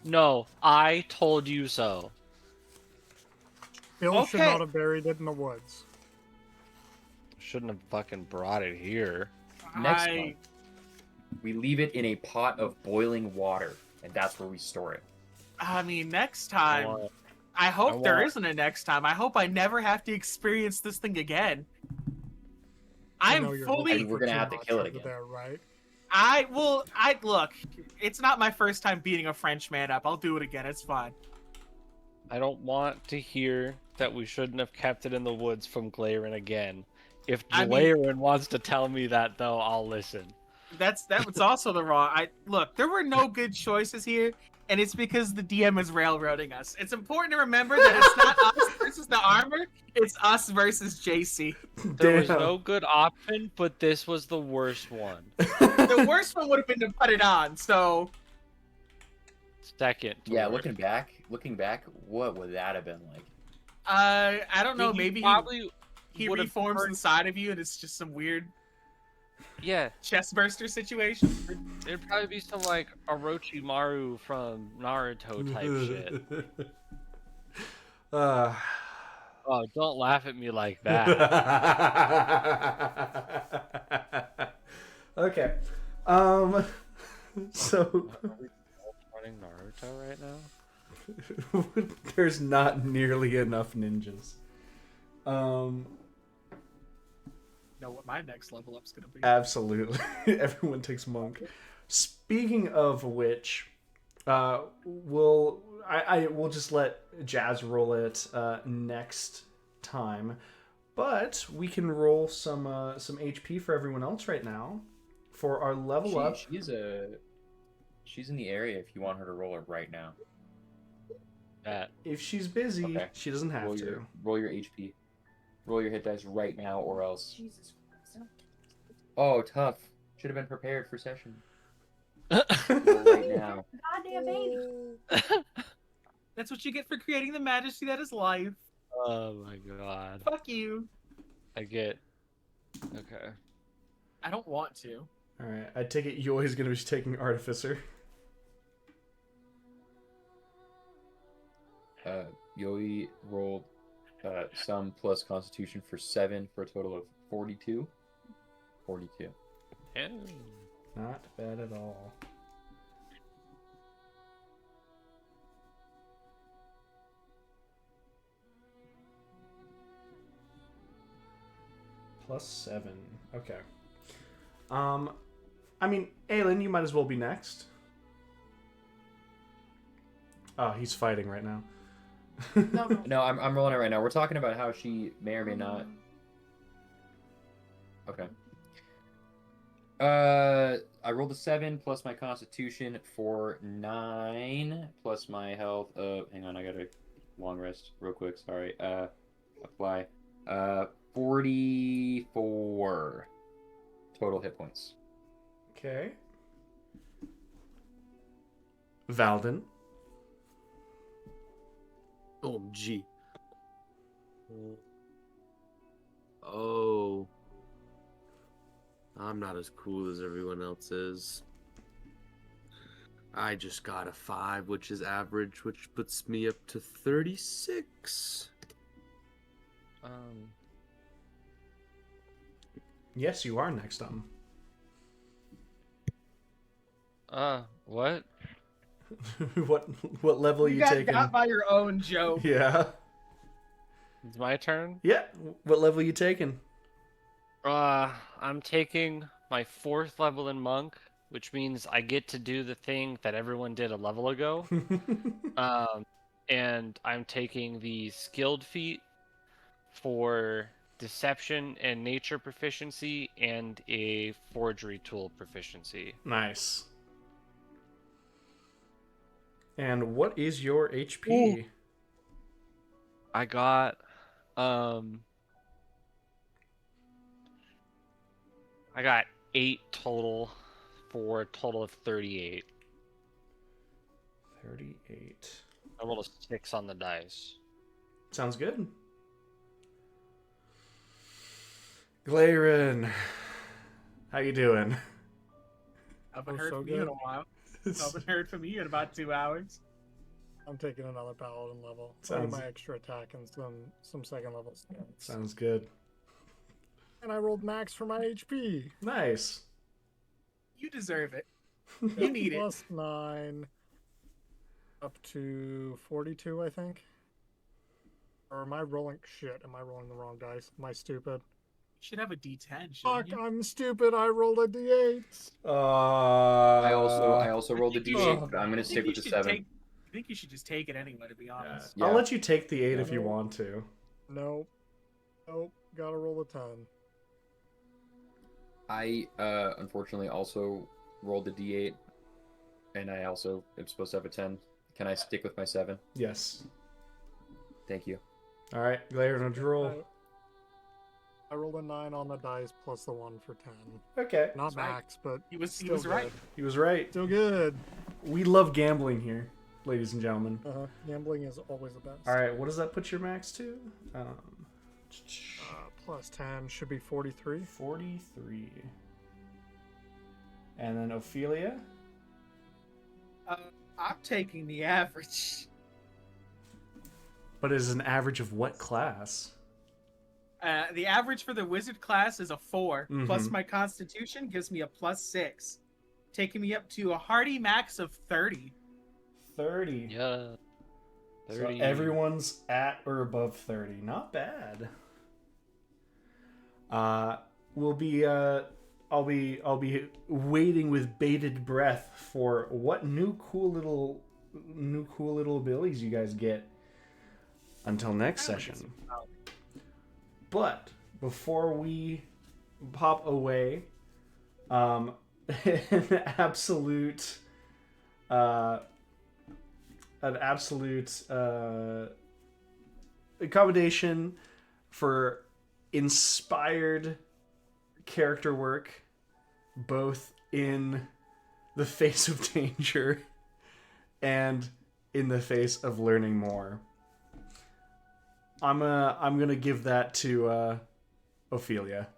No, I told you so. Bill should Okay. not have buried it in the woods. Shouldn't have fucking brought it here. Next month, we leave it in a pot of boiling water, and that's where we store it. I mean, next time. want- I hope I there want- isn't a next time. I hope I never have to experience this thing again. I'm know you're fully. hoping we're for gonna too have to much kill it over again. there, right? I look. It's not my first time beating a French man up. I'll do it again. It's fine. I don't want to hear that we shouldn't have kept it in the woods from Glaerun again. If I mean- Glaerun wants to tell me that, though, I'll listen. That was also the wrong. Look. There were no good choices here, and it's because the DM is railroading us. It's important to remember that it's not us versus the armor. It's us versus JC. There was Damn. no good option, but this was the worst one. The worst one would have been to put it on. So Second. to Yeah, worst. looking back, what would that have been like? I don't know. He Maybe probably he would've reforms hurt- inside of you, and it's just some weird Yeah, chest burster situation. it'd probably be some like Orochimaru from Naruto type shit. Uh, Oh, don't laugh at me like that. okay. So Running Naruto right now? there's not nearly enough ninjas. Know what my next level up's gonna be? Absolutely. Everyone takes monk. Speaking of which, we'll just let Jazz roll it next time, but we can roll some HP for everyone else right now for our level up. She's in the area if you want her to roll it right now. If she's busy, Okay. she doesn't have to. Roll your HP. Roll your hit dice right now, or else. Jesus Christ. Oh, tough. Should have been prepared for session. Yeah. Roll right now. Goddamn baby. That's what you get for creating the majesty that is life. Oh my god. Fuck you. I get. Okay. I don't want to. All right, I take it Yoi's going to be taking Artificer. Yoi rolled some plus Constitution for 7 for a total of 42. 42. Yeah. Not bad at all. +7. Okay. I mean, Aelin, you might as well be next. Oh, he's fighting right now. No, no. No, I'm rolling it right now. We're talking about how she may or may not. Okay. I rolled a 7 plus my Constitution for 9 plus my health of. Hang on, I gotta long rest real quick. Sorry. Apply. 44 total hit points. Okay. Valden. OMG. Oh. I'm not as cool as everyone else is. I just got a 5, which is average, which puts me up to 36. Yes, you are next on. What? what level are you got taking? got by your own joke. Yeah. It's my turn? Yeah. What level are you taking? I'm taking my 4th level in monk, which means I get to do the thing that everyone did a level ago. And I'm taking the skilled feat for deception and nature proficiency and a forgery tool proficiency. Nice. And what is your HP? Ooh. I got I got 8 total for a total of 38. 38. I rolled a 6 on the dice. Sounds good. Glaerun, how you doing? I haven't Oh, heard so from you in good. a while. I haven't heard from you in about 2 hours. I'm taking another paladin level. Sounds- My extra attack and some second level stats. Sounds good. And I rolled max for my HP. Nice. You deserve it. You need it. Plus 9 up to 42, I think. Or am I rolling shit? Am I rolling the wrong dice? Am I stupid? should have a D10. Fuck, Shouldn't you? I'm stupid. I rolled a D8. I also rolled a think you d8, should- but I'm gonna I stick think with you the should 7. I think you should just take it anyway, to be honest. I'll Yeah. let you take the 8 if you No. want to. Nope. Nope. Gotta roll a 10. I unfortunately also rolled a d8, and I also am supposed to have a 10. Can I stick with my 7? Yes. Thank you. All right, Glaerun, what'd you roll? I rolled a 9 on the dice plus the 1 for 10. Okay, Not That's right. max, but He was still right. good. he was right. Still good. We love gambling here, ladies and gentlemen. Gambling is always the best. All right, what does that put your max to? Plus 10 should be 43. 43. And then Ophelia? I'm taking the average. But is an average of what class? The average for the wizard class is a 4. Plus Mhm. my constitution gives me a +6, taking me up to a hearty max of 30. 30. Yeah. So 30. everyone's at or above 30. Not bad. We'll be I'll be waiting with bated breath for what new cool little abilities you guys get until next session. But before we pop away, an absolute accommodation for inspired character work, both in the face of danger and in the face of learning more. I'm gonna give that to Ophelia.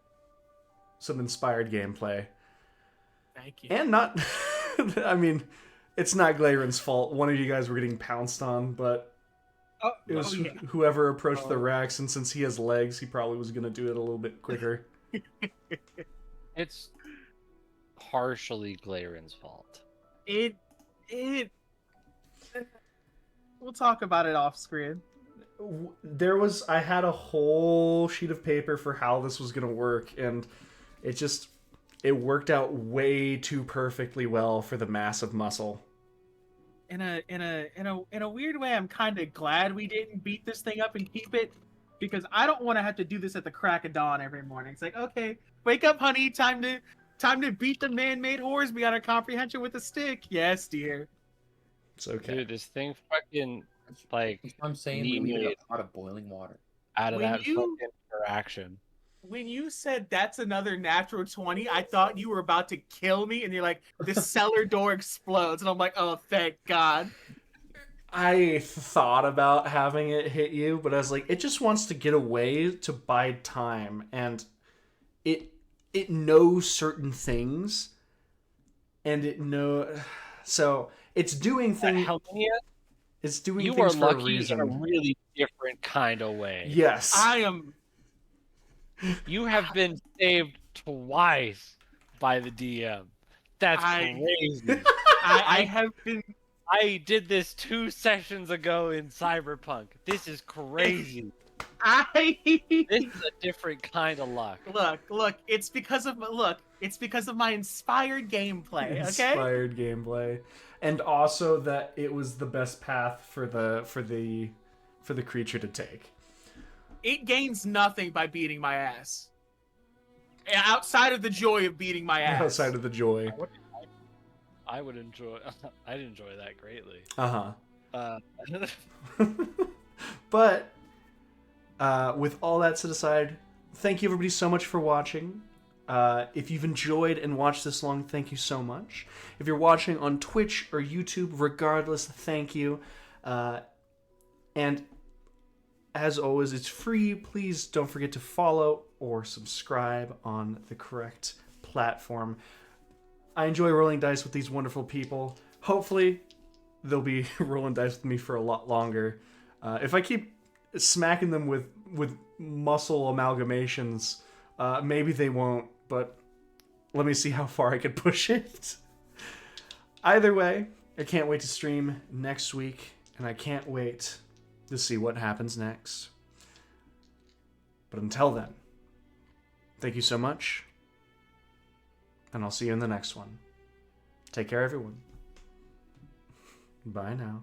Some inspired gameplay. Thank you. And not I mean, it's not Glaerun's fault. One of you guys were getting pounced on, but it was yeah. whoever approached the racks, and since he has legs, he probably was gonna do it a little bit quicker. It's partially Glaerun's fault. It. We'll talk about it off screen. I had a whole sheet of paper for how this was gonna work, and it worked out way too perfectly well for the massive muscle. In a weird way, I'm kind of glad we didn't beat this thing up and keep it, because I don't want to have to do this at the crack of dawn every morning. It's like, okay, wake up, honey, time to beat the man-made horse beyond our comprehension with a stick. Yes, dear. It's okay. Dude, this thing fucking, like, I'm saying we leave it in a pot of boiling water. out of When that you- fucking interaction. When you said that's another natural 20, I thought you were about to kill me, and you're like, the cellar door explodes, and I'm like, oh, thank God. I thought about having it hit you, but I was like, it just wants to get away to bide time, and it knows certain things, and so it's doing things. Helenia, It's doing you things are for a lucky in reason. a really different kind of way. Yes. I am. You have been saved twice by the DM. That's crazy. I have been. I did this 2 sessions ago in Cyberpunk. This is crazy. This is a different kind of luck. Look. It's because of my inspired gameplay. Okay. Inspired gameplay, and also that it was the best path for the creature to take. It gains nothing by beating my ass. Outside of the joy of beating my ass. Outside of the joy. I'd enjoy that greatly. Uh-huh. But with all that set aside, thank you everybody so much for watching. If you've enjoyed and watched this long, thank you so much. If you're watching on Twitch or YouTube, regardless, thank you. And as always, it's free. Please don't forget to follow or subscribe on the correct platform. I enjoy rolling dice with these wonderful people. Hopefully, they'll be rolling dice with me for a lot longer. If I keep smacking them with muscle amalgamations, maybe they won't, but let me see how far I can push it. Either way, I can't wait to stream next week, and I can't wait to see what happens next. But until then, Thank you so much. And I'll see you in the next one. Take care, everyone. Bye now.